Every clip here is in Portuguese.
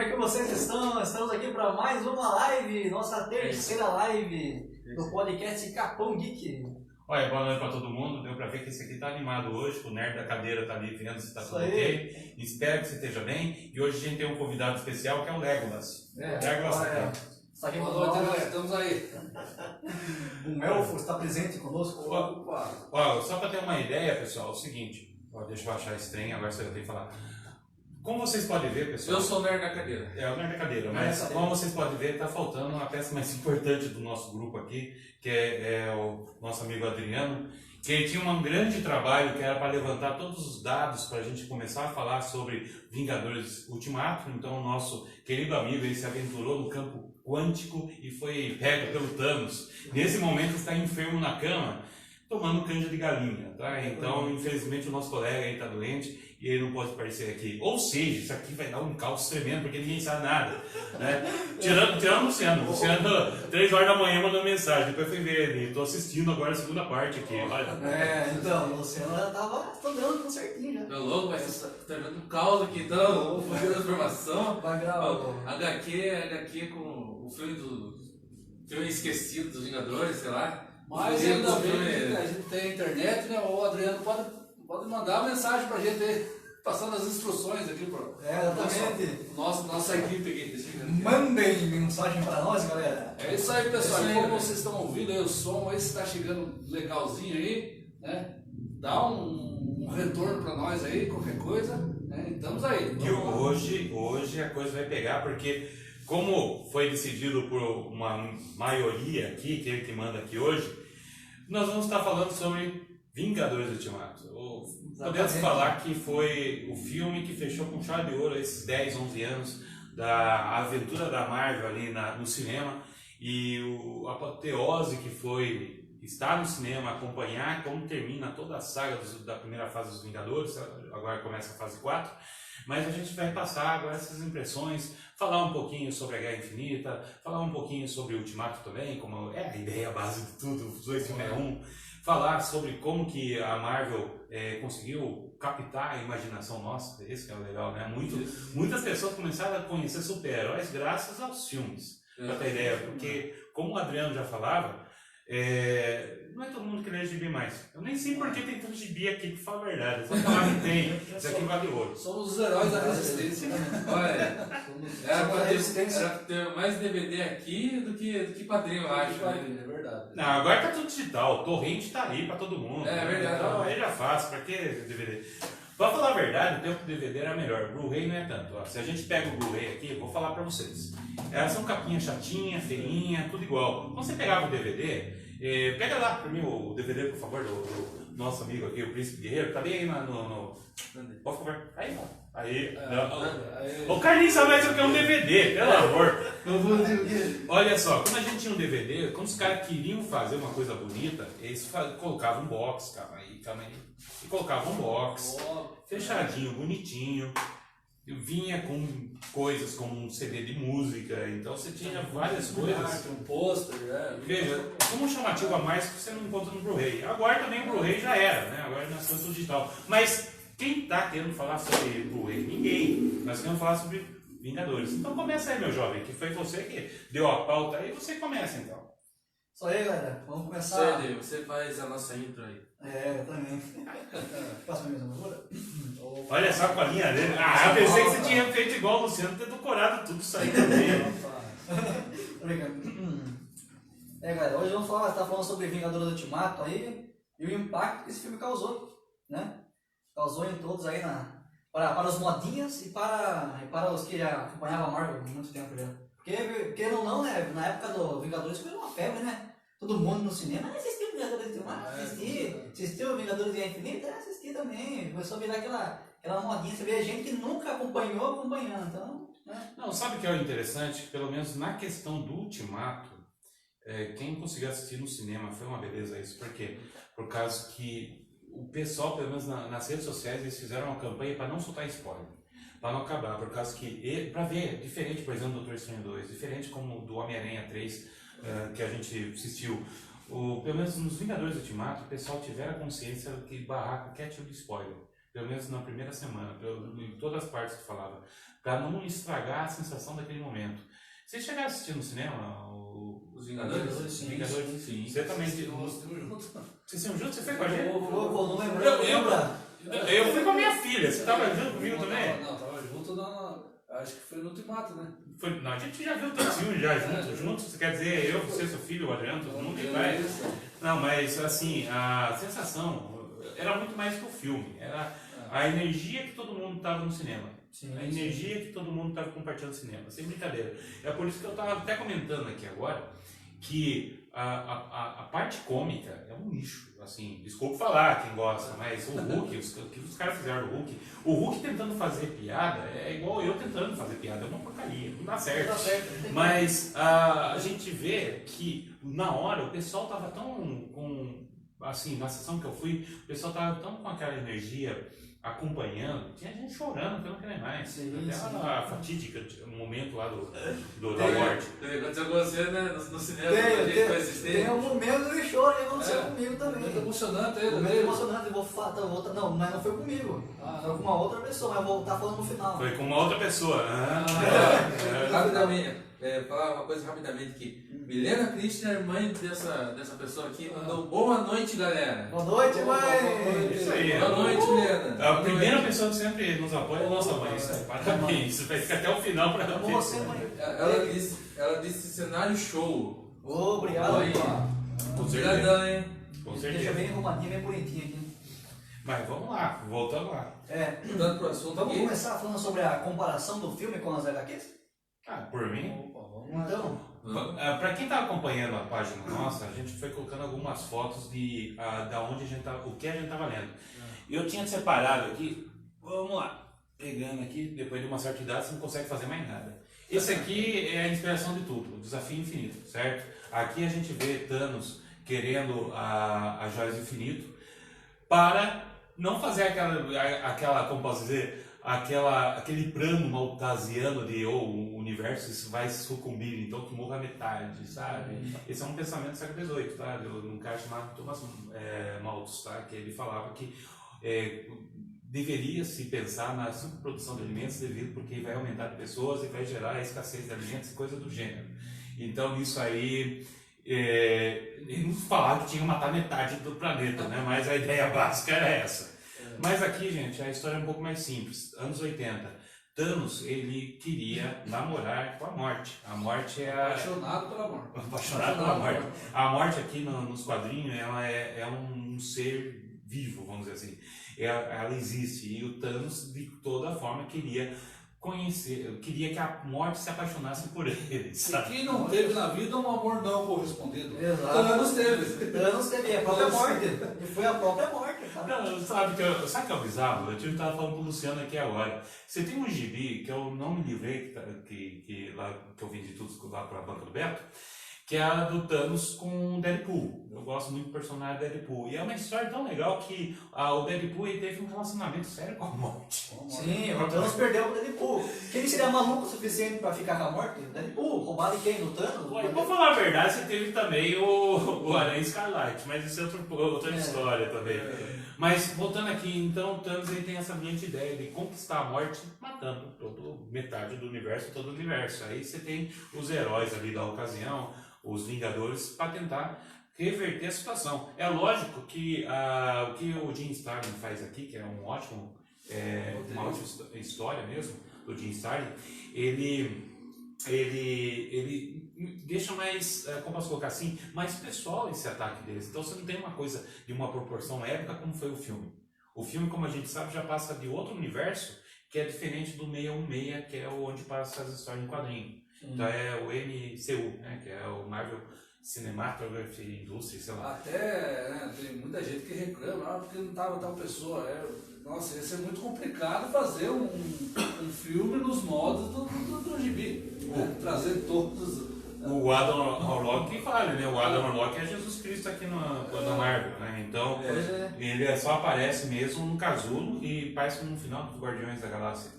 é que vocês estão? Estamos aqui para mais uma live, nossa terceira live do podcast Capão Geek. Olha, boa noite para todo mundo. Deu para ver que esse aqui tá animado hoje, o nerd da cadeira tá ali vendo se tá tudo ok. Espero que você esteja bem. E hoje a gente tem um convidado especial que é o Legolas. Legolas está aqui boa noite, galera. Estamos aí. O Melfo está presente conosco. Ó, só para ter uma ideia, pessoal, é o seguinte. Ó, deixa eu baixar esse trem, agora você vai ter que falar. Como vocês podem ver, pessoal... Eu sou o nerd da cadeira. É o nerd da cadeira, mas como vocês podem ver, está faltando uma peça mais importante do nosso grupo aqui, que é o nosso amigo Adriano, que ele tinha um grande trabalho que era para levantar todos os dados para a gente começar a falar sobre Vingadores Ultimato. Então o nosso querido amigo ele se aventurou no campo quântico e foi pego pelo Thanos. Nesse momento está enfermo na cama, tomando canja de galinha, tá? Então infelizmente o nosso colega aí está doente e ele não pode aparecer aqui. Ou seja, isso aqui vai dar um caos tremendo, porque ninguém sabe nada, né? Tirando o Luciano. Luciano, 3 horas da manhã, mandou mensagem. Depois eu fui ver ele. Estou assistindo agora a segunda parte aqui. Olha. Então, o Luciano já estava estudando tudo certinho já. Tá louco? Vai estar trazendo um caos aqui, então. Fazendo transformação. Vai gravar. HQ com o filme esquecido dos Vingadores, sei lá. Mas ainda bem que a gente tem internet, né? O Adriano pode mandar uma mensagem pra gente aí, passando as instruções aqui, bro. Exatamente. Nossa equipe aqui. Mandem mensagem para nós, galera. É isso aí, pessoal. É isso aí, Como né? vocês estão ouvindo aí o som, aí se tá chegando legalzinho aí, né? Dá um retorno pra nós aí, qualquer coisa, né? E estamos aí. E hoje a coisa vai pegar, porque como foi decidido por uma maioria aqui, que ele que manda aqui hoje, nós vamos estar falando sobre Vingadores Ultimato. Podemos falar que foi o filme que fechou com chave de ouro esses 10, 11 anos da aventura da Marvel ali no cinema, e a apoteose que foi estar no cinema, acompanhar como termina toda a saga da primeira fase dos Vingadores. Agora começa a fase 4, mas a gente vai passar agora essas impressões, falar um pouquinho sobre a Guerra Infinita, falar um pouquinho sobre o Ultimato também, como é a ideia base de tudo, os dois filmes é um, falar sobre como que a Marvel conseguiu captar a imaginação nossa. Esse que é o legal, né? Muitas pessoas começaram a conhecer super-heróis graças aos filmes, pra ter ideia, porque como o Adriano já falava, não é todo mundo que lê gibi mais. Eu nem sei porque tem tanto gibi aqui, pra falar a verdade. Só falar que tem, isso aqui vale ouro. Somos os heróis da resistência. Olha, era ter mais DVD aqui do que padrinho, eu acho. Né? É verdade. Não, agora tá tudo digital, o torrent tá aí pra todo mundo. É verdade. Então aí já fácil, pra que DVD? Pra falar a verdade, o tempo do DVD era melhor, Blu-ray não é tanto. Ó, se a gente pega o Blu-ray aqui, eu vou falar pra vocês. Elas são capinha chatinha, feinha, tudo igual. Quando você pegava o DVD, pega lá pra mim o DVD, por favor, do nosso amigo aqui, o Príncipe Guerreiro, tá bem aí Por favor, aí, ó. Aí, o Carlinhos sabe mais o que é um DVD, pelo amor. Olha só, quando a gente tinha um DVD, quando os caras queriam fazer uma coisa bonita, eles colocavam um box, calma aí. E colocavam um box, fechadinho, bonitinho. Vinha com coisas como um CD de música, então você tinha várias coisas. Um pôster, Veja, como um chamativo a mais que você não encontra no Blu-ray. Agora também o Blu-ray já era, né? Agora nós estamos tudo digital. Mas quem está querendo falar sobre Blu-ray? Ninguém. Nós queremos falar sobre Vingadores. Então começa aí, meu jovem, que foi você que deu a pauta aí, você começa então. Isso aí, galera. Vamos começar. Você faz a nossa intro aí. Eu também. Passa a mesma agora? Olha só com a linha dele. Eu pensei que você tinha feito igual o Luciano, ter decorado tudo isso aí também. Tô brincando. Galera, hoje vamos tá falando sobre Vingadores Ultimato aí e o impacto que esse filme causou, né? Causou em todos aí para os modinhas e para os que já acompanhavam a Marvel há muito tempo já. Porque não, né? Na época do Vingadores foi uma febre, né? Todo mundo no cinema assistiu o Vingadores Ultimato, assistiu o Vingadores Guerra Infinita, assisti também. Começou a virar aquela modinha, você vê gente que nunca acompanhou acompanhando, então, né? Não, sabe o que é o interessante? Pelo menos na questão do Ultimato, quem conseguiu assistir no cinema foi uma beleza isso. Por quê? Por causa que o pessoal, pelo menos nas redes sociais, eles fizeram uma campanha para não soltar spoiler, para não acabar, por causa que, para ver, diferente, por exemplo, do Doutor Estranho 2, diferente como do Homem-Aranha 3, que a gente assistiu, pelo menos nos Vingadores Ultimato, o pessoal tiver a consciência que barrar qualquer tipo de spoiler. pelo menos na primeira semana, em todas as partes que falava, para não estragar a sensação daquele momento. Vocês chegaram a assistir no cinema Os Vingadores? Sim. Vingadores? Sim. Você também. Vocês iam juntos? Você foi com a gente? Não lembro. Eu fui com a minha filha. Você estava junto comigo também? Não, tava junto acho que foi no Ultimato, né? Não, a gente já viu todos os filmes já juntos. Você quer dizer, eu, você, seu filho, o Adriano, todo mundo que vai. Não, mas assim, a sensação era muito mais que o filme. Era a energia que todo mundo estava no cinema. Sim, a energia que todo mundo estava compartilhando no cinema. Sem brincadeira. É por isso que eu estava até comentando aqui agora que a parte cômica é um lixo. Assim, desculpa falar quem gosta, mas o Hulk, o que os caras fizeram do Hulk, o Hulk tentando fazer piada é igual eu tentando fazer piada, é uma porcaria, não dá certo. Não dá certo. Mas a gente vê que na hora o pessoal tava tão assim, na sessão que eu fui, o pessoal tava tão com aquela energia acompanhando, tinha gente chorando, que eu não queria mais. Sim, até sim. a fatídica, o momento lá da morte. Aconteceu com você, né? No cinema, a gente foi assistir. Tem um momento de choro que aconteceu comigo também. Muito emocionante ele. Muito emocionante, eu vou voltar. Não, mas não foi comigo. Foi com uma outra pessoa, mas eu vou estar falando no final. Foi com uma outra pessoa. Rapidamente, falar uma coisa rapidamente aqui. Milena Christian, mãe dessa pessoa aqui, mandou boa noite, galera. Boa noite, mãe! Isso aí. Boa noite, Milena. A primeira pessoa que sempre nos apoia é a nossa mãe. Parabéns. Isso vai ficar até o final para Amo você, mãe. Ela disse cenário show. Obrigado, Aí. Com certeza. Obrigadão, hein? Com Deixa certeza. bem arrumadinha, bem bonitinha aqui. Mas vamos lá, voltando lá. Mudando pro assunto Vamos aqui. começar falando sobre a comparação do filme com as HQs? Por mim. Então, Para quem está acompanhando a página nossa, a gente foi colocando algumas fotos de da onde a gente tá, o que a gente estava lendo. Eu tinha separado aqui, vamos lá, pegando aqui, depois de uma certa idade você não consegue fazer mais nada. Esse aqui é a inspiração de tudo, o desafio infinito, certo? Aqui a gente vê Thanos querendo a Joias do Infinito para não fazer aquela como posso dizer, aquele plano maltasiano de o universo isso vai sucumbir, então que morra metade, sabe? Esse é um pensamento do século XVIII, tá? De um cara chamado Thomas Malthus, tá? Que ele falava que deveria se pensar na subprodução de alimentos devido porque vai aumentar de pessoas e vai gerar a escassez de alimentos e coisa do gênero. Então isso aí ele não falava que tinha que matar metade do planeta, né? Mas a ideia básica era essa. Mas aqui, gente, a história é um pouco mais simples. Anos 80. Thanos, ele queria namorar com a morte. A morte é Apaixonado pela morte. Apaixonado pela morte. A morte aqui nos quadrinhos, ela é um ser vivo, vamos dizer assim. Ela existe. E o Thanos, de toda forma, queria que a morte se apaixonasse por ele, sabe? E quem não teve na vida um amor não correspondido? Exato. Thanos teve. Thanos teve a própria morte. E foi a própria morte, sabe? Não, sabe que é o bizarro? Eu estava falando pro Luciano aqui agora. Você tem um gibi que eu não me livrei, que eu vendi tudo lá para a banca do Beto, que é a do Thanos com o Deadpool. Eu gosto muito do personagem Deadpool. E é uma história tão legal que o Deadpool ele teve um relacionamento sério com a morte. Sim, o Thanos perdeu o Deadpool. Quem seria maluco o suficiente para ficar com a morte? O Deadpool. Roubado de quem? Do Thanos? Eu vou falar a verdade, você teve também o Aranha Escarlate, mas isso é outra história também. Mas voltando aqui, então o Thanos ele tem essa brilhante ideia de conquistar a morte matando metade do universo, todo o universo. Aí você tem os heróis ali da ocasião, os Vingadores, para tentar reverter a situação. É lógico que o que o Jim Starlin faz aqui, que é uma ótima história mesmo, do Jim Starlin, ele deixa mais, como posso colocar assim, mais pessoal esse ataque deles. Então você não tem uma coisa de uma proporção épica como foi o filme. O filme, como a gente sabe, já passa de outro universo que é diferente do 616, que é onde passa as histórias em quadrinho. Então é o MCU, né, que é o Marvel Cinematography Industry, sei lá. Até tem muita gente que reclama, porque não estava tal pessoa. Nossa, ia ser muito complicado fazer um filme nos modos do gibi. Trazer todos. O Adam Warlock fala, né? O Adam Warlock é Jesus Cristo aqui na Marvel, né? Então ele só aparece mesmo no casulo e parece no final dos Guardiões da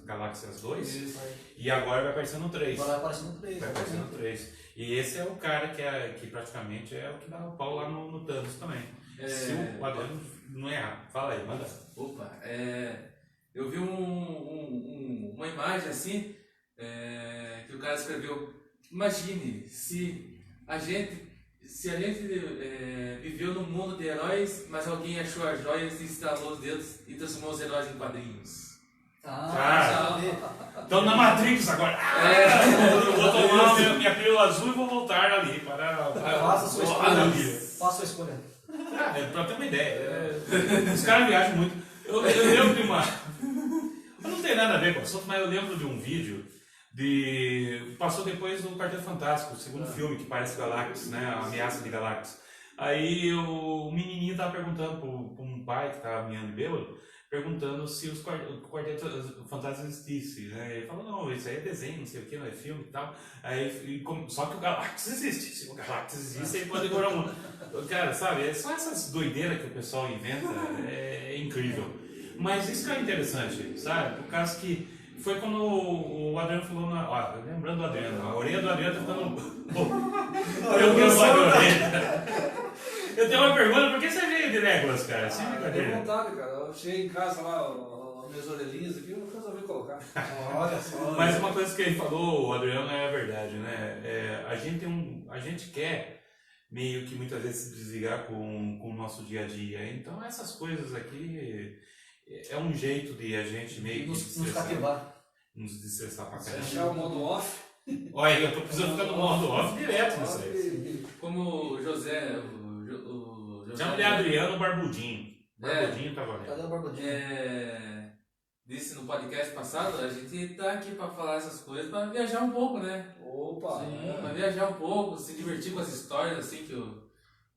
Galáxias 2. Isso. E agora vai aparecer no 3. Agora vai aparecer no 3. Vai aparecer no 3. E esse é o cara que praticamente é o que dá o pau lá no Thanos também. Se o Adriano não é errado. Fala aí, manda. Opa, eu vi uma imagem assim, que o cara escreveu: imagine se a gente viveu num mundo de heróis, mas alguém achou as joias e instalou os dedos e transformou os heróis em quadrinhos. Estão na Matrix agora. Eu vou tomar minha pílula azul e vou voltar ali para Faça a sua escolha. Faça a sua escolha. Pra ter uma ideia. Os caras viajam muito. Eu lembro de uma. Eu não tem nada a ver com o assunto, mas eu lembro de um vídeo passou depois do Quarteto Fantástico, o segundo filme que parece Galactus, né? A Ameaça de Galactus. Aí o menininho tava perguntando para um pai que tava meio bêbado, perguntando se o Quarteto Fantástico existisse, né? Ele falou: não, isso aí é desenho, não sei o que, não é filme e tal. Aí, só que o Galactus existe. Se o Galactus existe, ele pode decorar um. Cara, sabe, é só essas doideiras que o pessoal inventa, é incrível. Mas isso que é interessante, sabe? Por causa que foi quando o Adriano falou, lembrando do Adriano, a orelha do Adriano tá ficando... Eu tenho uma pergunta: por que você veio de Legolas, cara? Sem Deu brincadeira. vontade, cara. Eu cheguei em casa lá, as minhas orelhinhas aqui, eu resolvi colocar. Olha só. Mas uma coisa que ele falou, o Adriano, é a verdade, né? A gente quer meio que muitas vezes se desligar com o nosso dia a dia. Então essas coisas aqui é um jeito de a gente meio que Nos cativar. Nos desestressar pra Deixar caramba. o modo off. Olha, eu tô precisando ficar no modo off direto nisso aí. Como o José. Chama de Adriano Barbudinho. Barbudinho tá valendo. Cadê o Barbudinho? Disse no podcast passado, a gente tá aqui pra falar essas coisas, pra viajar um pouco, né? Opa! Sim, pra viajar um pouco, se divertir com as histórias assim que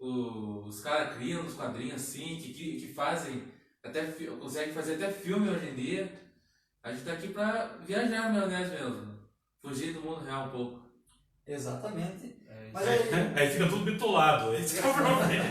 os caras criam nos quadrinhos assim, que fazem, conseguem fazer até filme hoje em dia. A gente tá aqui pra viajar, maionese mesmo. Fugir do mundo real um pouco. Exatamente. Mas Aí fica tudo bitolado. Esse que é o problema.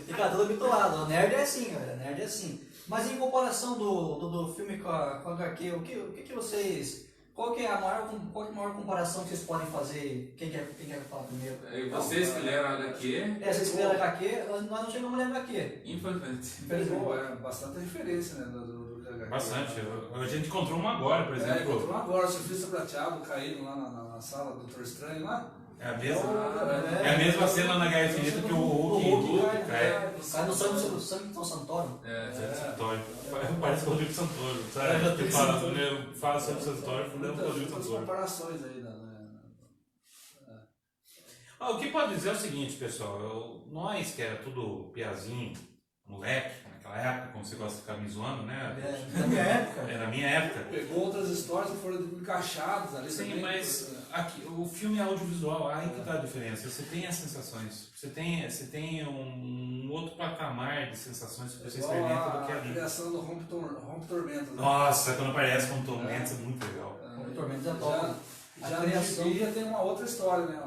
fica tudo bitolado. O nerd é assim, galera. Nerd é assim. Mas em comparação do filme com a HQ, o que vocês... Qual é a maior comparação que vocês podem fazer? Quem quer falar primeiro? E vocês que leram a HQ, Vocês que leram a HQ, nós não chegamos a ler a HQ. infelizmente. Pegou, bastante referência, né? Do HQ. Bastante. A gente encontrou uma agora, por exemplo. Encontrou agora, o surfista prateado caído lá na sala do Doutor Estranho lá. É a mesma cena na Guerra Infinita que o Hulk cai. Cai no sangue do São Santoro. Santoro. Parece o Rodrigo Santoro, sabe? Que fala sobre o Santoro, fundando o Rodrigo Muitas Santoro. comparações aí, né? O que pode dizer é o seguinte, pessoal. Nós que era tudo piazinho, moleque, naquela época, como você gosta de ficar me zoando, né? Na minha época. É na minha época. Pegou outras histórias que foram encaixadas ali. Sim, também. mas aqui, o filme é audiovisual, aí que está a diferença. Você tem as sensações, você tem um outro patamar de sensações que você experimenta do que a ali. criação do Rompe Tormentas. Né? Nossa, quando aparece com tormentos é muito legal. O Tormentos é top. Já A criação... no já tem uma outra história, né?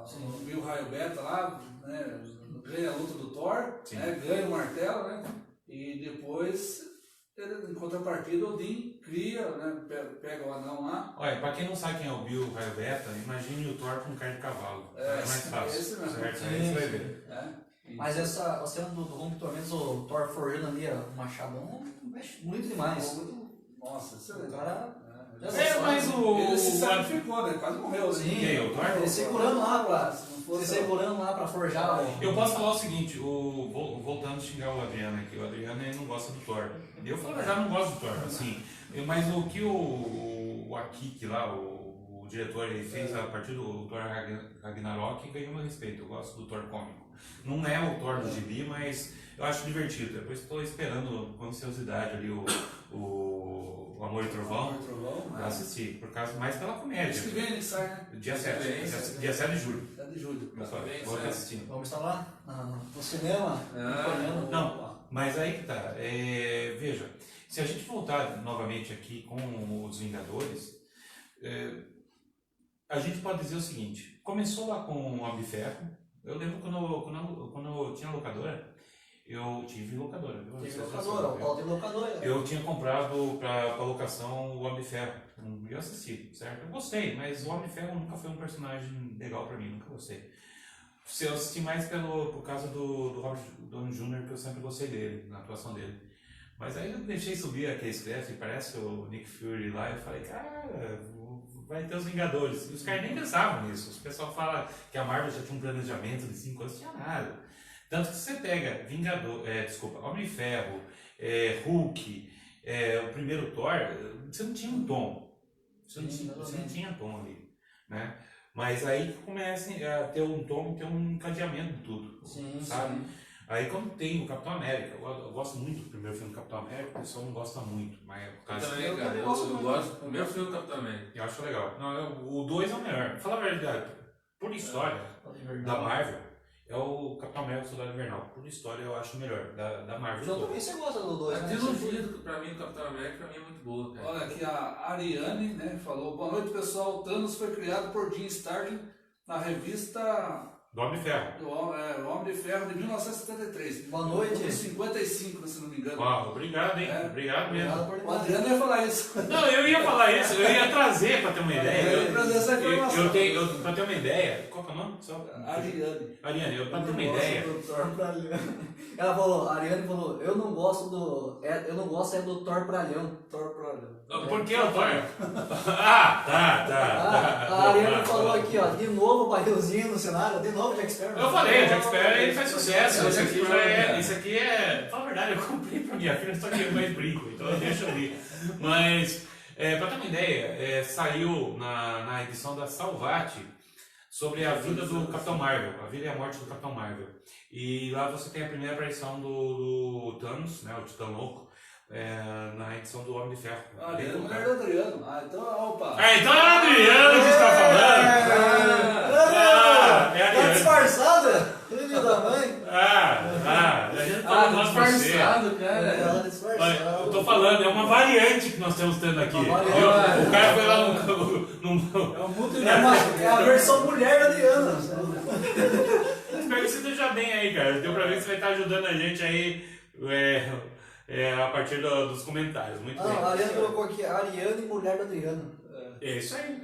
Sim. O Bill Raio Beta lá, né? Ganha a luta do Thor, Sim. né? Ganha o martelo, né? E depois, ele, em contrapartida, o Odin cria, né? Pega o anão lá. Olha, pra quem não sabe quem é o Bill Raio Beta, imagine o Thor com carne de cavalo. É mais fácil. esse mesmo. Certo? Aí você vai ver. Mas a cena do Rompe Tormentos, o Thor forjando ali, o machadão, mexe muito demais. Nossa, isso é O cara... Mas ele se sacrificou, né? Quase morreu. Sim, Quem, o Thor? ele segurando lá pra... Se não fosse- segurando lá pra forjar o... Eu posso falar o seguinte, voltando a xingar o Adriano aqui, o Adriano ele não gosta do Thor. Eu já não gosto do Thor, assim, mas o que o Akiki lá, o diretor, ele fez a partir do Thor Ragnarok, ganhou meu respeito. Eu gosto do Thor cômico. Não é o Thor do gibi, mas eu acho divertido. Depois estou esperando com ansiosidade ali o Amor e Trovão pra assistir, por causa mais pela comédia. Esse que vem, ele sai, né? Dia 7 de julho. É de julho. Vou estar assistindo. Vamos estar lá no cinema, acompanhando. Não, mas aí que tá. Veja, se a gente voltar novamente aqui com os Vingadores, a gente pode dizer o seguinte: começou lá com o Homem de Ferro. Eu lembro quando eu tinha locadora, eu tive locadora. Teve locadora, o Paulo teve locadora. Eu tinha comprado para locação o Homem de Ferro. Eu assisti, certo? Eu gostei, mas o Homem de Ferro nunca foi um personagem legal para mim, nunca gostei. Eu assisti mais por causa do Robert Downey Jr., que eu sempre gostei dele, na atuação dele. Mas aí eu deixei subir aquele escreve, parece o Nick Fury lá, e eu falei, cara, vai ter os Vingadores. E os caras nem pensavam nisso. O pessoal fala que a Marvel já tinha um planejamento de 5 anos, não tinha nada. Tanto que você pega Homem de Ferro, Hulk, o primeiro Thor, você não tinha um tom. Você não tinha tom ali, né? Mas aí que começa a ter um tom, ter um encadeamento de tudo, sabe? Sim. Aí quando tem o Capitão América, eu gosto muito do primeiro filme do Capitão América, o pessoal não gosta muito, mas é por causa também, cara, eu gosto do primeiro filme do Capitão América. Eu acho legal. Não, o 2 é o melhor. Fala a verdade, por história da Marvel, é o Capitão América Soldado Invernal. Por história eu acho o melhor da Marvel. Eu também, você gosta do 2, né? A trilogia, pra mim, do Capitão América, pra mim é muito boa, cara. Olha aqui, a Ariane, né, falou: boa noite, pessoal. Thanos foi criado por Jim Starlin na revista do Homem de Ferro. O Homem de Ferro de 1973. Boa noite. 55, se não me engano. Obrigado, hein? Obrigado mesmo. O Adriano ia falar isso. Não, eu ia falar isso, eu ia trazer pra ter uma ideia. Eu ia trazer essa informação. Pra ter uma ideia, qual que é o nome? Ariane, pra ter uma ideia. Ela falou, a Ariane falou, eu não gosto do Thor Pralhão. Por que o Thor? Tá. A Ariane falou aqui, ó, de novo o barrilzinho no cenário, de novo o Jack Sparrow. Eu falei, o Jack Sparrow ele faz sucesso. Isso aqui é. Fala a verdade, eu comprei pra minha filha, só que eu mais brinco, então eu deixo ali. Mas, pra ter uma ideia, saiu na edição da Salvati sobre a vida do Capitão Marvel, a vida e a morte do Capitão Marvel. E lá você tem a primeira aparição do Thanos, né, o Titã Louco, na edição do Homem de Ferro. É a mulher do Adriano. Então, opa. Então é o Adriano que está falando. Tá disfarçada? Filho da mãe. A gente tá disfarçado, cara. Eu tô falando, é uma variante que nós estamos tendo aqui. O cara foi lá é a versão mulher da Adriana. Espero que você esteja bem aí, cara. Deu pra ver que você vai estar ajudando a gente aí a partir dos comentários. Muito bem. A Ariane colocou aqui, Ariane, mulher da Adriana. É isso aí.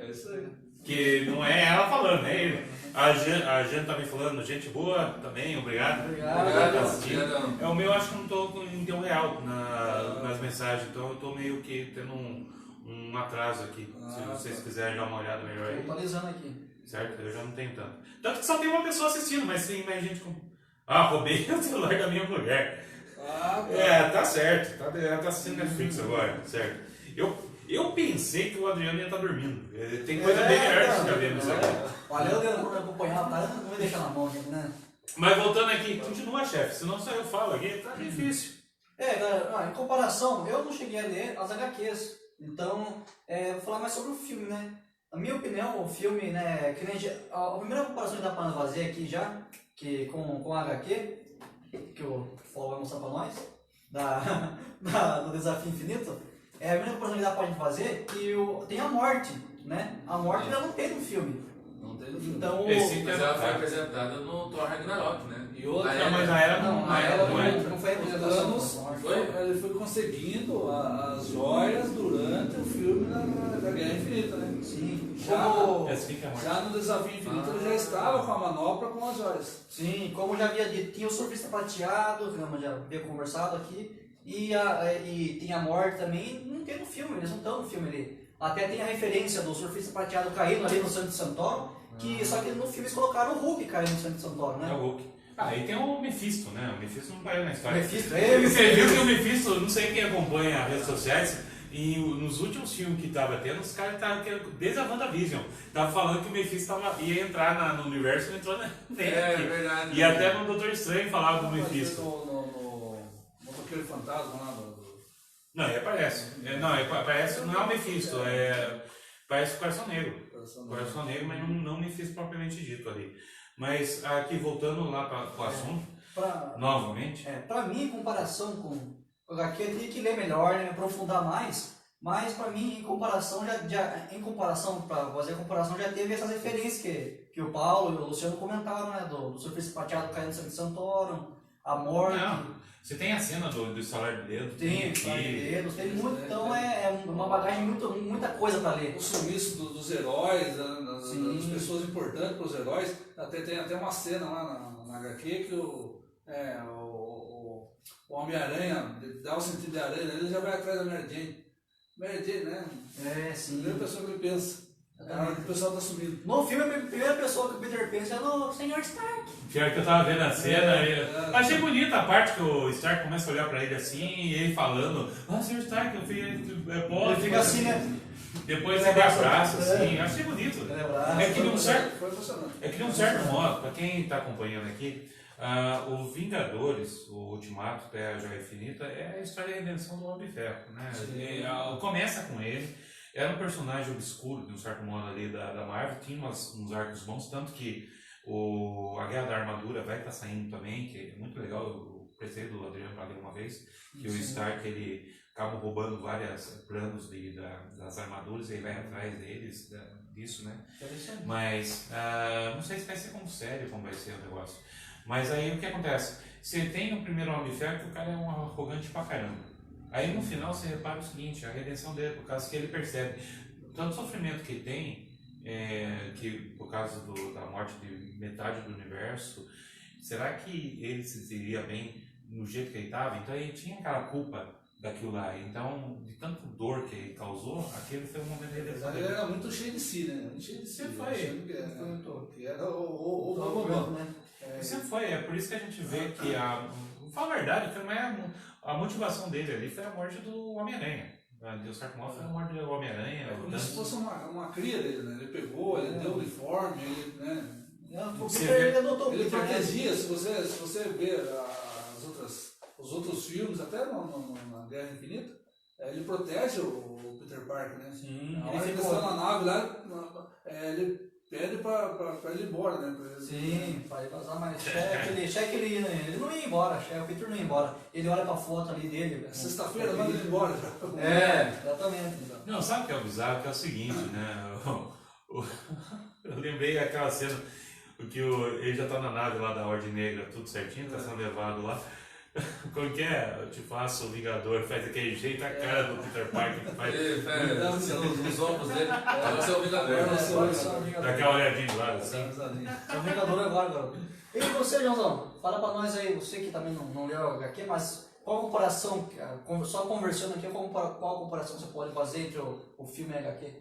Que não é ela falando, é ele. A Jane também falando, gente boa também, obrigado. Obrigado. O meu, acho que não estou em tempo real nas mensagens, então eu estou meio que tendo um atraso aqui. Se vocês quiserem dar uma olhada melhor aí. Estou atualizando aqui. Certo? Eu já não tenho tanto. Tanto que só tem uma pessoa assistindo, mas tem mais gente com. Roubei o celular da minha mulher. Tá certo. Tá assistindo Netflix agora, certo? Eu pensei que o Adriano ia estar dormindo. Tem coisa bem melhor que ficar vendo isso aqui. Valeu, Adriano, por acompanhar, tá? Não vai deixar na mão, gente, né? Mas voltando aqui, continua, chefe, senão só eu falo aqui, tá difícil. Galera, em comparação, eu não cheguei a ler as HQs, então, vou falar mais sobre o filme, né? Na minha opinião, o filme, né, a primeira comparação que dá pra fazer aqui já, que com a HQ, que o Paulo vai mostrar pra nós, do Desafio Infinito, a primeira comparação que dá pra gente fazer que tem a morte, né? A morte já não tem no filme. Não tem no filme. Então, mas ela foi apresentada no Thor Ragnarok, né? E outra, mas na era não foi apresentação. Ele foi conseguindo as joias durante o filme da Guerra Infinita, né? Sim. Já no Desafio Infinito ele já estava com a manopla com as joias. Sim, como já havia dito, tinha o surfista prateado, que nós já havia conversado aqui, e tem a morte também, não tem no filme, eles não estão no filme ali. Até tem a referência do surfista prateado caindo ali no Santo Santoro, só que no filme eles colocaram o Hulk caindo no Santo Santoro, né? É o Hulk. E tem o Mephisto, né? O Mephisto não caiu na história. Você viu que o Mephisto, não sei quem acompanha as redes sociais, e nos últimos filmes que tava tendo, os caras estavam querendo, desde a WandaVision, estavam falando que o Mephisto ia entrar no universo e não entrou verdade. E até no Doutor Estranho falava do Mephisto. No Motoqueiro Fantasma lá Não, ele aparece. Aparece, não é o Mephisto, parece o Coração Negro. Coração Negro, mas não Mephisto propriamente dito ali. Mas aqui, voltando lá para o assunto, novamente. Para mim, em comparação com o HQ, eu teria que ler melhor, né, aprofundar mais, mas para mim, em comparação, para fazer a comparação, já teve essas referências que o Paulo e o Luciano comentaram, né, do surfista prateado caindo no Santo Santoro, a morte. Não, você tem a cena do estalar de dedo. Tem, dedos, tem muito, então é uma bagagem, muita coisa pra ler. O sumiço dos heróis, Sim. das pessoas importantes para os heróis. Tem até uma cena lá na HQ que o Homem-Aranha dá o sentido de aranha, ele já vai atrás da Mary Jane. Mary Jane, né? É, sim. Primeira pessoa que ele pensa. É a hora que o pessoal tá sumindo. No filme, a primeira pessoa que o Peter pensa é no Sr. Stark. Pior que eu tava vendo a cena, É. achei bonita a parte que o Stark começa a olhar pra ele assim, e ele falando, Sr. Stark, eu fui, Ele fica assim, né? Depois ele abraça, assim, achei bonito. Ele abraça. É que de um certo, Foi emocionante. é que de um certo modo, pra quem tá acompanhando aqui, o Vingadores, o Ultimato, até a Joia Infinita, é a história da redenção do Homem de Ferro, né? Começa com ele, era um personagem obscuro, de um certo modo ali da Marvel, tinha uns arcos bons, tanto que a Guerra da Armadura vai estar saindo também, que é muito legal, eu prestei do Adriano para ler uma vez, que o Stark, ele acaba roubando vários planos das armaduras e ele vai atrás disso, né? Mas não sei se vai ser como sério, como vai ser o negócio. Mas aí o que acontece? Você tem no primeiro Homem de Ferro que o cara é um arrogante pra caramba. Aí no final você repara o seguinte, a redenção dele, por causa que ele percebe tanto sofrimento que ele tem, que por causa da morte de metade do universo, será que ele se sentiria bem no jeito que ele estava? Então ele tinha aquela culpa daquilo lá. Então, de tanta dor que ele causou, aquele foi um momento de redenção Ele dele. era muito cheio de si, né? Muito cheio de si. Sempre foi. Achando que era o Bambambam. né? Sempre foi, é por isso que a gente vê que fala a verdade, que não é a motivação dele ali foi a morte do Homem-Aranha. De certo modo foi a morte do Homem-Aranha. É como se fosse uma cria dele, né? Ele pegou, ele deu o uniforme, ele, né? Não, o Você Peter vê- ele adotou o Ele Peter, né? protegia, se você ver os outros filmes, até na Guerra Infinita, ele protege o Peter Parker, né? Sim, Na ele hora que ele ficou- está na nave lá, ele pede pra ele ir embora, né? Sim, vai vazar, mas cheque ele não ia embora, o Peter não ia embora. Ele olha pra foto ali dele. Sexta-feira, manda ele embora. Exatamente. Não, sabe o que é o bizarro? Que é o seguinte, né? Eu lembrei aquela cena que ele já tá na nave lá da Ordem Negra, tudo certinho, tá sendo levado lá. Como que é? Eu te faço o Vingador, faz aquele jeito, a cara do Peter Parker que faz. Ele os ombros dele. Você é o Vingador. Dá aquela olhadinha de lado assim. É o Vingador agora, garoto. E você, Joãozão? Fala pra nós aí, você que também não leu o HQ, mas qual a comparação, só conversando aqui, qual a comparação você pode fazer entre o filme e a HQ?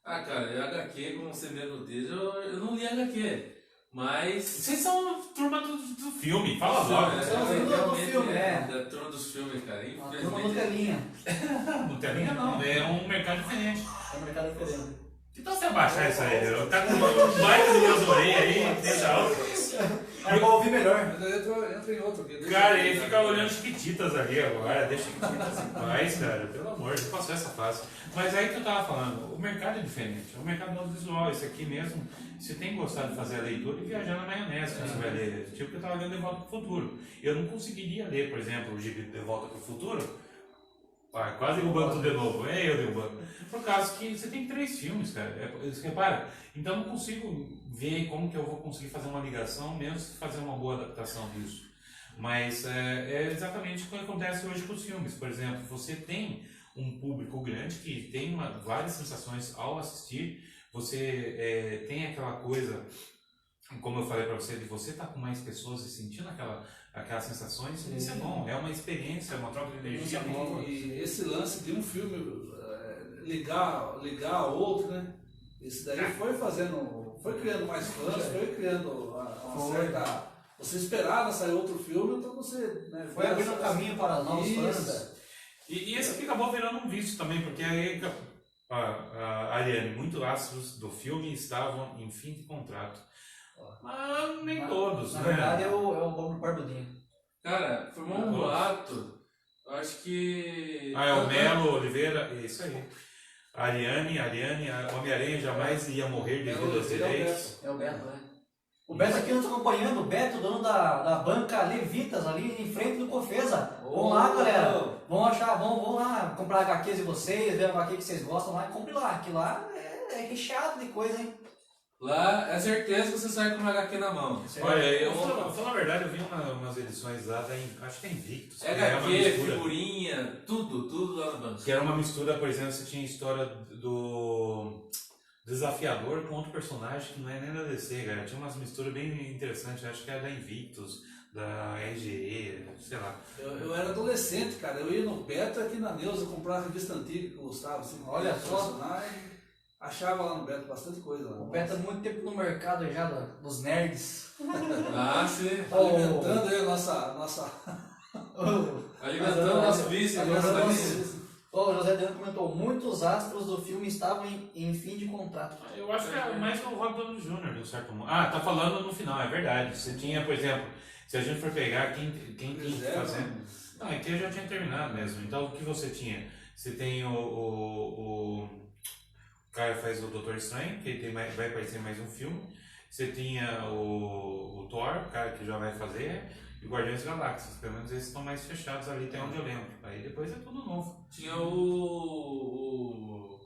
Ah, cara, eu HQ, como você mesmo diz, eu não li HQ. Mas. Vocês são turma do filme, fala logo. Vocês são do filme, Da turma dos filmes, cara. A turma Nutelinha. Nutelinha não, é um mercado diferente. É um mercado diferente. Então você abaixar isso aí, eu tá com um baita de minhas orelhas aí, deixa alto. Aí pra ouvir melhor. Mas aí entra em outro aqui. Cara, ele fica olhando Chiquititas ali agora, deixa Chiquititas em paz, cara, pelo amor, já passou essa fase. Mas aí que eu tava falando, o mercado é diferente, o mercado do audiovisual, esse aqui mesmo, você tem gostado de fazer a leitura e viajar na maionese que você vai ler. Tipo que eu tava lendo De Volta para o Futuro. Eu não conseguiria ler, por exemplo, o gibi De Volta para o Futuro, quase derrubando tudo de novo, eu derrubando. Por causa que você tem 3 filmes, cara, você repara? Então eu não consigo ver como que eu vou conseguir fazer uma ligação, mesmo se fazer uma boa adaptação disso. Mas é exatamente o que acontece hoje com os filmes. Por exemplo, você tem um público grande que tem várias sensações ao assistir. Você tem aquela coisa, como eu falei para você, de você estar com mais pessoas e sentindo aquelas sensações. Isso é bom, é uma experiência, é uma troca de energia nova. E esse lance de um filme ligar a outro, né? Isso daí foi criando mais fãs, foi criando uma certa. Você esperava sair outro filme, então você. Né, Foi abrindo um caminho para novos fãs. E esse aqui acabou virando um vício também, porque aí a Ariane, muitos astros do filme estavam em fim de contrato. Mas nem todos, Na né? verdade é o Bob Barbudinho. Cara, formou um boato. Eu acho que. É o Melo Oliveira, isso aí. A Ariane, a Homem-Aranha jamais ia morrer devido aos direitos. É o Beto, né? O Beto aqui nós estamos acompanhando, o Beto, dono da banca Levitas, ali em frente do Cofesa. Vamos lá, galera. Vão lá comprar HQs de vocês, ver o HQ que vocês gostam lá e compre lá. Que lá é recheado de coisa, hein? Lá é certeza que você sai com uma HQ na mão. Olha, eu vou falar a verdade, eu vi umas edições lá, acho que é Invictus. que é uma HQ, mistura. figurinha, tudo lá no banco. Que era uma mistura, por exemplo, você tinha a história do Desafiador com outro personagem que não é nem da DC, cara. Tinha umas misturas bem interessantes, acho que era da Invictus, da RGE, sei lá. Eu era adolescente, cara. Eu ia no Beta aqui na Neuza comprar a revista antiga que eu gostava, assim. Olha com só. personagem. Achava lá no Beta bastante coisa lá. O Beto tá muito tempo no mercado já dos nerds. Ah, sim. Alimentando aí a nossa... Alimentando o nosso vício. O José Adriano comentou, muitos astros do filme estavam em fim de contrato. Eu acho que é mais o Robert Downey Jr., de um certo modo. Ah, tá falando no final, é verdade. Você tinha, por exemplo, se a gente for pegar quem tinha que fazer... Não, aqui eu já tinha terminado mesmo. Então, o que você tinha? Você tem o cara que faz o Doutor Estranho, que vai aparecer em mais um filme. Você tinha o Thor, o cara que já vai fazer, e o Guardiões das Galáxias. Pelo menos esses estão mais fechados ali, até onde eu lembro. Aí depois é tudo novo. Tinha o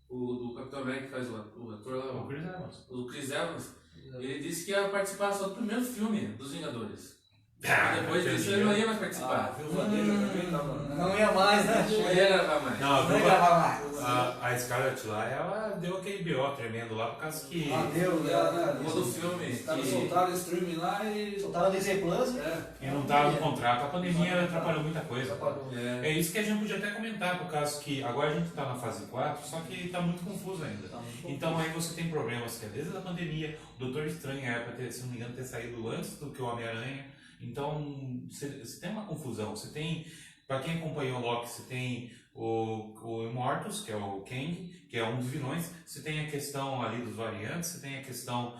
do Capitão América que faz o ator lá, O Chris Evans. o Chris Evans. Ele disse que ia participar só do primeiro filme dos Vingadores. Ah, E depois disso ele não ia mais participar. Viúva Negra também tava... Não ia mais, né? Não ia gravar mais. Não, Não ia gravar mais. a Scarlett lá, ela deu aquele BO tremendo lá por causa que... Deu, né? Quando o filme. Os caras que- soltaram o streaming lá e... Soltaram o Disney Plus. E não estava no contrato, a pandemia atrapalhou muita coisa. Atrapalhou. É. É isso que a gente podia até comentar, por causa que agora a gente está na fase 4, só que está muito confuso ainda. Então aí você tem problemas que é desde a pandemia, o Doutor Estranho era para ter, se não me engano, ter saído antes do que o Homem-Aranha. Então você tem uma confusão. Você tem, para quem acompanhou o Loki, você tem o Immortus, que é o Kang, que é um dos vilões. Você tem a questão ali dos variantes, você tem a questão,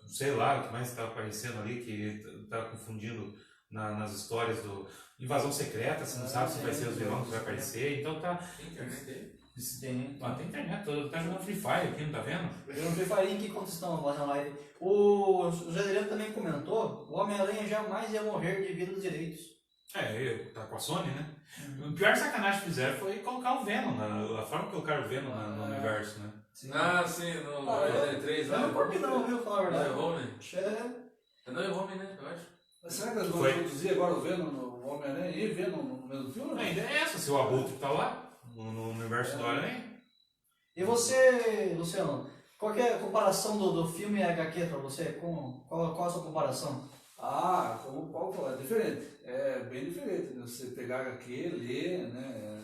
sei lá, o que mais está aparecendo ali, que está confundindo nas histórias do Invasão Secreta, você não sabe se vai ser os vilões que vai aparecer. Então tá. Tem internet aí? Tem. Tem internet, tá jogando Free Fire aqui, não tá vendo? Eu não prefaria em que conta estão fazendo live. O José Adriano também comentou, o Homem-Aranha jamais ia morrer devido aos direitos. Tá com a Sony, né? O pior sacanagem que fizeram foi colocar o Venom, a forma que colocaram o Venom no universo, né? Ah, sim, no E3 lá. Eu não curti não, viu, falar a No verdade. Home. É, É no Home, né? Eu acho. Mas será que eles vão Foi. introduzir agora o Venom no Homem-Aranha e Venom no mesmo filme? A ideia é essa, se o Abutre tá lá, no universo do Aranha. E você, Luciano, qual que é a comparação do filme e HQ pra você? Qual a sua comparação? Como o Paulo falou, é diferente. É bem diferente. Né? Você pegar HQ, ler, né?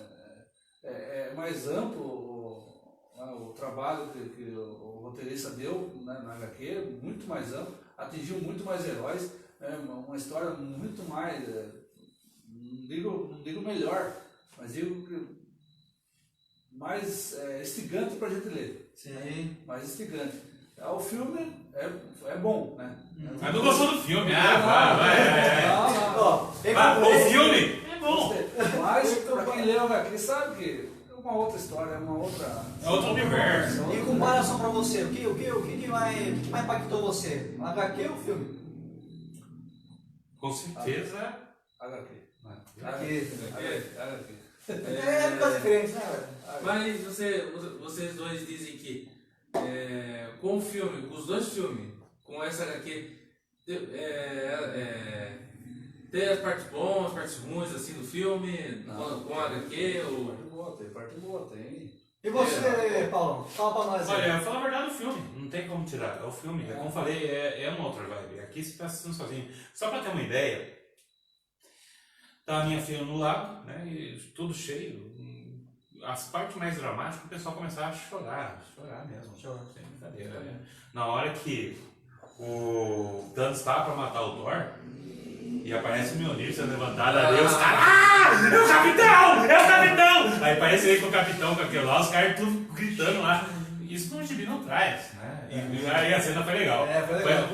É mais amplo o trabalho que o roteirista deu, né, na HQ, muito mais amplo, atingiu muito mais heróis, uma história muito mais, não digo melhor, mas digo mais instigante para a gente ler. Sim. Mais instigante. O filme é bom, né? Mas não gostou do filme, vai. Ó, O filme é bom. Mas para quem lê o HQ sabe que é uma outra história, é uma outra... É outro universo. Em comparação pra você, o que mais impactou você? O HQ ou o filme? Com certeza. HQ. HQ. HQ. É coisa diferente, né, velho? Mas vocês dois dizem que com o filme, com os dois filmes, com essa HQ, tem as partes boas, as partes ruins assim do filme, com a HQ, ou... Tem parte boa, tem. E você, Paulo? Fala pra nós aí. Olha, fala a verdade, o filme, não tem como tirar. É o filme, como eu falei, é uma outra vibe. Aqui você está assistindo sozinho. Só pra ter uma ideia, tá a minha filha no lado, né, e tudo cheio. As partes mais dramáticas, o pessoal começava a chorar mesmo. Sem brincadeira. Né? Na hora que o Thanos estava pra matar o Thor, e aparece o Mjolnir sendo levantado ali, os caras, é o capitão! Aí aparece ele com o capitão, com aquilo lá, os caras tudo gritando lá. Isso no gibi não traz, né? E aí a cena foi legal. Foi legal.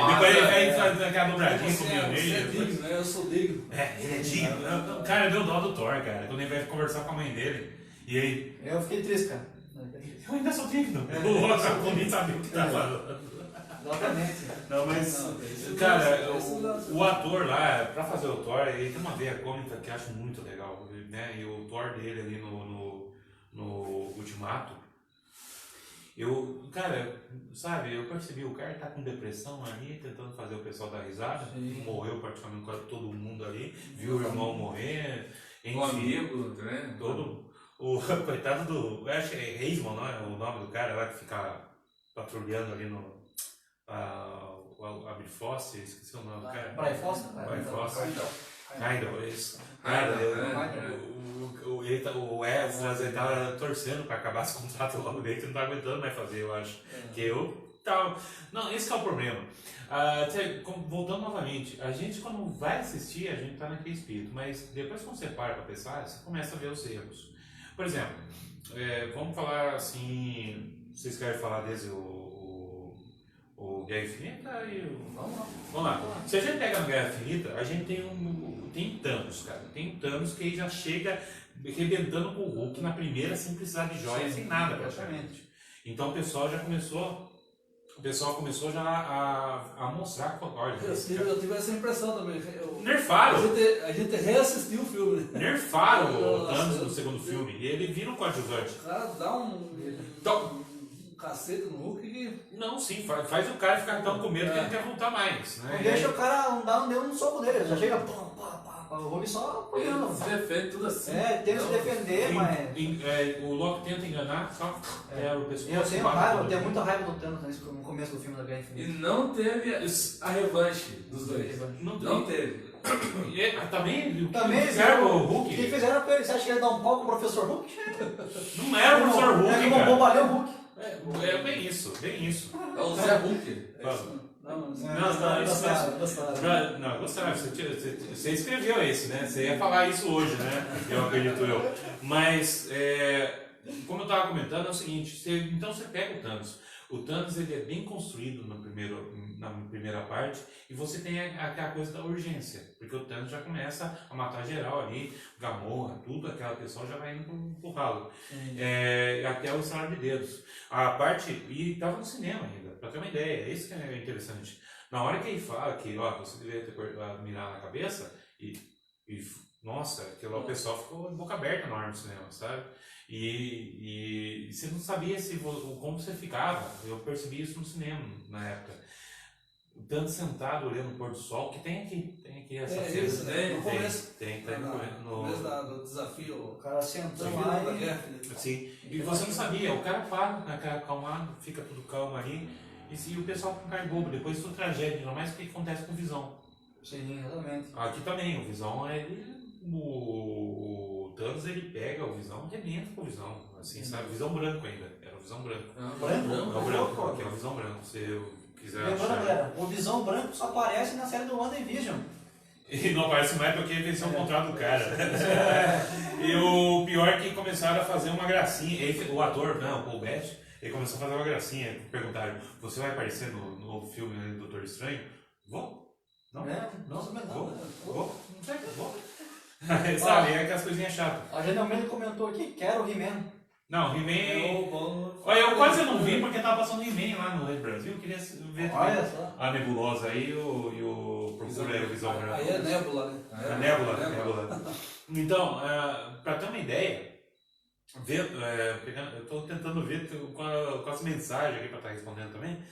Depois ele vem fazendo aquela dobradinha com o Você é Mjolnir. digno, né? Eu sou digno. Ele é digno. Cara, deu dó do Thor, cara, quando ele vai conversar com a mãe dele. E aí, Eu fiquei triste, cara. eu ainda sou digno. O outro nem sabia o que tá falando. Exatamente. Não, mas, Não, cara, esse o ator lá, pra fazer o Thor, ele tem uma veia cômica que eu acho muito legal, né? E o Thor dele ali no Ultimato. Cara, sabe, eu percebi, o cara tá com depressão ali, tentando fazer o pessoal dar risada. Sim. Morreu praticamente quase todo mundo ali, viu o irmão morrer, Um amigo, né? o coitado do. Eu acho que é Reisman, não é o nome do cara lá que fica patrulhando ali no. A Bifrost, esqueci o nome do cara. Brian Foster? Brian Foster. Heindel, isso. Heindel, Cara, o Esdras ele tava torcendo pra acabar esse contrato logo dele, que não tá aguentando mais fazer, eu acho. Que eu tava. Não, esse que é o problema. Voltando novamente, a gente quando vai assistir, a gente tá naquele espírito, mas depois quando você para pra pensar, você começa a ver os erros. Por exemplo, vamos falar assim. Vocês querem falar desde o Guerra Infinita e Vamos lá. Se a gente pega no Guerra Infinita, a gente tem Thanos, cara. Tem Thanos que já chega arrebentando com o Hulk na primeira sem precisar de joia, sem nada praticamente. Então o pessoal já começou. O pessoal começou já a mostrar com a corda. Eu tive essa impressão também. Nerfaram! A gente reassistiu o filme. Nerfaram o Thanos no segundo filme. E ele vira um coadjuvante. O cara dá um cacete no Hulk que... Não, sim, faz o cara ficar tão com medo que ele quer voltar mais. Né? Não deixa o cara dar um soco nele, já chega. O Hulk só Ele se defende tudo assim. Tenta se defender, mas. O Loki tenta enganar, só o pessoal. Eu tenho muita raiva do Thanos no começo do filme da Guerra Infinita. E não teve a revanche dos dois. Não teve. Também fizeram o Hulk. O que fizeram com ele? Você acha que ele dá um pau com o professor Hulk? Não era o professor Hulk, cara. cara. Bombardeou o Hulk. É bem isso, bem isso. É o Zé Hulk. Não, gostaram. Você escreveu esse, né? Você ia falar isso hoje, né? Eu acredito eu. Mas, como eu estava comentando, é o seguinte: então você pega o Thanos. O Thanos ele é bem construído na primeira parte e você tem aquela coisa da urgência, porque o Thanos já começa a matar geral ali, Gamorra, tudo, aquela pessoa já vai indo pro ralo. Até o estalar de dedos. A parte, e estava no cinema ainda, para ter uma ideia, isso que é interessante. Na hora que ele fala que você deveria ter mirar na cabeça, nossa, aquilo lá, o pessoal ficou de boca aberta na hora do cinema, sabe? E você não sabia como você ficava. Eu percebi isso no cinema na época. Tanto sentado olhando o pôr do sol, que tem aqui essa cena. Isso, né? No começo. No começo do desafio. O cara sentando lá e... Sim. E você não sabia, o cara para, acalmado, fica tudo calmo ali. E o pessoal com carne boba, depois isso é tragédia, ainda mais o que acontece com o Visão. Sim, exatamente. Aqui também, o Visão, o Thanos ele pega o Visão e arrebenta com o Visão, assim, sabe? Visão branco ainda, era o Visão branco. Branco? Aqui é o Visão branco, se quiser Lembrando, achar. galera, o Visão Branco só aparece na série do WandaVision. E não aparece mais porque ele venceu o contrato do cara. E o pior é que começaram a fazer uma gracinha, o ator, o Paul Bettany, ele começou a fazer uma gracinha, perguntaram, você vai aparecer no novo filme do Doutor Estranho? Vou. Não, vou. Sabe, é aquelas coisinhas chatas. A Janel Mendes comentou aqui, quero o He-Man. Não, He-Man. Olha, eu quase não vi porque tava passando He-Man lá no Rede Brasil. Eu queria ver a Nebulosa aí e o Procura aí o Visão Branco. Aí é Nébula, né? A Nébula. Então, pra ter uma ideia, eu tô tentando ver com as mensagens aqui pra estar respondendo também.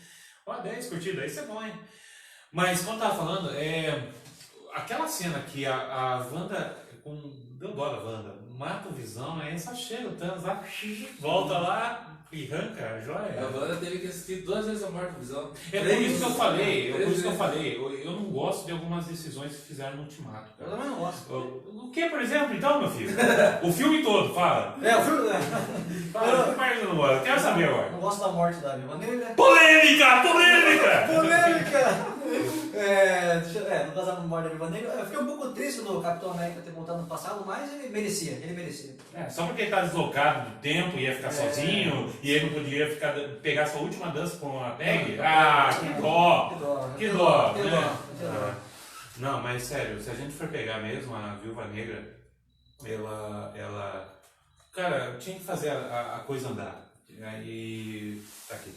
10 curtidas, isso é bom, hein? Mas quando eu tava falando, aquela cena que a Wanda, deu dó da Wanda, mata o Visão, aí só chega o Thanos lá, volta lá e arranca a joia. A Wanda teve que assistir 2 vezes a morte do Visão. É por isso que eu falei, eu não gosto de algumas decisões que fizeram no Ultimato. Eu também não gosto. O que, por exemplo, então, meu filho? O filme todo, fala. O filme... Fala, que parte eu não gosto? Quero saber agora. Não gosto da morte da Viúva Negra. Polêmica! No caso da morte da Viúva Negra, eu fiquei um pouco triste do Capitão América ter voltado no passado, mas ele merecia. Só porque ele tá deslocado do tempo, ia ficar sozinho, e ele não podia pegar sua última dança com a Peg. Que dó! Não, mas sério, se a gente for pegar mesmo a Viúva Negra, ela cara, tinha que fazer a coisa andar. Aí, tá aqui.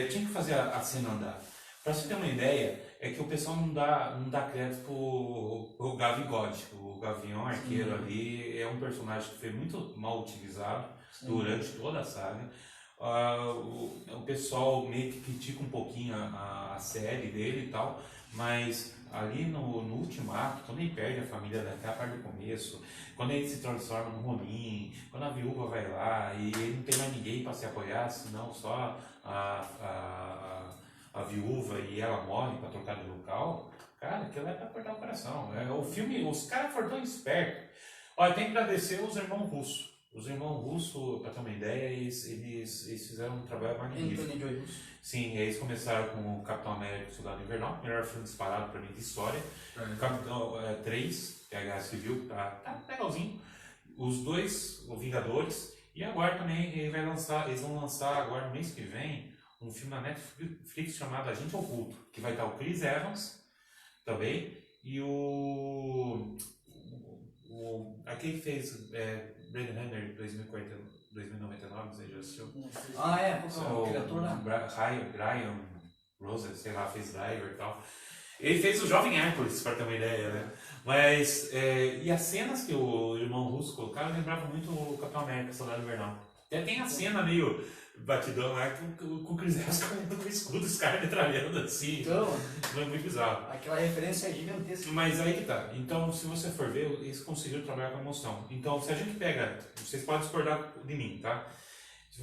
Tinha que fazer a cena andar. Pra você ter uma ideia, é que o pessoal não dá crédito pro Gavigode. O Gavião Arqueiro ali é um personagem que foi muito mal utilizado durante toda a saga. o pessoal meio que critica um pouquinho a série dele e tal, mas ali no Ultimato, quando ele perde a família daquela parte do começo, quando ele se transforma no Ronin, quando a viúva vai lá e ele não tem mais ninguém para se apoiar, senão só a viúva e ela morre para trocar de local, cara, aquilo é para cortar o coração. O filme, os caras foram tão espertos. Olha, tem que agradecer os irmãos russos. Os irmãos russos, para ter uma ideia, eles fizeram um trabalho magnífico. Anthony Joy Russo. Sim, eles começaram com o Capitão América e o Soldado Invernal, melhor filme disparado para mim de história. Capitão 3, que é a Guerra Civil, tá legalzinho. Os dois, o Vingadores, e agora também eles vão lançar agora no mês que vem um filme na Netflix chamado Agente Oculto, que vai estar o Chris Evans também e aquele que fez Blade Runner 2099, não sei se já assistiu. O criatura lá. Brian Rose, sei lá, fez Driver e tal. Ele fez o Jovem Hércules, para ter uma ideia, né? Mas, e as cenas que o irmão russo colocaram lembravam muito o Capitão América, Soldado Invernal. Até tem a cena meio batidão lá com o Chris Evans correndo com o escudo, os caras metralhando assim. Então, é muito bizarro. aquela referência é gigantesca. Mas aí que tá. Então, se você for ver, eles conseguiram trabalhar com emoção. Então, se a gente pega, vocês podem discordar de mim, tá? Se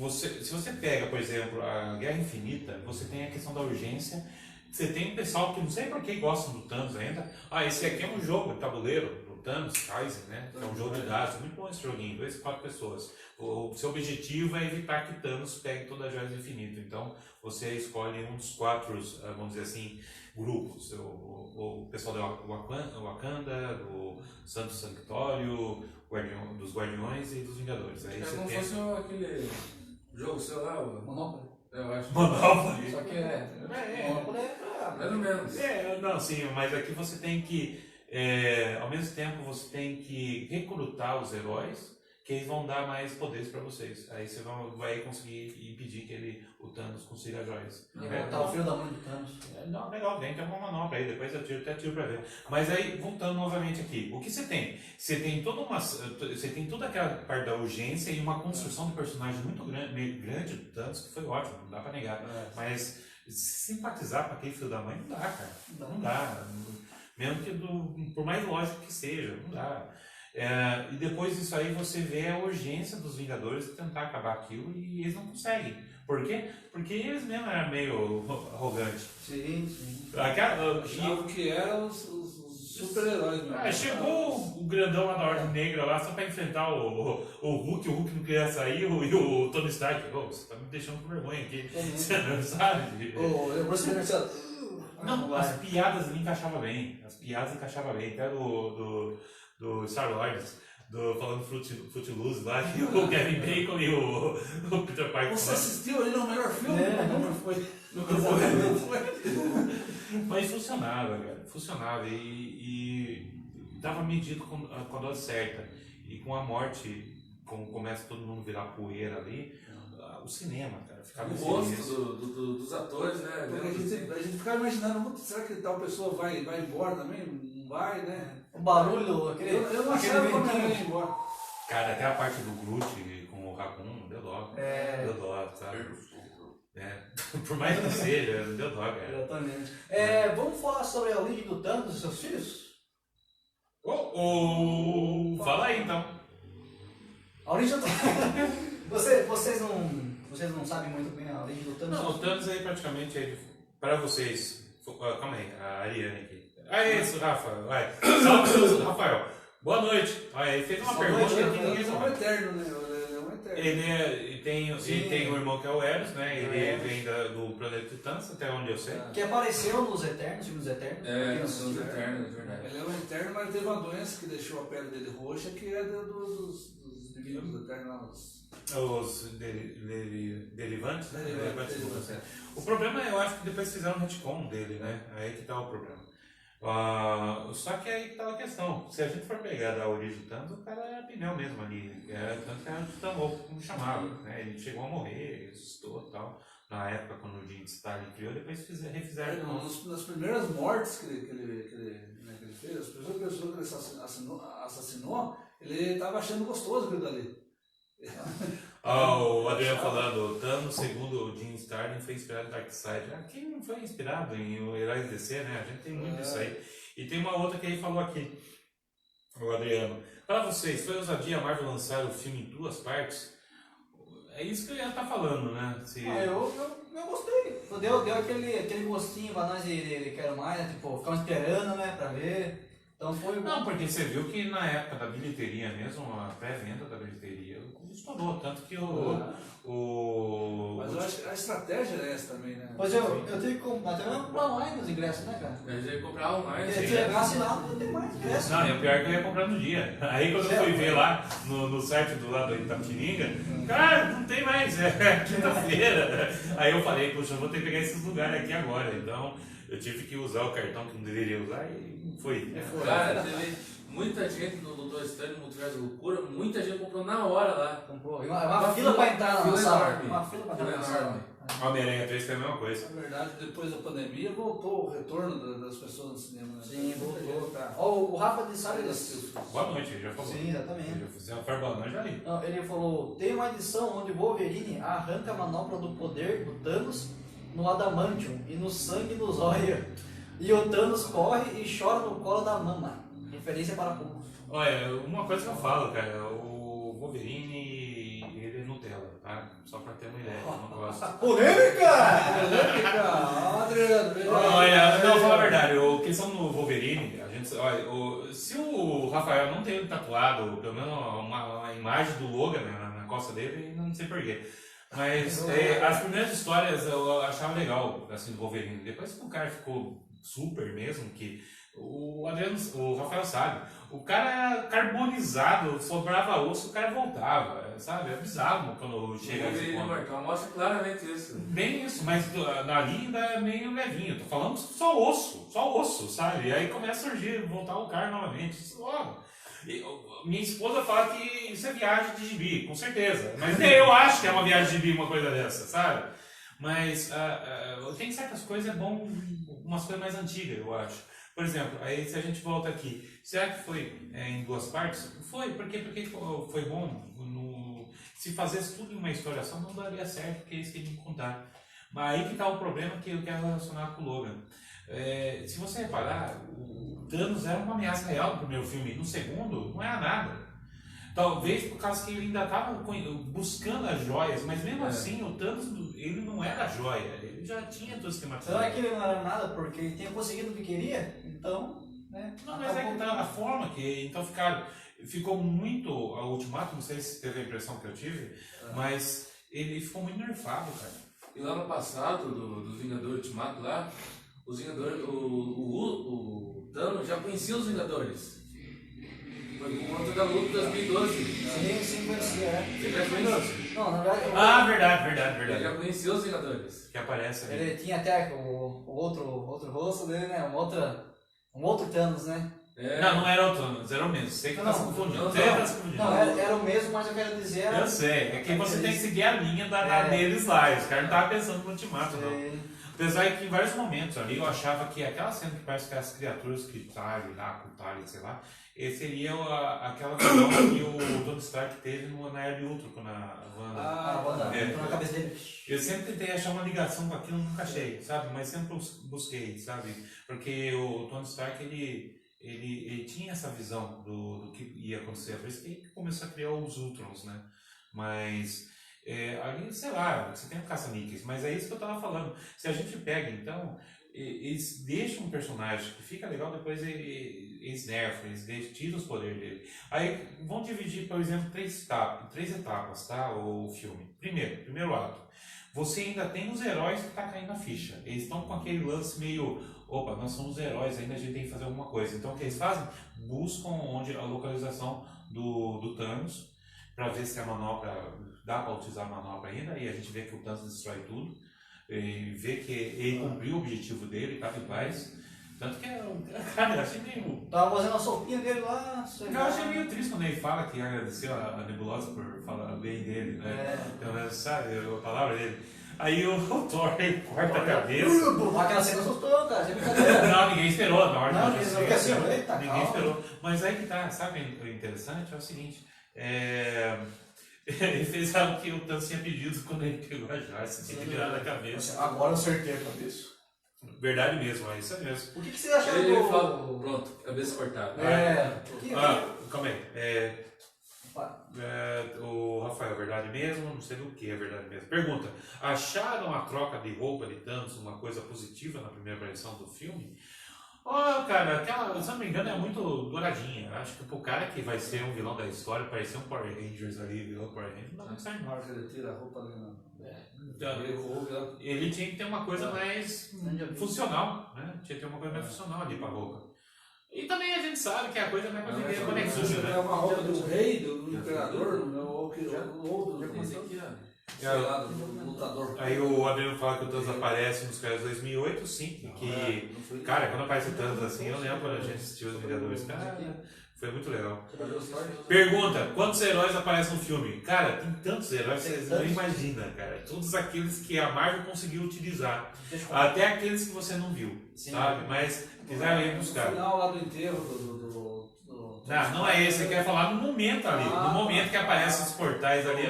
você pega, por exemplo, a Guerra Infinita, você tem a questão da urgência. Você tem um pessoal que não sei por que gostam do Thanos ainda. Esse aqui é um jogo de tabuleiro, do Thanos, Kaizen, né? É um jogo de dados, muito bom esse joguinho, 2 a 4 pessoas. O seu objetivo é evitar que Thanos pegue toda a joia do infinito. Então, você escolhe um dos 4, vamos dizer assim, grupos. O pessoal do Wakanda, do Santo Sanctório, dos Guardiões e dos Vingadores. Aí você como tem... fosse aquele jogo, sei lá, o Monopoly. eu acho. Monopoly. Só que Monopoly Mais ou menos. Não, sim, mas aqui você tem que, ao mesmo tempo, você tem que recrutar os heróis, que eles vão dar mais poderes para vocês. Aí você vai conseguir impedir que o Thanos consiga joias. Tá o filho da mãe do Thanos. Não, legal, tem uma manobra aí, depois eu até tiro para ver. Mas aí, voltando novamente aqui, o que você tem? Você tem toda aquela parte da urgência e uma construção de personagem muito grande do Thanos, que foi ótimo, não dá para negar. Mas simpatizar com aquele filho da mãe não dá, cara. Não dá. Mesmo que por mais lógico que seja, não dá. E depois disso aí você vê a urgência dos Vingadores de tentar acabar aquilo e eles não conseguem. Por quê? Porque eles mesmos eram meio arrogantes. Sim. Achavam que eram os super-heróis mesmo. Chegou o grandão lá da Ordem Negra lá só pra enfrentar o Hulk não queria sair, e o Tony Stark, você tá me deixando com vergonha aqui, você não sabe? O Bruce Banner, não, as piadas ali encaixavam bem, até do Star Wars, falando Footloose lá, e o Kevin Bacon e o Peter Parker. Você assistiu ali no melhor filme? Não foi. Mas funcionava, cara, funcionava e estava medido com a dose certa. E com a morte, como começa todo mundo virar poeira ali, o cinema, cara, ficava O rosto dos atores, né? Porque a gente ficava imaginando, será que tal pessoa vai embora também? Não vai, né? O barulho, Eu não achava como ela ia embora. Cara, até a parte do Groot com o Raccoon, deu dó. Deu dó, sabe? Por mais que seja, deu dó, cara. Exatamente. Vamos falar sobre a origem do Thanos e seus filhos? Fala aí então. A origem do Vocês não sabem muito bem a origem do Thanos? Não, o Thanos aí praticamente, para vocês. Calma aí, a Ariane aqui. Isso, Rafa. Vai. Salve, Rafael. Boa noite. Ele fez uma pergunta que ninguém Ele é um sabe. eterno, né? Ele é um eterno. Ele tem um irmão que é o Eros, né? Ele vem do planeta Titãs, até onde eu sei. Que apareceu nos Eternos, filmes Eternos. Nos Eternos, é verdade. Ele é um eterno, mas teve uma doença que deixou a pele dele roxa, que é dos inimigos eternos. Os derivantes, né? Derivantes, é. O problema eu acho que depois fizeram um retcon dele, né? Aí que tá o problema. Só que aí que tá a questão. Se a gente for pegar da origem do Thanos, o cara era pneu mesmo ali. Tanto que era um titã louco, como chamava. Né? Ele chegou a morrer, assustou e tal. Na época, quando o Jim Starlin criou, depois refizeram. Nas primeiras mortes que ele fez, as primeiras pessoas que ele assassinou, ele estava achando gostoso aquilo dali. O Adriano falando, o Thanos, segundo o Jim Starlin, foi inspirado em Darkseid. Quem não foi inspirado em o Heróis DC, né? A gente tem muito disso aí. E tem uma outra que ele falou aqui, o Adriano. Para vocês, foi ousadia a Marvel lançar o filme em 2 partes? É isso que eu ia estar falando, né? Eu gostei. Deu aquele gostinho pra nós de quero mais, né? Tipo, ficamos esperando, né? Pra ver. Então foi. Não, porque você viu que na época da bilheteria mesmo, a pré-venda da bilheteria, estourou. Tanto que Mas eu acho que a estratégia é essa também, né? Pois eu tenho que comprar, até mesmo comprar online os ingressos, né, cara? A gente ia comprar online. Se chegasse lá, não tem mais ingresso. Não, e o pior é que eu ia comprar no dia. Aí quando eu fui ver lá no site do lado do Itapetininga, cara, não tem mais, é quinta-feira. Aí eu falei, poxa, eu vou ter que pegar esses lugares aqui agora. Então eu tive que usar o cartão que não deveria usar e foi. Cara, teve muita gente no Doutor Estranho, no Multiverso da Loucura, muita gente comprou na hora lá. Comprou. E uma fila pra entrar na sala. Enorme. Uma fila pra entrar na Fila sala. enorme. Homem-Aranha 3 foi a mesma coisa. Na verdade, depois da pandemia, voltou o retorno das pessoas no cinema, né? Sim, voltou. Tá. Ó, o Rafa de Salles. Boa noite, ele já falou. Sim, exatamente. Ele já fez uma farbalã, já li. Não, ele falou, tem uma edição onde Wolverine arranca a manopla do poder do Thanos no Adamantium e no sangue dos olhos. E o Thanos corre e chora no colo da mama. Referência para pouco. Olha, uma coisa que eu falo, cara, o Wolverine, ele é Nutella, tá? Só pra ter uma ideia, eu não gosto. Polêmica! Adriano, Olha, não, fala a verdade, a questão do Wolverine, a gente, olha, se o Rafael não tem tatuado, pelo menos uma imagem do Logan na costa dele, não sei porquê. Mas as primeiras histórias eu achava legal, assim, do Wolverine. Depois que o cara ficou super mesmo, que o Rafael sabe, o cara era carbonizado, sobrava osso, o cara voltava, sabe? É bizarro quando chega nesse ponto. Então mostra claramente isso. Bem isso, mas ali ainda é meio levinho. Tô falando só osso, sabe? E aí começa a surgir, voltar o cara novamente. Minha esposa fala que isso é viagem de gibi, com certeza. Mas eu acho que é uma viagem de gibi, uma coisa dessa, sabe? Mas tem certas coisas, é bom, umas coisas mais antigas, eu acho. Por exemplo, aí se a gente volta aqui, será que foi em 2 partes? Foi, porque foi bom. Se fizesse tudo em uma história só, não daria certo, porque eles queriam contar. Mas aí que está o problema que eu quero relacionar com o Logan. Se você reparar, o Thanos era uma ameaça real no primeiro filme, no segundo não era nada. Talvez por causa que ele ainda estava buscando as joias, mas mesmo assim o Thanos ele não era a joia, ele já tinha tudo esquematizado. Será que ele não era nada porque ele tinha conseguido o que queria? Então, né? Não, mas é que tá a forma que. Então ficou muito. A Ultimato, não sei se teve a impressão que eu tive, mas ele ficou muito nerfado, cara. E lá no passado, dos Vingadores Ultimato lá, os Vingadores, o Thanos já conhecia os Vingadores. Foi por conta da luta de 2012. Sim, conhecia, Ele já conhecia. Não, na verdade. Verdade. Ele já conhecia os Vingadores. Que aparece ali. Ele tinha até o outro rosto dele, né? Um outro Thanos, né? Não era o Thanos, era o mesmo. Sei que tá se confundindo. Não, era o mesmo, mas eu quero dizer. Eu sei, é que você tem que seguir a linha deles lá. Os caras não estavam pensando no Ultimato, não. Apesar que em vários momentos ali eu achava que aquela cena que parece que as criaturas que estavam lá, sei lá, seria aquela visão que o Tony Stark teve na Era de Ultron, quando a Wanda entrou na cabeça dele. Eu sempre tentei achar uma ligação com aquilo, nunca achei, sabe? Mas sempre busquei, sabe? Porque o Tony Stark, ele tinha essa visão do que ia acontecer. Por isso que ele começou a criar os Ultrons, né? Mas ali, sei lá, você tem um caça-níqueis, mas é isso que eu tava falando. Se a gente pega, então, eles deixam um personagem que fica legal, depois eles nerfam, tiram os poderes dele. Aí vão dividir, por exemplo, três etapas, tá? O filme. Primeiro ato. Você ainda tem os heróis que tá caindo a ficha. Eles estão com aquele lance meio, opa, nós somos heróis, ainda a gente tem que fazer alguma coisa. Então o que eles fazem? Buscam a localização do Thanos, para ver se a manopra, dá para utilizar a manopra ainda, e a gente vê que o Thanos destrói tudo, e vê que ele cumpriu o objetivo dele, estava em paz. Tanto que, cara, eu achei meio... Tava fazendo a sopinha dele lá... Eu achei meio triste quando ele fala que agradeceu a Nebulosa por falar bem dele, né? Então, sabe, a palavra dele. Aí o Thor corta a cabeça. Aquela cena assustou, cara. Não, ninguém esperou na hora. Ninguém esperou. Mas aí que tá, sabe, o interessante é o seguinte. Ele fez algo que o Thanos tinha pedido quando ele pegou a joia, você tinha que virar na cabeça. Agora eu acertei a cabeça. Verdade mesmo, é isso mesmo. O que vocês acharam Ele do... fala, pronto, cabeça cortada. Calma aí. O Rafael, verdade mesmo? Não sei do que é verdade mesmo. Pergunta: acharam a troca de roupa de Thanos uma coisa positiva na primeira aparição do filme? Cara, aquela, se eu não me engano, é muito douradinha. Acho que pro cara que vai ser um vilão da história, parecer um Power Rangers ali, vilão Power Rangers, não dá muito certo. Na hora que ele tira a roupa ali Então, na. ele tinha que ter uma coisa mais funcional, né? Tinha que ter uma coisa mais funcional ali pra roupa. E também a gente sabe que a coisa não é pra vender bonequinho, É né? uma roupa do rei, do imperador, ou do. Esse aqui, ó. Sei lá, do lutador. Aí o Adriano fala que o Thanos aparece nos caras 2008, sim. Que, cara, quando aparece o Thanos assim, eu lembro quando a gente assistiu Os Vingadores. Cara, foi muito legal. Pergunta: quantos heróis aparecem no filme? Cara, tem tantos heróis que vocês não imaginam, cara. Todos aqueles que a Marvel conseguiu utilizar. Até aqueles que você não viu, sabe? Mas quiseram ir buscar. No final lá do enterro do Não é esse. Você quer falar no momento ali. No momento que aparecem os portais ali,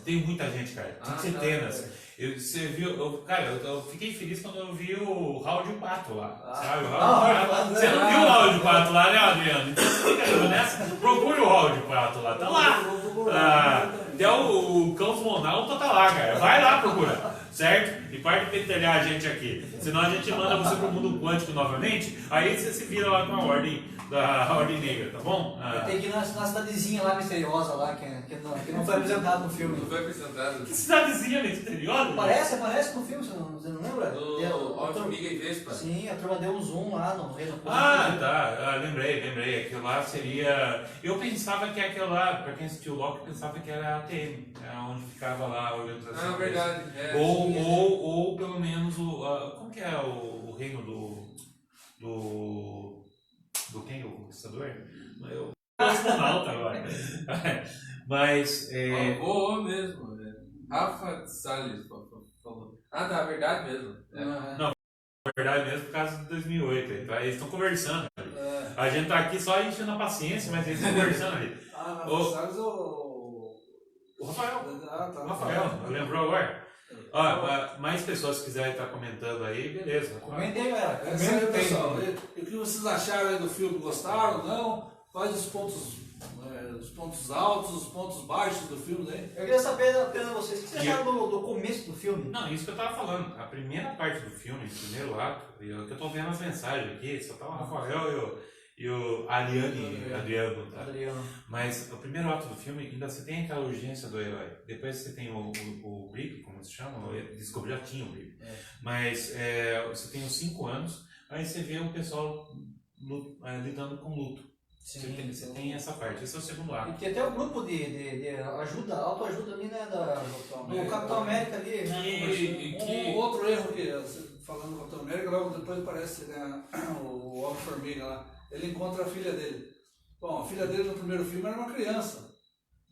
tem muita gente, cara. Tem centenas. Você viu, cara, eu fiquei feliz quando eu vi o Raul de Pato lá, sabe? Você não viu o Raul de Pato lá, né, Adriano? Então você fica nessa, procure o Raul de Pato lá, tá lá. Até o Cão Monalto tá lá, cara. Vai lá procurar, certo? E para de pentelhar a gente aqui. Senão a gente manda você pro mundo quântico novamente, aí você se vira lá com a ordem da Ordem Negra, tá bom? Tem que ir na cidadezinha lá misteriosa lá, que não foi apresentado no filme. Não foi apresentado. Que cidadezinha misteriosa? Aparece no filme, você não lembra? Do Homem-Formiga e Vespa. Sim, a turma deu um zoom lá no Reino Quântico. Tá. Lembrei. Aquilo lá seria... Eu pensava que aquilo lá, pra quem assistiu o Loki, pensava que era a ATM, onde ficava lá a organização. Verdade. Ou pelo menos como que é o reino do quem? O Conquistador? Eu astronauta agora. Mas... mesmo. Rafa Salles falou. Tá, verdade mesmo. Não, verdade mesmo por causa de 2008. Então, eles estão conversando. A gente tá aqui só enchendo a paciência, mas eles estão conversando ali. Salles O Rafael. Tá. O Rafael, lembrou agora? Mais pessoas que quiserem estar comentando aí, beleza. Comentem, galera. É isso aí, pessoal. E o que vocês acharam aí do filme? Gostaram? Não? Faz os pontos altos, os pontos baixos do filme, né? Eu queria saber apenas vocês, o que vocês acharam do começo do filme? Não, isso que eu tava falando. A primeira parte do filme, o primeiro ato, que eu tô vendo as mensagens aqui, só tá o Rafael e o Adriano, tá? Mas o primeiro ato do filme, ainda você tem aquela urgência do herói. Depois você tem o Blip, como se chama? Desculpa, já tinha o Blip. Mas você tem os 5 anos, aí você vê o pessoal lidando com luto. Você tem essa parte, esse é o segundo ato. E tem até o grupo de ajuda, autoajuda ali, né, do Capitão América ali, né? Outro erro que, falando do Capitão América, logo depois aparece, né, o Homem-Formiga lá, ele encontra a filha dele. Bom, a filha dele no primeiro filme era uma criança,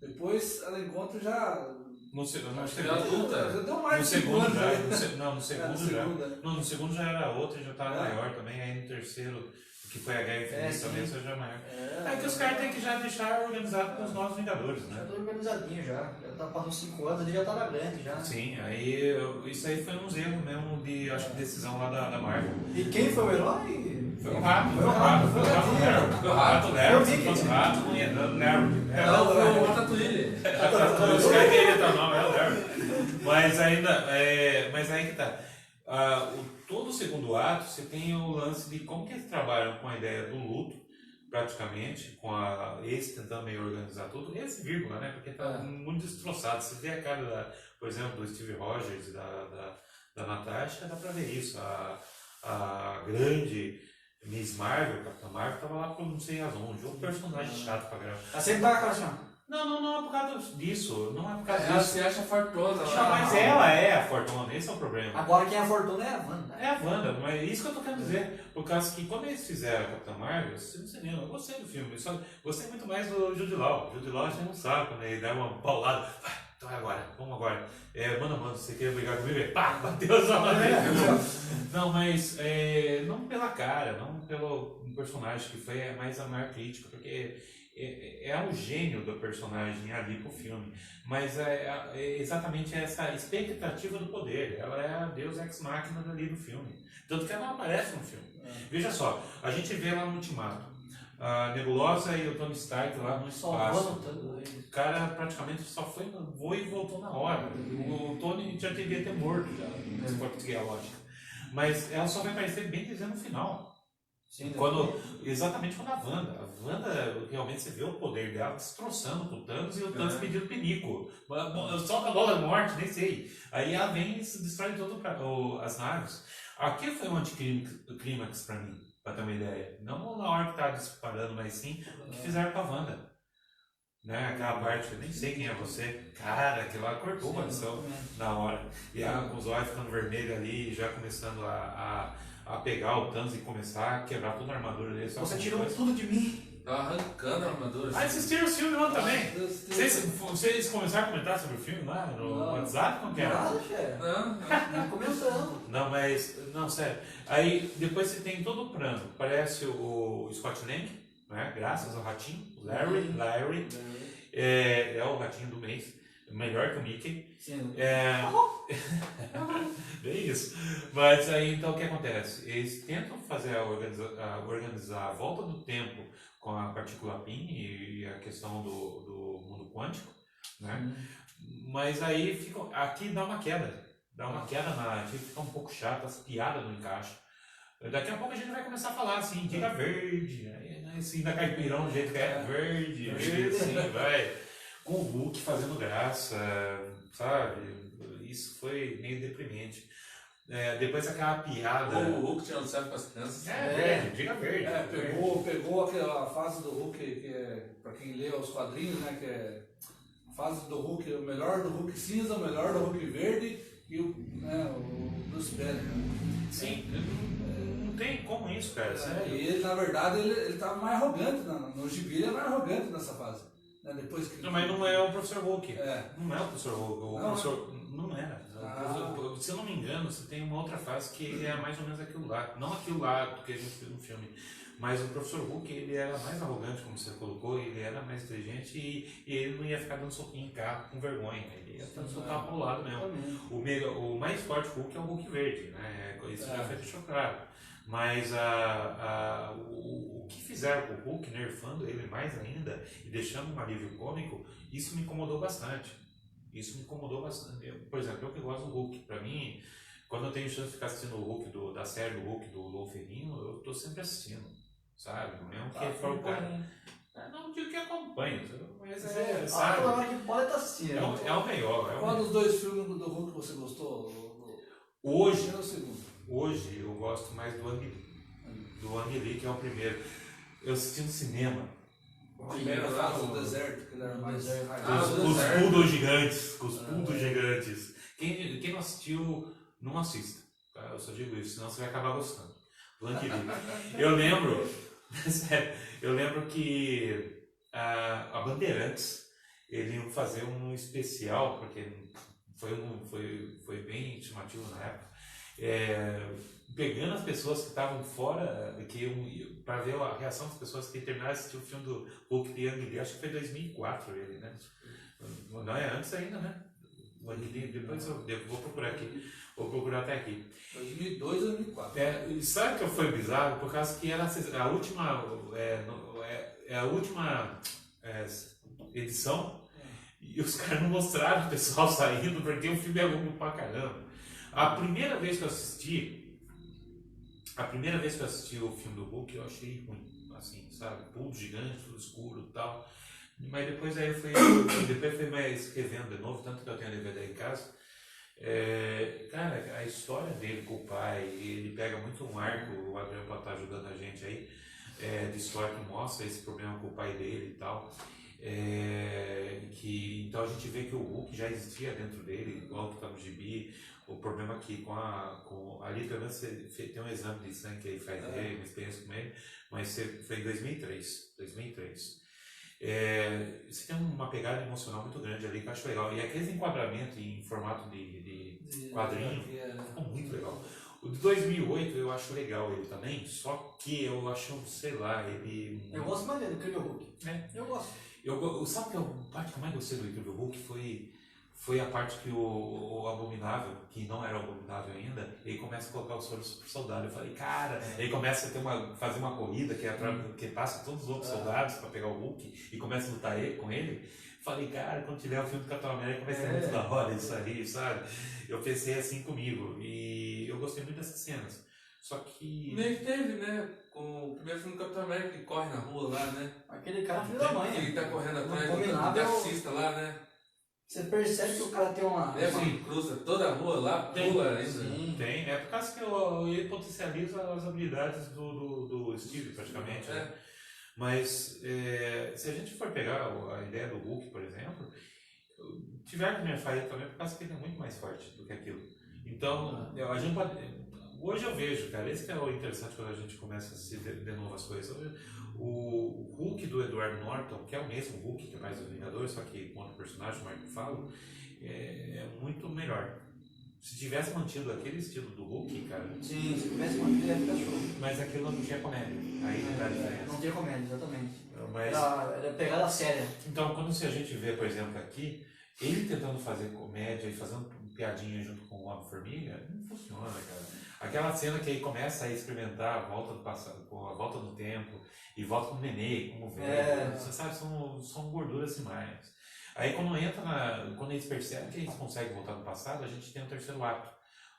depois ela encontra já... No segundo adulta. Já deu mais no de segundo anos, já. né? No segundo já. Não, no segundo já era outra, já estava maior também. Aí no terceiro, que foi a Guerra Infinita também, isso já é maior. É que os caras têm que já deixar organizado com os novos Vingadores, né? Já tô organizadinho já tá passando 5 anos, ele já tá na grande já. Sim, aí isso aí foi uns erros mesmo de, acho que decisão lá da Marvel. E quem foi o herói? Foi o rato. Foi o rato. Foi o rato, Larry. Se fosse rato, não ia dando Larry. Foi o Ratatouille. Os caras queriam dar nome, é o Larry. Mas aí que tá. Todo o segundo ato, você tem o lance de como que eles trabalham com a ideia do luto, praticamente, com esse tentando meio organizar tudo, esse vírgula, né? Porque tá muito destroçado. Você vê a cara, por exemplo, do Steve Rogers e da Natasha, dá pra ver isso. A grande Miss Marvel, Capitã Marvel, tava lá por não sei razões. Um personagem chato pra gravar. Ela sempre tá com aquela assim, Não é por causa disso. Não é por causa Ela disso. se acha fortosa. Mas ela é a Fortuna, esse é o problema. Agora quem é a Fortuna é a Wanda. É a Wanda, mas é isso que eu tô querendo dizer. Por causa que quando eles fizeram a Capitã Marvel, no cinema, eu gostei do filme. Só gostei muito mais do Jude Law. O Jude Law a gente não sabe quando ele dá uma paulada. Então é agora, vamos agora. Mano, você quer brigar comigo? Pá, bateu só na Não, mas não pela cara, não pelo personagem que foi mais a maior crítica, porque é o gênio do personagem ali pro filme, mas é exatamente essa expectativa do poder. Ela é a Deus Ex Machina ali do filme, tanto que ela não aparece no filme. Veja só, a gente vê lá no Ultimato a Nebulosa e o Tony Stark lá no espaço. O cara praticamente só foi no voo e voltou na hora. O Tony já devia ter morto, já, se for seguir a lógica. Mas ela só vai aparecer bem dizendo no final. Sim, Exatamente quando a Wanda realmente você vê o poder dela destroçando com o Thanos e o Thanos pedindo pinico. Solta a bola da morte, nem sei. Aí ela vem e destrói todas as naves. Aqui foi um anticlímax pra mim, pra ter uma ideia. Não na hora que tá disparando, mas sim o que fizeram com a Wanda. Né? Aquela parte, eu nem sei quem é você. Cara, aquilo lá cortou a missão na hora. E ela com os olhos ficando vermelhos ali, já começando a pegar o Thanos e começar a quebrar toda a armadura dele. Você tirou tudo de mim. Tá arrancando a armadura. Ah, assistiram o filme lá também? Vocês começaram a comentar sobre o filme lá no WhatsApp? Como que era? Nada, chefe. Não, Começando. Não, mas... Não, sério. Aí depois você tem todo o plano. Parece o Scott Lang, né? Graças ao ratinho. Larry. É o ratinho do mês. Melhor que o Mickey. Sim. Bem isso. Mas aí então o que acontece? Eles tentam fazer organizar a volta do tempo com a partícula PIN e a questão do mundo quântico, né? Mas aí aqui dá uma queda. Aqui fica um pouco chato, as piadas não encaixam. Daqui a pouco a gente vai começar a falar assim, diga verde, assim, da caipirão do jeito que é, verde, assim, vai. Com o Hulk fazendo graça, sabe? Isso foi meio deprimente. Depois aquela piada. O Hulk tirando selfie com as crianças. Verde, diga verde. Pegou aquela fase do Hulk, que é, pra quem lê os quadrinhos, né? Que é a fase do Hulk, o melhor do Hulk cinza, o melhor do Hulk verde e o Bruce Banner. Sim, não tem como isso, cara. E ele, na verdade, ele tava mais arrogante. No gibi ele é mais arrogante nessa fase. Né? Depois que... Não, mas não é o Professor Hulk. Não é o Professor Hulk. Não era. Se eu não me engano, você tem uma outra fase que é mais ou menos aquilo lá. Não aquilo lá que a gente viu no filme. Mas o Professor Hulk, ele era mais arrogante, como você colocou, ele era mais inteligente e ele não ia ficar dando soquinho em carro com vergonha. Ele ia soltar pro lado mesmo. O mais forte Hulk é o Hulk verde, né? Isso já foi deixado claro. Mas o que fizeram com o Hulk, nerfando ele mais ainda e deixando um alívio cômico, isso me incomodou bastante. Por exemplo, eu que gosto do Hulk, pra mim, quando eu tenho chance de ficar assistindo o Hulk da série do Hulk do Lou Ferrigno, eu tô sempre assistindo, sabe? Mesmo que for o cara. Não digo que acompanha, mas sabe? A hora que pode estar assistindo. É o melhor. Qual dos dois filmes do Hulk você gostou? Hoje, o segundo? Hoje eu gosto mais do Ang Lee, que é o primeiro. Eu assisti no cinema. O primeiro lá do deserto, que ele era mais... Cuspindo gigantes. Quem não assistiu, não assista. Tá? Eu só digo isso, senão você vai acabar gostando. Do Ang Lee. Eu lembro que a Bandeirantes, eles iam fazer um especial, porque foi bem chamativo na época. Pegando as pessoas que estavam fora, para ver a reação das pessoas que terminaram de assistir o filme do Hulk de Ang Lee, acho que foi 2004 ele, né? Não é antes ainda, né? O Ang Lee, depois eu vou procurar aqui, vou procurar até aqui. 2002 ou 2004. Sabe que foi bizarro? Por causa que era a última edição e os caras não mostraram o pessoal saindo porque o filme é longo pra caramba. A primeira vez que eu assisti o filme do Hulk, eu achei ruim, assim, sabe? Tudo gigante, tudo escuro e tal. Mas depois aí eu fui mais revendo de novo, tanto que eu tenho a DVD em casa. Cara, a história dele com o pai, ele pega muito um arco, o Adriano pode estar ajudando a gente aí, de história que mostra esse problema com o pai dele e tal. Então a gente vê que o Hulk já existia dentro dele, igual que está no gibi. O problema aqui ali pelo menos você tem um exame de sangue que ele faz dele, uma experiência com ele, mas foi em 2003. Você tem uma pegada emocional muito grande ali que eu acho legal. E aqueles enquadramentos em formato de quadrinho ficou muito legal. O de 2008 eu acho legal ele também, só que eu acho, sei lá, ele... Eu gosto mais dele, do Incrível Hulk. Eu gosto. Sabe que a parte que eu mais gostei do Incrível Hulk foi a parte que o Abominável, que não era o Abominável ainda, ele começa a colocar o soro super soldado. Eu falei, cara, ele começa a fazer uma corrida que passa todos os outros soldados para pegar o Hulk e começa a lutar com ele. Falei, cara, quando tiver o filme do Capitão América vai ser muito da hora isso aí, sabe? Eu pensei assim comigo e eu gostei muito dessas cenas. Só que... Nem teve, né? Com o primeiro filme do Capitão América que corre na rua lá, né? Aquele cara é filho da mãe. Ele tá correndo atrás do Abominável. taxista lá, né? Você percebe que o cara tem uma... Ele cruza toda a rua lá, pula ainda. Sim. Tem, é por causa que ele potencializa as habilidades do Steve, praticamente. Né? Mas se a gente for pegar a ideia do Hulk, por exemplo, tiver que me fazer também por causa que ele é muito mais forte do que aquilo. Então, a gente pode... Hoje eu vejo, cara, esse que é o interessante quando a gente começa a se de novo as coisas. O Hulk do Edward Norton, que é o mesmo Hulk que faz os Vingadores, só que com outro personagem, o Mark Ruffalo, é muito melhor. Se tivesse mantido aquele estilo do Hulk, cara... Sim, se tivesse mantido, ia ficar show. Mas aquilo não tinha comédia. Aí dá a diferença. Não tinha comédia, exatamente. Mas, Era pegada séria. então, quando a gente vê, por exemplo, aqui, ele tentando fazer comédia e fazendo piadinha junto com o Homem-Formiga, não funciona, cara. Aquela cena que ele começa a experimentar a volta do passado, a volta no tempo, e volta como nenê, como velho, você sabe, são gorduras demais. Aí quando eles percebem que eles conseguem voltar no passado, a gente tem o terceiro ato.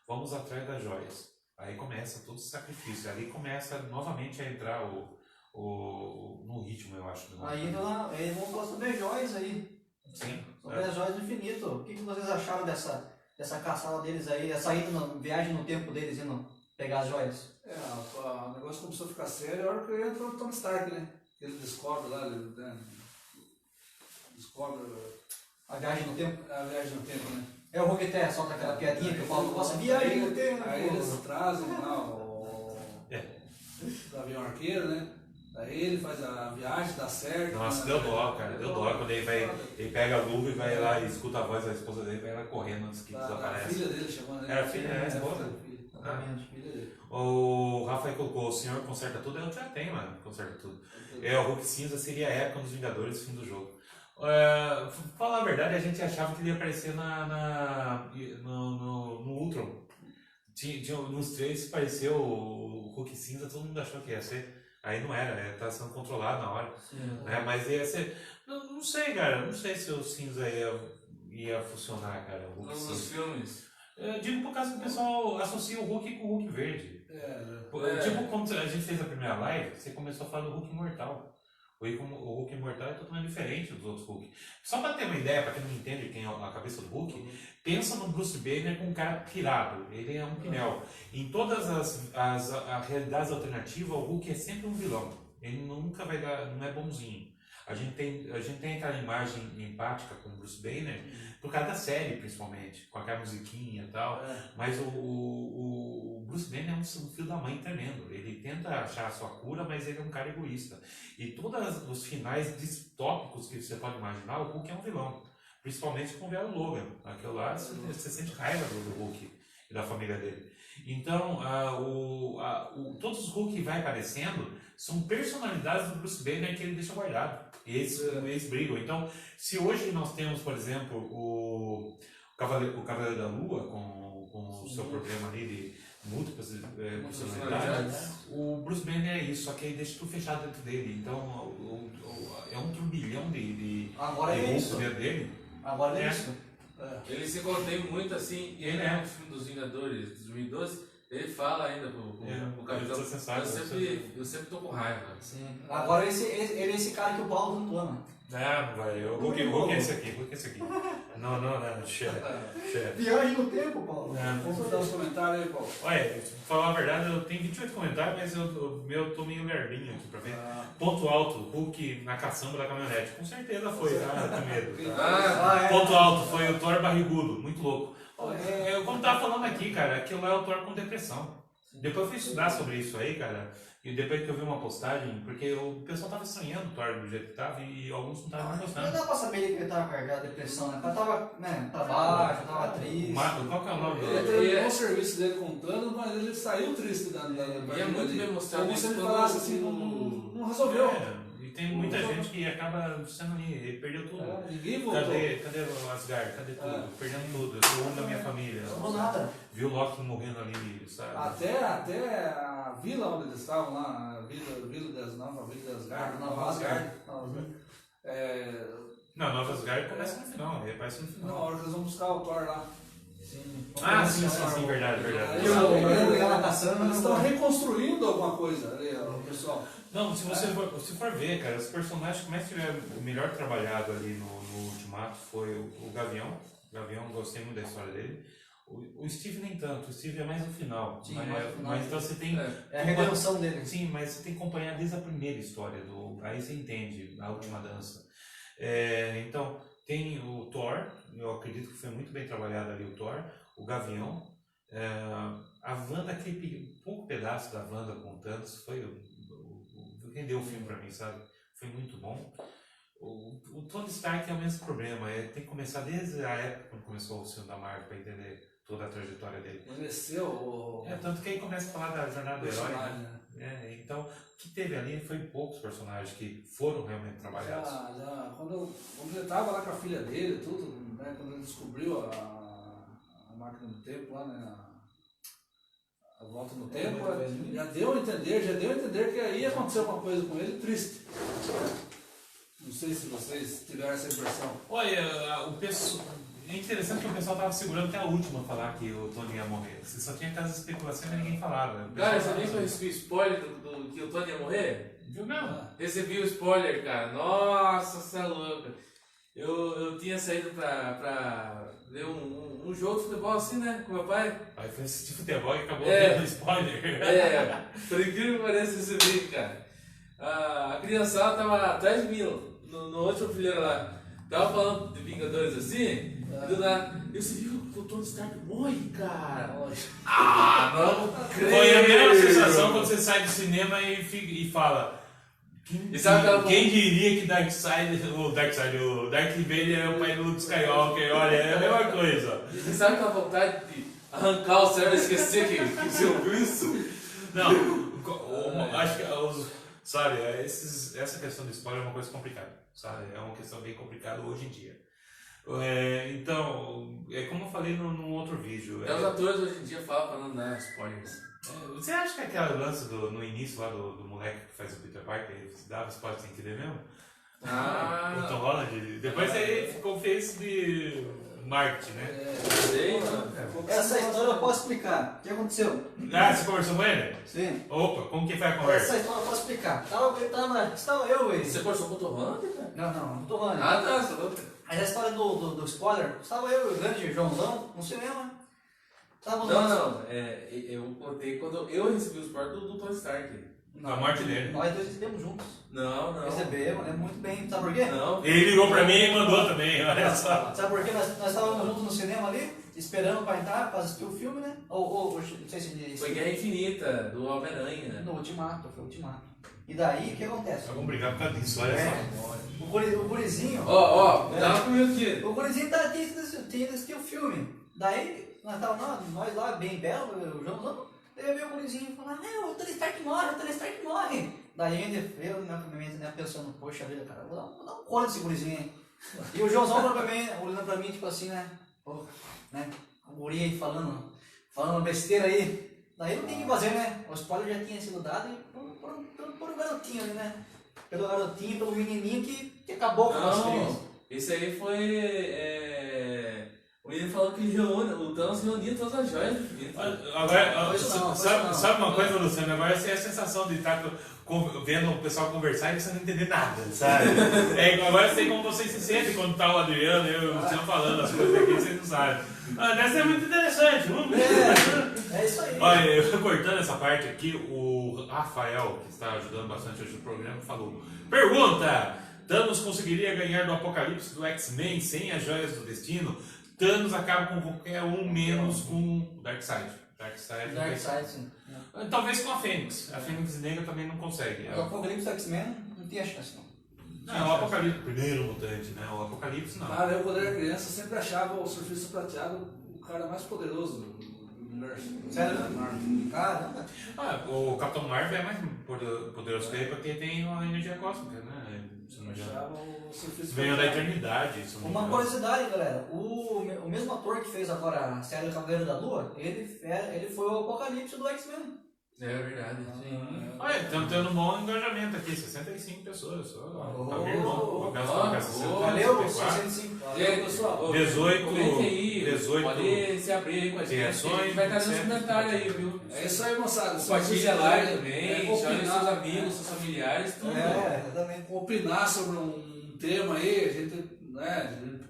Vamos atrás das joias. Aí começa todo esse sacrifício. Ali começa novamente a entrar no ritmo, eu acho. Aí vamos falar sobre as joias aí. Sim. Sobre as joias do infinito. O que vocês acharam dessa caçada deles aí, essa viagem no tempo deles indo pegar as joias? O negócio começou a ficar sério a hora que entra o Tony Stark, né? Ele descobre lá, descobre A viagem no tempo? a viagem no tempo, né? É o Roqueté, solta aquela piadinha que eu falo, nossa, viagem no tempo. Aí eles trazem lá o Gavião Arqueiro, né? Daí ele faz a viagem, dá certo. Nossa, deu dó, cara, deu dó. Quando ele pega a luva e vai lá e escuta a voz da esposa dele, vai lá correndo antes que A desapareça. filha dele chamando ele. Era a filha, a esposa. Exatamente. Filha dele. O Rafael colocou, o senhor conserta tudo, eu já tenho, mano, conserta tudo. O Hulk cinza seria a época dos Vingadores, fim do jogo. Falar a verdade, a gente achava que ele ia aparecer no Ultron. Nos três apareceu o Hulk cinza, todo mundo achou que ia ser. Aí não era, tá sendo controlado na hora. Né? Mas ia ser. Não sei, cara, não sei se o cinza ia funcionar, cara. O Hulk Nos cinza. filmes. Eu digo por causa que o pessoal associa o Hulk com o Hulk verde. Tipo, quando a gente fez a primeira live, você começou a falar do Hulk Imortal. O Hulk Imortal é totalmente diferente dos outros Hulk. Só pra ter uma ideia, pra quem não entende quem é a cabeça do Hulk, pensa no Bruce Banner com um cara pirado. Ele é um pinel. Em todas as realidades alternativas, o Hulk é sempre um vilão. Ele nunca vai dar, não é bonzinho. A gente tem aquela imagem empática com o Bruce Banner, por causa da série, principalmente, com aquela musiquinha e tal. Mas o Bruce Banner é um filho da mãe tremendo. Ele tenta achar a sua cura, mas ele é um cara egoísta. E todos os finais distópicos que você pode imaginar, o Hulk é um vilão. Principalmente com o velho Logan. Aquilo lá, você sente raiva do Hulk e da família dele. Então, todos os Hulk que vai aparecendo são personalidades do Bruce Banner que ele deixa guardado. E eles brigam. Então, se hoje nós temos, por exemplo, o Cavaleiro da Lua, com o seu problema ali de múltiplas personalidades, o Bruce Banner é isso, só que ele deixa tudo fechado dentro dele. Então, é um turbilhão de Agora é isso. dentro dele. Agora é isso. Ele se contém muito assim, e ele é um filme dos Vingadores de 2012, ele fala ainda pro capitão. Eu sempre tô com raiva. Sim. Agora ele é esse cara que o Paulo tanto ama. Não vai. O Hulk é esse aqui. Não, chega. Viagem no tempo, Paulo. Vamos dar os comentários aí, Paulo. Olha, pra falar a verdade, eu tenho 28 comentários, mas eu tô meio lerdinho aqui pra ver. Ponto alto, Hulk na caçamba da caminhonete. Com certeza foi, tá? Com medo. Tá? Ponto alto, foi o Thor barrigudo, muito louco. Como tava falando aqui, cara, aquilo é o Thor com depressão. Depois eu fui estudar sobre isso aí, cara, e depois que eu vi uma postagem, porque o pessoal tava estranhando o Thor do jeito que tava e alguns não estavam Não gostando. dá pra saber que ele tava carregado de depressão, né? Ele tava, né, pra baixo, tava triste. Qual que é o nome Ele dele? terminou o serviço dele contando, mas ele saiu triste da E é muito bem mostrado como se isso ele quando falasse assim, não resolveu. E tem muita gente que acaba sendo ali, ele perdeu tudo. Ninguém voltou. Cadê o Asgard? Cadê tudo? Perdendo tudo. Eu sou um da minha família. Não falou nada. Viu o Loki morrendo ali, sabe? Até a vila onde eles estavam lá, a vila das Nova Vila das Asgard, Nova Asgard. Não, Nova Asgard começa no final, ele aparece no Na final. hora que eles vão buscar o Thor lá. Sim. Sim, verdade. Eles estão reconstruindo alguma coisa ali, ó, o pessoal. Não, se você for ver, cara, os personagens que mais tiveram melhor trabalhado ali no Ultimato foi o Gavião. O Gavião, gostei muito da história dele. O Steve nem tanto, o Steve é mais no final. Sim, mais no final. Mas então você tem. É a redenção dele. Sim, mas você tem que acompanhar desde a primeira história, aí você entende a última dança. Então, tem o Thor, eu acredito que foi muito bem trabalhado ali o Thor, o Gavião, a Wanda, aquele pouco pedaço da Wanda com o Thanos, foi rendeu o filme pra mim, sabe? Foi muito bom. O Tony Stark é o mesmo problema, tem que começar desde a época quando começou o filme da Marvel para entender toda a trajetória dele. Envelheceu o Tanto que aí começa a falar da jornada do herói. personagem, Né? né? Então, o que teve ali foi poucos personagens que foram realmente trabalhados. Quando ele estava lá com a filha dele, tudo, né, quando ele descobriu a máquina do tempo lá, né, a volta no tempo, já deu a entender que aí aconteceu uma coisa com ele triste. Não sei se vocês tiveram essa impressão. Olha, é interessante que o pessoal estava segurando até a última falar que o Tony ia morrer. Você só tinha aquelas especulações e ninguém falava. Cara, você nem recebi spoiler do que o Tony ia morrer? Viu mesmo? Recebi o spoiler, cara. Nossa, você é louco. Eu tinha saído pra ver um jogo de futebol assim, né? Com meu pai. Aí foi assistir futebol e acabou É. vendo spoiler. Por incrível que pareça, recebi, cara. A criançada tava atrás de mim, no último fileiro lá. Tava falando de Vingadores assim, e do nada. Eu você viu que o Tony Stark morre, cara. Não creio. Foi a mesma sensação quando você sai do cinema e fala. E sabe aquela- Quem diria que o Darth Vader é o pai do Luke Skywalker? Olha, é a mesma coisa. E você sabe aquela vontade de arrancar o cérebro e esquecer que você ouviu isso? Não, acho que sabe, essa questão do spoiler é uma coisa complicada, sabe? É uma questão bem complicada hoje em dia. Então, como eu falei no outro vídeo. Até os atores hoje em dia falam pra não dar spoilers. Você acha que aquele lance no início lá do moleque que faz o Peter Parker, ele dava spoiler sem querer mesmo? O Tom Holland? Depois ele ficou feito de marketing, né? Sei, mano. Essa história eu posso explicar. O que aconteceu? Você conversou com ele? Sim. Opa, como que foi a Essa conversa? história eu posso explicar. Estava eu e... Você conversou com o Tom Holland, cara? Não tô falando. Ah, tá, você louco. Mas a história do spoiler, estava eu e o grande Joãozão no cinema. Não, eu contei quando eu recebi o spoiler do Tony Stark. A morte dele. Nós dois recebemos juntos. Não. Recebemos, é muito bem. Sabe por quê? Não. Ele ligou pra mim e mandou também, olha só. Sabe por quê? Nós estávamos juntos no cinema ali, esperando para entrar, para assistir o filme, né? Ou não sei se... Foi Guerra Infinita, do Homem-Aranha, né? No Ultimato, foi o Ultimato. E daí, o que acontece? Vamos brigar por causa disso, olha só. O gurizinho... Tava comigo aqui. O gurizinho tinha que assistir o filme. Daí, nós lá, bem belo, o Joãozão, eu vi o gurizinho falar, o Tony Stark morre. Daí eu na minha mente, né, pensando, poxa vida, cara, vou dar um colo desse gurizinho aí. E o Joãozão olhando pra mim, tipo assim, né, porra, né, o guri aí falando besteira aí. Daí não tem o que fazer, né, o spoiler já tinha sido dado e por um garotinho ali, né, pelo garotinho, pelo menininho que acabou com a nossa experiência. Esse aí foi. O menino falou que o Thanos reunia todas as joias do infinito. Agora, Não, sabe uma coisa, Luciano? Agora você tem a sensação de estar vendo o pessoal conversar e você não entender nada, sabe? Agora eu sei como você se sente quando tá o Adriano e o Luciano falando as coisas aqui, você não sabe. Deve ser muito interessante, vamos ver. É isso aí. Olha, eu cortando essa parte aqui, o Rafael, que está ajudando bastante hoje no programa, falou: pergunta! Thanos conseguiria ganhar do apocalipse do X-Men sem as joias do destino? Thanos acaba com qualquer um menos com o Darkseid. Darkseid. Darkseid, sim. Talvez com a Fênix. A Fênix Negra também não consegue. O Apocalipse do X-Men não tinha chance, não. Não, o Apocalipse, primeiro mutante, né? O Apocalipse não. Cara, eu quando era criança sempre achava o Surfista Prateado o cara mais poderoso do universo. Sério? Marvel. Caramba. O Capitão Marvel é mais poderoso que ele porque tem uma energia cósmica, né? Se não me engano. Achava o Surfista Veio da Prateado. eternidade. Se não me Uma engano. curiosidade, galera. O mesmo ator que fez agora a série do Cavaleiro da Lua, ele foi o Apocalipse do X-Men. É verdade. Sim. Olha, estamos tendo um bom engajamento aqui, 65 pessoas só. Tá bem bom. O Gasto ó, fica 60, Valeu, 64. 65. Valeu, pessoal. 18, Comente aí, 18 pode se abrir aí com a gente. reações, A gente vai estar nos 100. comentários aí, viu? É isso aí, moçada. Se Compartilha vocês lá quiserem, também, chame opinar, seus amigos, seus familiares, tudo. É, exatamente. opinar sobre um tema aí, a gente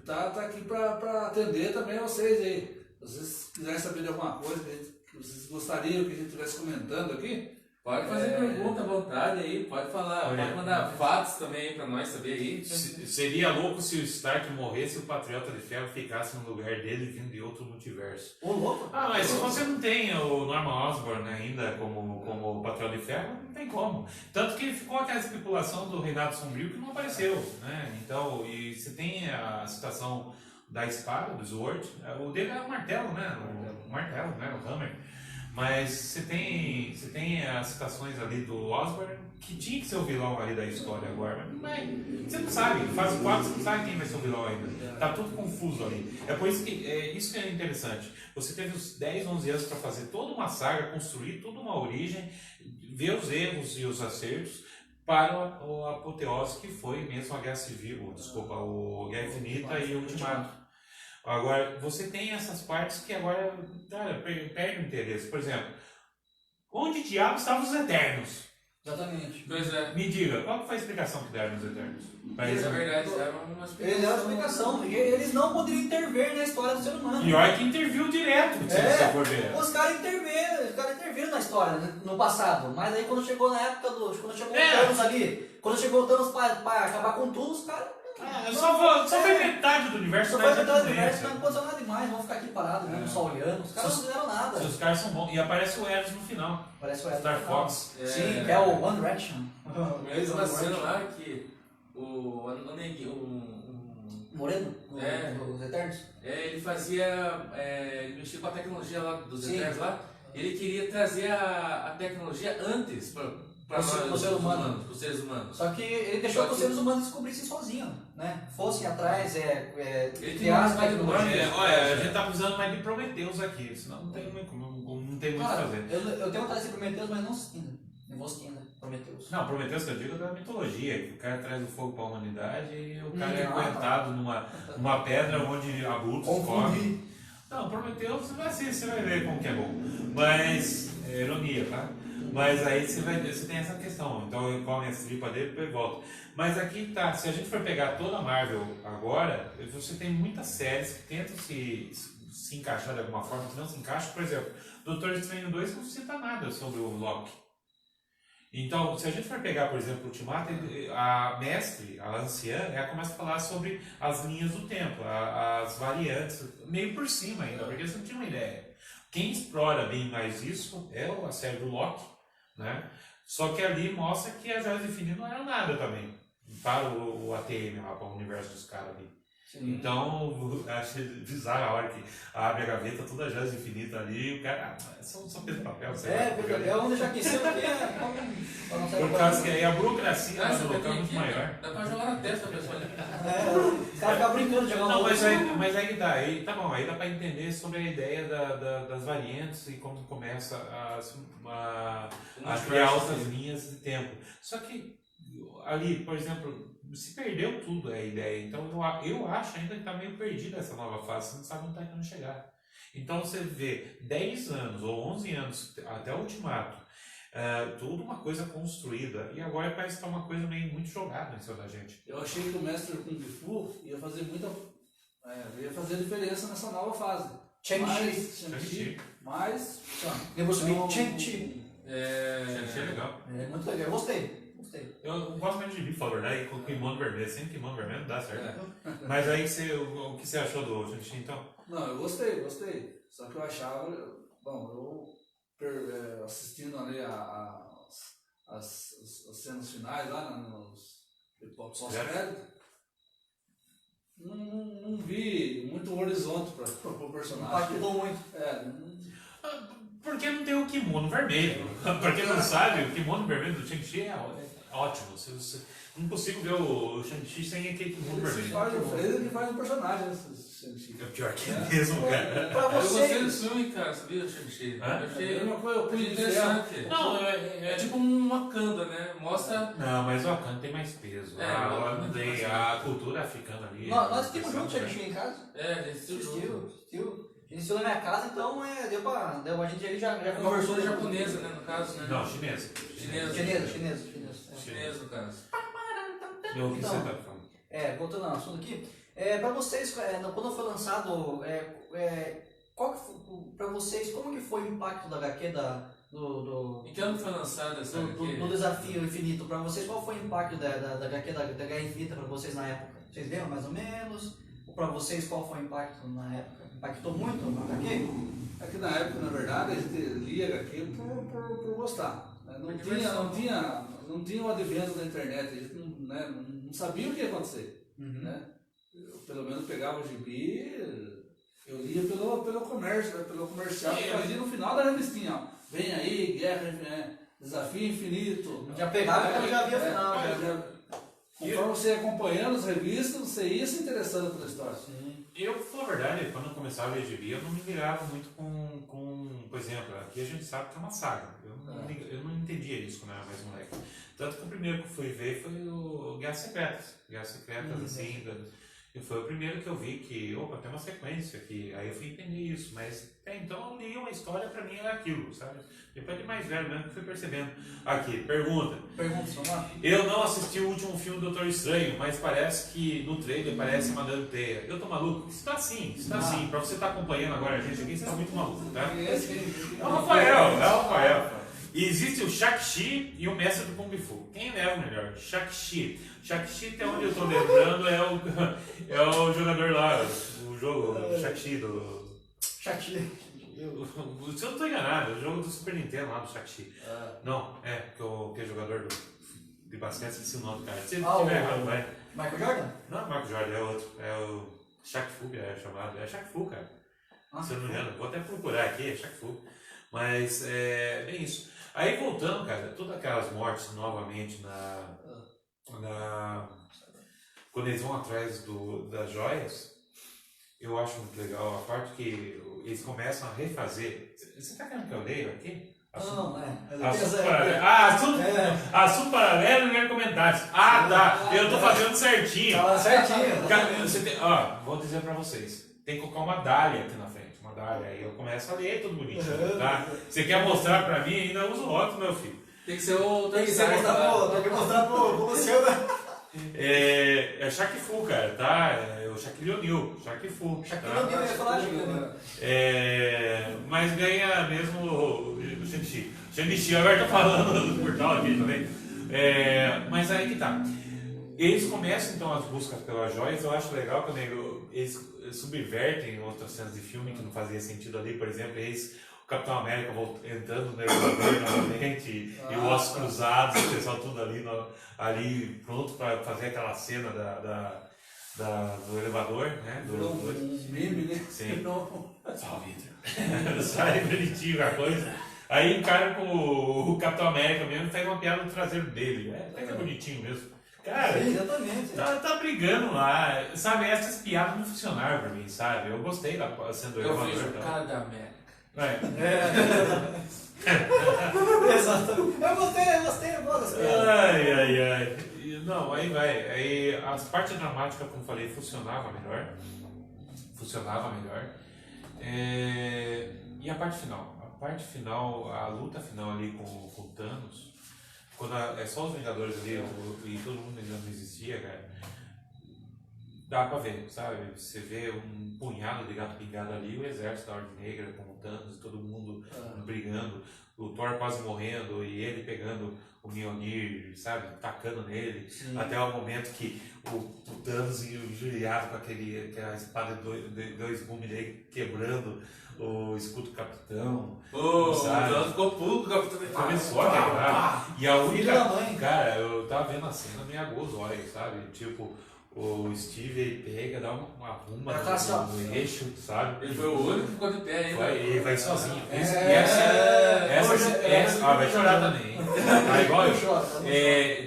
tá aqui para atender também vocês aí. Se vocês quiserem saber de alguma coisa que vocês gostariam que a gente estivesse comentando aqui, Pode fazer pergunta à vontade aí, pode falar, Olha, pode mandar fatos também aí pra nós saber aí. Seria louco se o Stark morresse e o Patriota de Ferro ficasse no lugar dele vindo de outro multiverso. Ô, louco. Ah, mas se você não tem o Norman Osborn ainda como Patriota de Ferro, não tem como. Tanto que ficou aquela especulação do Reinado Sombrio que não apareceu, né? Então, e você tem a citação da espada, do Sword, o dele é o martelo, né? O martelo, né? O Hammer. Mas você tem as citações ali do Osborn, que tinha que ser o vilão ali da história agora, mas você não sabe, fase 4 você não sabe quem vai ser o vilão ainda. Tá tudo confuso ali. É por isso que isso que é interessante. Você teve os 10, 11 anos para fazer toda uma saga, construir toda uma origem, ver os erros e os acertos para o apoteose que foi mesmo a Guerra Civil, desculpa, o Guerra Infinita e o Ultimato. Agora, você tem essas partes que agora, cara, perdem o interesse. Por exemplo, onde diabo estavam os Eternos? Exatamente. Pois é. Me diga, qual que foi a explicação que deram nos Eternos? Pra Isso eles? é verdade, é uma Eles deram explicação. E eles não poderiam intervir na história do ser humano. Pior que interviu direto, se você for ver. Os caras interviram na história, né, no passado. Mas aí quando chegou na época quando chegou o Thanos ali, quando chegou o Thanos pra acabar com tudo, os caras. Só foi metade do universo. Só mas foi metade do tudo universo, bem, não aconteceu nada demais, vão ficar aqui parados, mesmo só olhando. Os caras não fizeram nada. Os caras são bons. E aparece o Eros no final. Parece o Star Fox. Sim, que é o One Direction. Eles uma cena lá que o Moreno? É. Os Eternos? ele fazia. Ele mexia com a tecnologia lá dos Sim. Eternos lá. Ele queria trazer a tecnologia antes para Pro ser humano. os seres humanos. Só que ele deixou Só que os que- seres humanos descobrissem sozinhos, né? Fossem atrás, Ele criar as tinha mais tecnologias. Olha, a gente tá precisando mais de Prometheus aqui, senão não tem muito o que Cara, fazer. eu tenho vontade de ser Prometheus, mas não assisti ainda. Eu vou assistir ainda, Prometheus. Não, Prometheus que eu digo é da mitologia, que o cara traz o fogo para a humanidade e o cara é Ah, aguentado numa pedra onde abutres comem. Confundi. Não, Prometheus você vai ver como que é bom. Mas, é ironia, tá? Mas aí você tem essa questão, então ele come as tripas dele e depois volta. Mas aqui tá, se a gente for pegar toda a Marvel agora, você tem muitas séries que tentam se encaixar de alguma forma, que não se encaixam. Por exemplo, Doutor Estranho 2 não cita nada sobre o Loki. Então, se a gente for pegar, por exemplo, o Ultimato, a mestre, a anciã, ela começa a falar sobre as linhas do tempo, as variantes, meio por cima ainda, porque você não tinha uma ideia. Quem explora bem mais isso é a série do Loki, né? Só que ali mostra que as Joias do Infinito não eram nada também, para o ATM, lá, para o universo dos caras ali. Sim. Então, eu achei bizarro a hora que abre a gaveta, toda a Joias Infinita ali, o cara, só fez papel, sei lá. Vamos deixar aqui sempre porque pra não sair Por causa que aí a burocracia Ah, do você local é tem muito aqui, maior. dá pra jogar na testa da pessoa ali. Os caras ficam brincando de jogar Não, um mas aí que tá, aí tá bom, aí dá pra entender sobre a ideia das variantes e como começa a criar outras linhas de tempo. Só que ali, por exemplo, se perdeu tudo a ideia, então eu acho ainda que tá meio perdida essa nova fase, você não sabe onde tá querendo chegar. Então você vê 10 anos ou 11 anos até o Ultimato, tudo uma coisa construída, e agora parece que tá uma coisa meio muito jogada em cima da gente. eu achei que o mestre Kung Fu ia fazer ia fazer diferença nessa nova fase. Shang-Chi. Mas Eu vou subir Não. Shang-Chi. Achei legal. É muito legal, eu gostei. Eu gosto muito de falar a verdade, com kimono vermelho, sempre kimono vermelho não dá certo. Mas aí o que você achou do Shang-Chi então? não, eu gostei. Só que eu achava Bom, assistindo ali as cenas finais lá nos pós-crédito, não vi muito horizonte para o personagem. Impactou muito. Porque não tem o kimono vermelho. Pra quem não sabe, o kimono vermelho do Shang-Chi é ótimo. Não consigo ver o Shang-Chi sem aquele kimono vermelho. Ele que faz o personagem, né? Shang-Chi. É pior que é mesmo, cara. Pra Eu gostei do vocês, filme, cara, sabia, Shang-Chi? Eu achei É uma coisa interessante. Não, É tipo um Wakanda, né? Mostra. Não, mas o Wakanda tem mais peso. A cultura africana ali. nós assistimos junto Shang-Chi em casa. É, a gente assistiu. Assistiu. A gente assistiu na minha casa, então a gente ali já A conversou. versão japonesa, né? No caso, né? Não, chinesa. Chinês. No caso. Eu que Então, você tá falando. Voltando ao assunto aqui, pra vocês, quando foi lançado, pra vocês, como que foi o impacto da HQ do Em que ano foi lançada essa HQ? do Desafio Infinito? Pra vocês, qual foi o impacto da HQ da Guerra Infinita pra vocês na época? Vocês lembram mais ou menos? Ou pra vocês, qual foi o impacto na época? Impactou muito na HQ? É que na época, na verdade, a gente lia HQ por gostar. Né? Não tinha o advento da internet, a gente não sabia o que ia acontecer. Né? Eu, pelo menos, pegava o gibi, eu lia pelo comércio, né? Pelo comercial, que fazia no final da revistinha. Ó. Vem aí, Desafio Infinito. Já pegava e já via o final. Conforme você ia acompanhando as revistas, você ia se interessando pela história. Eu, pra falar a verdade, quando eu começava a ler gibi, eu não me virava muito com, por exemplo, aqui a gente sabe que é uma saga. Eu não entendia isso quando eu era mais moleque. Tanto que o primeiro que eu fui ver foi o Guerras Secretas. Guerras Secretas, assim, e foi o primeiro que eu vi que, tem uma sequência aqui. Aí eu fui entender isso, mas então eu li uma história, pra mim era aquilo, sabe? Depois de mais velho mesmo que fui percebendo. Aqui, pergunta. Eu não assisti o último filme do Doutor Estranho, mas parece que no trailer parece Madame Teia. Eu tô maluco? Está sim. Pra você estar acompanhando agora a gente aqui, você tá muito maluco, tá? É o Rafael. E existe o Shang-Chi e o Mestre do Kung Fu. Quem é o melhor? Shang-Chi. Shang-Chi, até onde eu tô lembrando, é o jogador lá, o jogo, o Shang-Chi do... Shang-Chi. Se eu não tô enganado, é o jogo do Super Nintendo lá do Shang-Chi. Não, que é jogador de basquete, esqueci o nome do cara. Se ele tiver errado, vai. Michael Jordan? Não, Michael Jordan, é outro. É o Shaq Fu, que é chamado. É Shaq Fu, cara. Se eu não me engano, vou até procurar aqui, é Shaq Fu. Mas é bem isso. Aí voltando, cara, todas aquelas mortes novamente quando eles vão atrás das joias, eu acho muito legal a parte que eles começam a refazer. Você tá querendo que eu leia aqui? Assunto paralelo e ver comentários. Tá. Eu tô fazendo certinho. Fala certinho. Vou dizer pra vocês. Tem que colocar uma dália aqui na frente. Uma dália. Aí eu começo a ler tudo bonitinho, tá? Você quer mostrar pra mim? Ainda usa o óculos, meu filho. Tem que ser o... Tem que mostrar pro Luciano. É Shaq Fu, cara, tá? É o Shaquille O'Neal. Shaq Fu. Shaquille O'Neal, eu ia falar Shaquille. Mas ganha mesmo o Shang-Chi. Shang-Chi, agora tá falando do portal aqui também. Mas aí que tá. Eles começam então as buscas pelas joias. Eu acho legal quando eles subvertem outras cenas de filme que não fazia sentido ali. Por exemplo, o Capitão América entrando no elevador novamente e o Ossos Cruzados, o pessoal tudo ali pronto para fazer aquela cena do elevador, né? Um meme, né? Sim. Salve, Hitler. Sai bonitinho a coisa. Aí encara com o Capitão América mesmo, faz uma piada no traseiro dele. Até que é bonitinho mesmo. Cara, sim, exatamente. Tá brigando lá. Sabe, essas piadas não funcionaram pra mim, sabe? Eu gostei da sendo Eu fiz o cara da América. Exatamente. Eu gostei, eu gosto das piadas. Ai. Não, aí vai. Aí a parte dramática, como falei, funcionava melhor. E a parte final? A parte final, a luta final ali com o Thanos, quando é só os Vingadores ali e todo mundo ainda não existia, cara, dá pra ver, sabe? Você vê um punhado de gato pingado ali, o exército da Ordem Negra com o Thanos, todo mundo brigando. o Thor quase morrendo e ele pegando o Mjolnir, sabe, tacando nele, Sim. até o momento que o Thanos injuriado com aquela espada de dois gumes dele quebrando o escudo do Capitão. O sabe? Thanos ficou puto, o Capitão. Começou a quebrar. E a Filho única. da mãe. Cara, eu tava vendo a cena, me agou os olhos, sabe? Tipo, o Steve ele pega, dá uma arruma Tá assim, ó. no eixo, sabe? Ele foi o único que ficou de pé ainda. Ele vai sozinho. É. Vai chorar também. Ah, igual eu. Eu choro.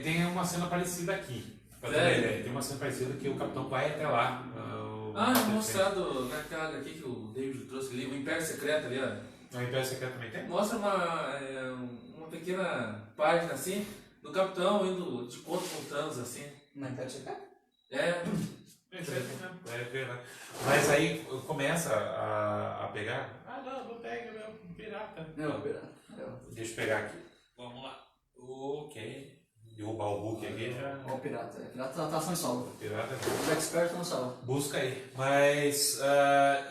Tem uma cena parecida aqui. Pra ter uma Sério? ideia. Tem uma cena parecida que o Capitão vai até lá. É mostrado naquela HQ que o David trouxe ali, o Império Secreto ali, ó. O Império Secreto também tem? Mostra uma pequena página assim, do Capitão indo de conta com o Thanos assim. Não quero checar? É. É verdade. Mas aí começa a pegar. Ah, não pega, meu pirata. Não, pera. Deixa eu pegar aqui. Vamos lá. Ok. Derrubar o Hulk aqui já. Ó o pirata. O pirata tá sem salva. Pirata. O expert não salva. Busca aí. Mas,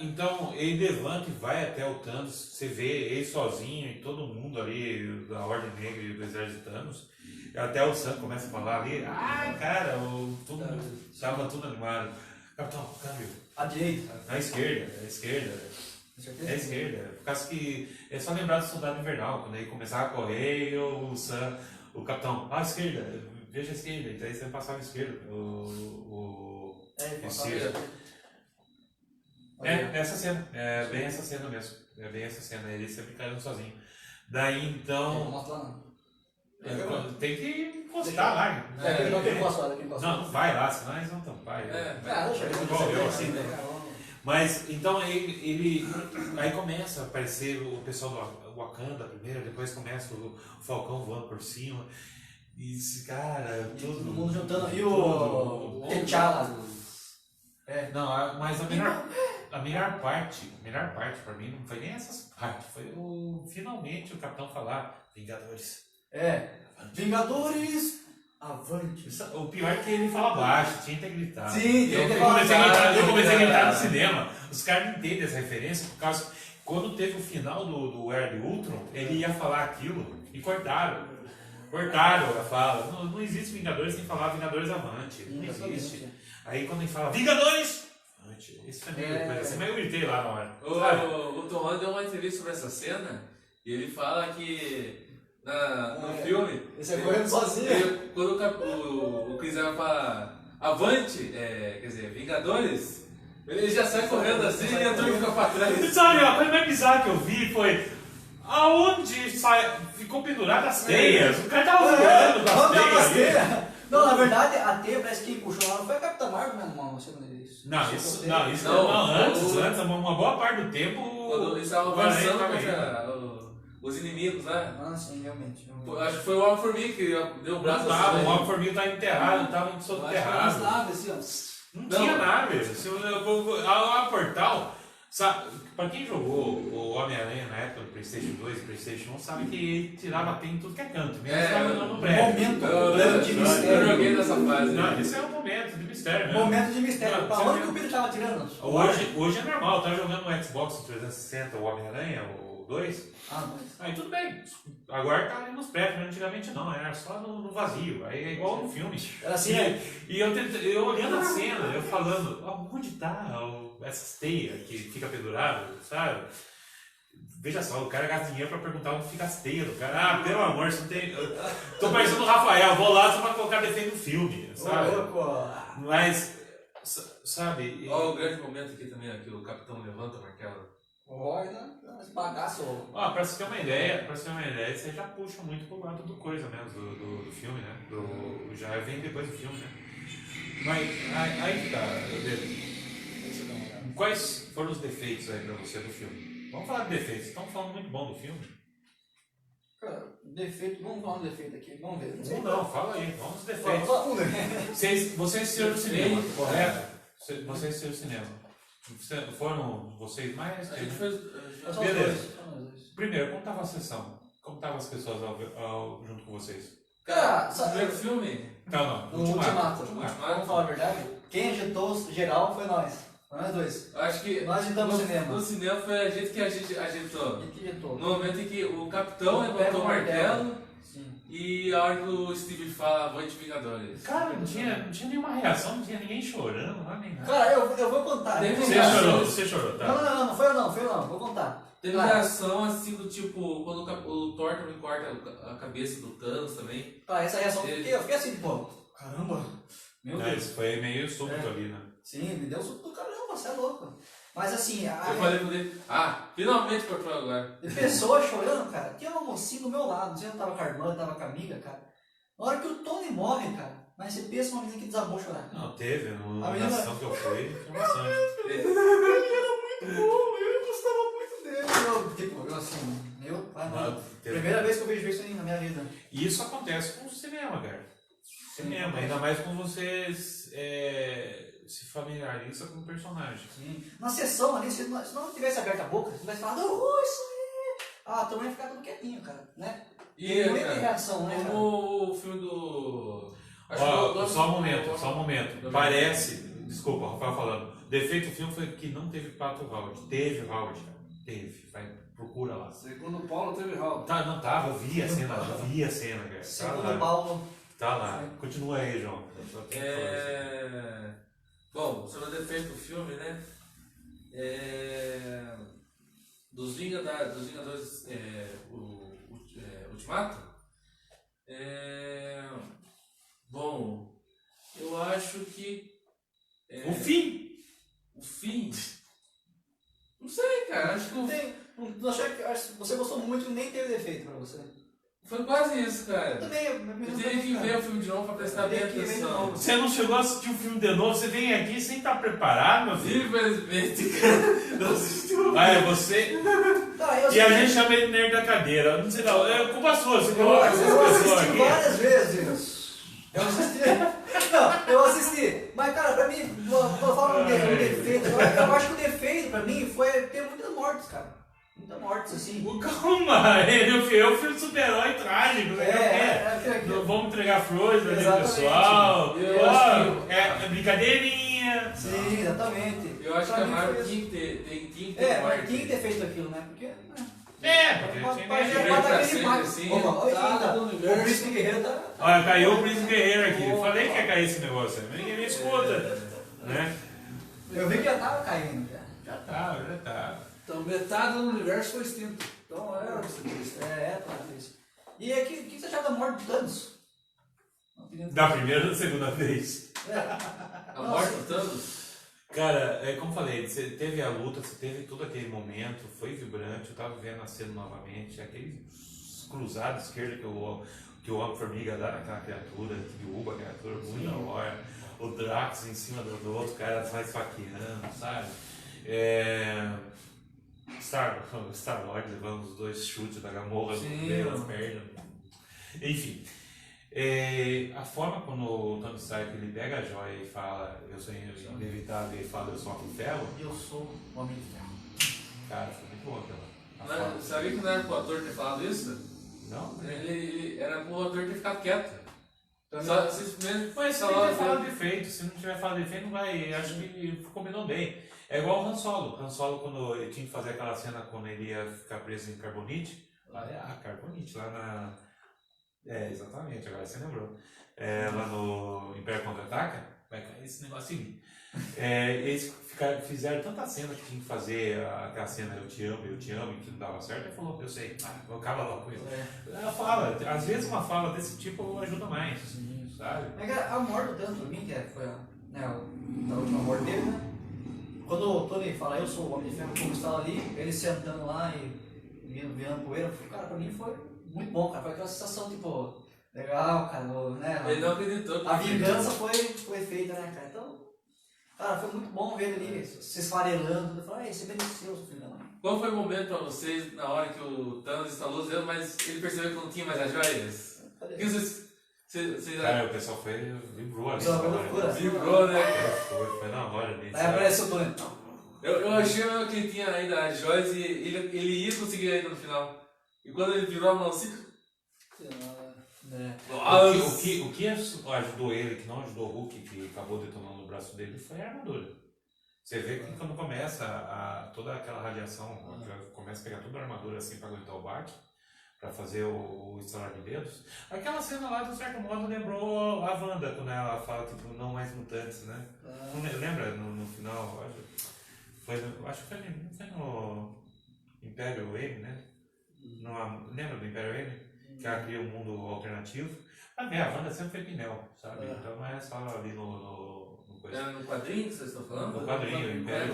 então, ele levanta e vai até o Thanos. Você vê ele sozinho e todo mundo ali da Ordem Negra e do Exército Thanos. Até o Sam começa a falar ali. Ah, cara, todo mundo estava tudo animado. Capitão, câmbio. À direita. À esquerda, à esquerda. Com certeza. É a esquerda. Por causa que é só lembrar do Soldado Invernal. Quando ele começava a correr e o Sam, o Capitão, à esquerda, veja a esquerda. Então aí você passava à esquerda. Essa cena. É bem essa cena mesmo. É bem essa cena. Ele sempre caindo sozinho. Daí então. Não mostra lá, não. Tem que encostar lá. Não tem posto lá, Não vai lá, senão eles vão tampar. Ah, deixa eu Igual eu, ver assim, né? Mas, então, ele aí começa a aparecer o pessoal do Wakanda primeiro, depois começa o Falcão voando por cima. E esse cara, Todo mundo juntando. E o T'Challa. Não, mas a melhor parte pra mim não foi nem essas partes, foi finalmente o Capitão falar, Vingadores. Vingadores, avante. O pior é que ele fala baixo, tinha que gritar. Sim, eu comecei a gritar no cinema. Os caras não entendem essa referência, por causa que quando teve o final do Era de Ultron, ele ia falar aquilo e cortaram. Cortaram a fala. Não existe Vingadores sem falar Vingadores avante. Não existe. Aí quando ele fala Vingadores, avante. Isso é meio coisa assim, mas eu gritei lá na hora. O Tom Holland deu uma entrevista sobre essa cena e ele fala que no filme. Esse é correndo sozinho. Quando o Chris Evans fala avante, quer dizer, Vingadores, ele já sai correndo assim e a turma fica pra trás. Sabe, a coisa mais bizarra que eu vi foi aonde ficou pendurada as teias. O cara tava voando com as teias. Não, na verdade, a teia parece que puxou lá, não foi a Capitã Marvel, né? Uma cena disso. Não, antes, uma boa parte do tempo. Quando eles estavam avançando contra os inimigos lá. Ah, sim, realmente. Acho que foi o Homem-Formiga que deu o braço assim. O Homem-Formiga estava enterrado, estava soterrado. Não tinha nave. A Portal, sabe, para quem jogou o Homem-Aranha na época do PlayStation 2 e PlayStation 1, sabe que ele tirava tem em tudo que é canto. Mesmo no prédio. Momento de mistério. Eu joguei nessa fase. Não, esse é um momento de mistério mesmo. Momento de mistério. Pra onde que o Peter tava tirando? Hoje é normal, tá jogando no Xbox 360 o Homem-Aranha, o 2. Aí tudo bem. Agora tá ali nos prédios, mas antigamente não, era só no vazio. Aí é igual no filme. Era assim, né? E eu olhando a cena, eu falando, onde tá essas teias que fica pendurado, sabe? Veja só, o cara gasta dinheiro pra perguntar onde fica as teias do cara. Ah, pelo amor, você não tem. Eu tô parecendo o Rafael, vou lá só pra colocar defeito no filme, sabe? Mas, sabe. Olha o grande momento aqui também, que o Capitão levanta o martelo. Olha, esse bagaço. Pra você ter uma ideia, você já puxa muito pro lado do coisa mesmo, do filme, né? Já vem depois do filme, né? Mas aí que tá, Pedro. Quais foram os defeitos aí pra você do filme? Vamos falar de defeitos, estamos falando muito bom do filme. Cara, defeito, vamos falar um defeito aqui, vamos ver. Não, fala aí, vamos nos defeitos. Vocês assistiram no cinema, correto? Vocês assistiram no cinema. Foram vocês mais? A gente fez. Beleza. Primeiro, como estava a sessão? Como estavam as pessoas junto com vocês? Cara, o primeiro filme? Não. No Ultimato. Vamos falar a verdade? Quem agitou geral foi nós. Nós dois. Eu acho que Nós entramos no cinema. no cinema foi a gente que a gente agitou. E que jetou? No momento em que o capitão Pega levantou o o martelo martelo. Sim. e a hora que o Steve fala Avante Vingadores. Cara, não tinha nenhuma reação, não tinha ninguém chorando lá, nem nada. Cara, eu vou contar. Teve Eu vou Você contar. chorou, você chorou, tá? Não, não foi eu não, vou contar. Teve Cara, reação assim do tipo, quando o Thor também corta a cabeça do Thanos também. cara, essa reação, eu fiquei assim, pô, caramba, meu Não, Deus. isso foi meio súbito ali, né? Sim, me deu um susto do caramba, você é louco. Mas assim, Eu falei pra ele, finalmente cortou agora. de pessoa chorando, cara, tinha uma mocinha do meu lado, não sei se eu tava com a irmã, tava com a amiga, cara. Na hora que o Tony morre, cara, mas você pensa uma menina que desabou a chorar. Não, teve, na A menina- ação que eu fui, foi bastante. Ele era muito bom, eu gostava muito dele. Eu assim, primeira vez que eu vejo isso aí na minha vida. E isso acontece com o cinema, cara. Cinema, ainda mais quando você se familiariza com o personagem. Sim. Na sessão ali, se não tivesse aberto a boca, se tivesse falado, isso aí. A turma ia ficar tudo quietinho, cara, né? E, não ia ter cara, reação, né, cara? como o filme do... Ó, só um momento. Parece, desculpa, o Rafael falando, o defeito do filme foi que não teve Pato Howard. Teve Howard, cara. Teve, vai, procura lá. Segundo o Paulo, teve Raul. Tá, não tava, eu vi a cena, cara. Tá Segundo lá. o Paulo. Tá lá. Continua aí, João. Bom, sobre o defeito do filme, né? Dos Vingadores Ultimato. Bom, eu acho que. O fim! O fim. Não sei, cara. Acho que Acho que você gostou muito e nem teve defeito pra você. foi quase isso, cara. Também, Eu teria que ver o filme de novo pra prestar bem atenção. Você não chegou a assistir um filme de novo, você vem aqui sem estar preparado, meu filho. Infelizmente, cara, não assistiu. Ah, é você. Tá, eu E a gente chama ele de nerd da cadeira. Não sei não, é culpa sua, você Eu coloca essas pessoas assisti aqui. várias vezes. Eu assisti. Não, eu assisti. Mas, cara, pra mim, vou falar um defeito. Eu acho que o defeito pra mim foi ter muitas mortes, cara. Muitas mortes, assim. Calma, é o filme de super-herói trágico, né? Não vamos entregar flores ali pro Exatamente. Eu pessoal. Ó, acho é brincadeirinha. Sim, exatamente. Eu acho Pra que a mim Marvel foi tinha isso. que ter Mas morte. tinha que ter feito aquilo, né? Porque. Porque tinha Pode que- pra aquele sempre, impacto. assim, Opa, olha tá aqui, tá. no O universo. Príncipe Guerreiro tá. Olha, caiu o Príncipe Guerreiro aqui. Eu falei que ia cair esse negócio aí, mas ninguém me escuta. Né? Eu vi que já tava caindo, já. Já tá. Então metade do universo foi extinto. Então Tá isso. E aqui, o que você achava da morte do Thanos? Da primeira ou da segunda vez? A morte do Thanos? Cara, como eu falei, você teve a luta, você teve todo aquele momento, foi vibrante, eu tava vendo a cena novamente, aquele cruzado esquerdo que o Homem-Formiga dá naquela criatura, que derruba a criatura muito da hora, o Drax em cima do outro cara vai esfaqueando, sabe? Star-Lord levando os dois chutes da Gamorra nas pernas. Enfim. A forma quando o Tony Stark ele pega a joia e fala eu sou inevitável e fala eu sou Homem de Ferro, Eu sou o Homem de Ferro. cara, foi muito bom aquela. Não, sabia que não era pro ator ter falado isso? Não? Ele era pro ator ter ficado quieto. Também. Só simplesmente Mas se falar tiver falado defeito, se não tiver falado defeito, não vai. Acho que combinou bem. É igual o Han Solo. Han Solo, quando ele tinha que fazer aquela cena quando ele ia ficar preso em Carbonite, lá Carbonite, lá na. Exatamente, agora você lembrou. Lá no Império Contra-Ataca, vai cair esse negócio em mim. Eles fizeram tanta cena que tinha que fazer aquela cena eu te amo, e que não dava certo. Ele falou, eu sei, vou acabar logo com isso. Ela fala, às vezes uma fala desse tipo ajuda mais, sabe? Mas cara, a morte do Thanos pra mim, que foi a última morte dele, né? Quando o Tony fala eu sou o Homem de Ferro, como estava ali, ele sentando lá e virando poeira, cara, pra mim foi muito bom, cara. Foi aquela sensação, tipo, legal, cara, né? Ele não acreditou. A vingança foi feita, né, cara? Então, cara, foi muito bom ver ele ali se esfarelando. Eu falei, você mereceu, seu filho da mãe. Qual foi o momento pra vocês na hora que o Thanos instalou os dedos, mas ele percebeu que não tinha mais as joias? O que vocês Cara, o pessoal vibrou ali. Foi uma loucura. vibrou, né? Foi na hora ali. Aí apareceu o Tony. Eu achei que ele tinha ainda as joias e ele ia conseguir ainda no final. E quando ele virou a mão assim. O que ajudou ele, que não ajudou o Hulk, que acabou detonando o braço dele, foi a armadura. Você vê que quando começa toda aquela radiação, começa a pegar toda a armadura assim para aguentar o baque, para fazer o estalar de dedos. Aquela cena lá, de certo modo, lembrou a Wanda, quando ela fala tipo, não mais mutantes, né? Lembra no final? Acho que foi no Império M, né? Lembra do Império M? Que ela cria um mundo alternativo. A Wanda sempre foi Pinel, sabe? Então não é só ali no coisa. É no quadrinho que vocês estão falando? No quadrinho, Império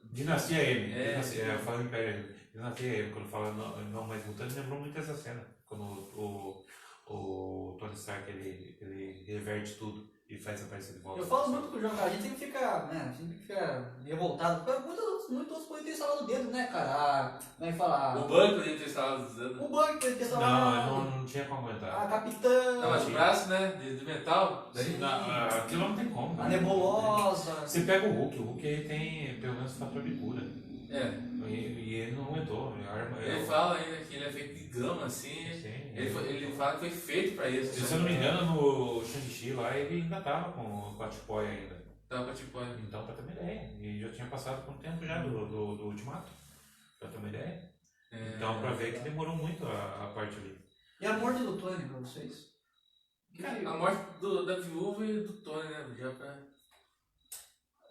Dinastia M. Eu falo Império M. Dinastia M, quando fala não mais mutante, lembrou muito essa cena. Quando o Tony Stark ele reverte tudo e faz aparecer de volta. Eu falo muito com o João, cara, a gente sempre fica revoltado. Porque muitos outros podem ter instalado o dedo, né, cara? Como é que fala? O banco podia ter instalado os dedos. O banco podia ter instalado. Não tinha como aguentar. A capitã. Não, mas o braço, né? De metal. Daí, Aquilo não tem como. A né? nebulosa. Você pega o Hulk aí tem pelo menos fator de cura. É. E ele não aguentou. Ele fala ainda que ele é feito de gama, assim. Sim, Ele fala que foi feito pra isso. Se eu não me engano, no Shang-Chi lá, ele ainda tava com a tipóia ainda. Tava com a tipo. Então, pra ter uma ideia. E já tinha passado por um tempo já do Ultimato. Pra ter uma ideia. Então, pra ver que demorou muito a parte ali. E a morte do Tony pra vocês? A morte da viúva e do Tony, né? Já pra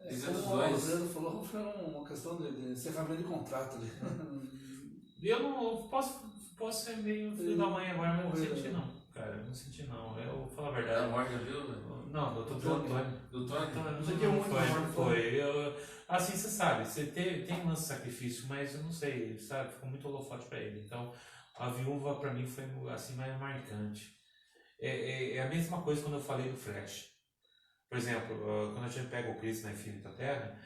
dizer dos Como o dois. Alzano falou, foi uma questão de encerramento de contrato ali. Eu não posso ser meio filho da mãe agora, mas eu não senti não. Cara, eu não senti não. Eu vou falar a A verdade. morte da viúva? Não, eu tô dizendo do Tony. Do Tony? Não sentiu muito a morte do foi. Assim, você sabe, você tem um lance de sacrifício, mas eu não sei, sabe? Ficou muito holofote pra ele. Então, a viúva pra mim foi assim mais marcante. É a mesma coisa quando eu falei do Flash. Por exemplo, quando a gente pega o Chris na Infinita Terra,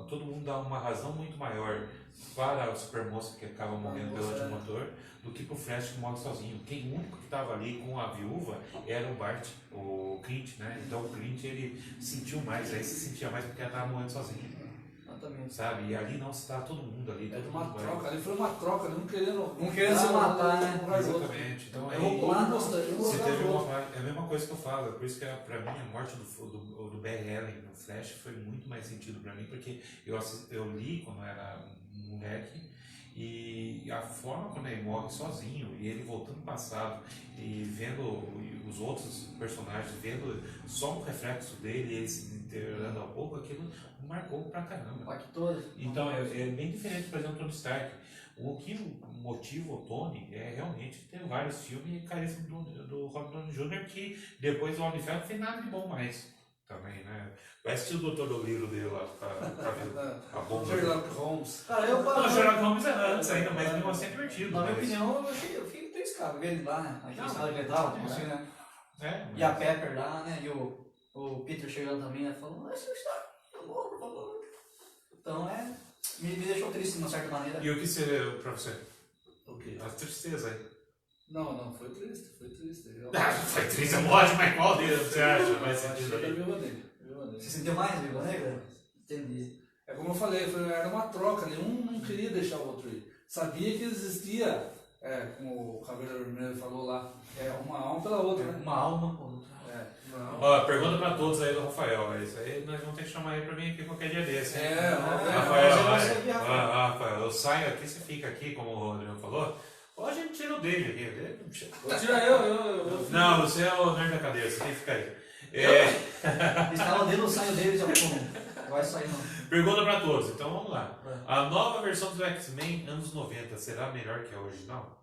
todo mundo dá uma razão muito maior para o Supermoça que acaba morrendo pelo antimotor do que para o Flash que morre sozinho. O único que estava ali com a viúva era o Bart, o Clint, né? Então o Clint ele sentiu mais, aí se sentia mais porque ela estava morrendo sozinho. Exatamente. Sabe? E ali não, está todo mundo ali. Era todo uma mundo troca, ali foi uma troca, não querendo se matar, né? Exatamente. Então aí. Você teve é a mesma coisa que eu falo, por isso que pra mim a morte do Barry Allen no Flash foi muito mais sentido pra mim, porque eu li quando eu era moleque e a forma quando ele morre sozinho e ele voltando no passado e vendo os outros personagens, vendo só um reflexo dele e ele se integrando ao pouco, aquilo marcou pra caramba. Impactou. Então é bem diferente, por exemplo, do Tony Stark. O que motiva o Tony é realmente ter vários filmes e carisma do Robert Downey Jr. que depois do Homem de Ferro não fez nada de bom mais também, né? Vai assistir o Dr. Dolittle dele lá pra ver a bomba. Sherlock Holmes. Cara, eu Não, Sherlock Holmes é antes ainda, mas mesmo assim é divertido. Na minha mas- opinião, eu fiquei três caras, ver ele lá, né? Aquele estado que ele tava, tipo assim, né? mas- E a Pepper lá, né? E o Peter chegando também, né? Falando, esse está louco, por favor. Então me deixou triste de uma certa maneira. E o que seria pra você? O quê? A tristeza aí. Não, foi triste. Foi triste, é ótimo, mas qual deles você acha mais sentido Achei ali? da Viúva Negra. Você sentiu mais, Viva Negra? Entendi. É como eu falei, era uma troca, um não queria deixar o outro ir. Sabia que existia, como o Caveira Vermelho falou lá, uma alma pela outra, né? Uma alma por outra. Ó, pergunta pra todos aí do Rafael. Isso aí nós vamos ter que chamar ele pra vir aqui qualquer dia desse. Hein? Rafael, Rafael, eu saio aqui, você fica aqui, como o Rodrigo falou. Ou a gente tira o dele aqui. Vou tirar eu. Não, você é o nerd da cadeira, você tem que ficar aí. Estava dentro do saio dele, já não vai sair não. Pergunta pra todos, então vamos lá. A nova versão do X-Men anos 90 será melhor que a original?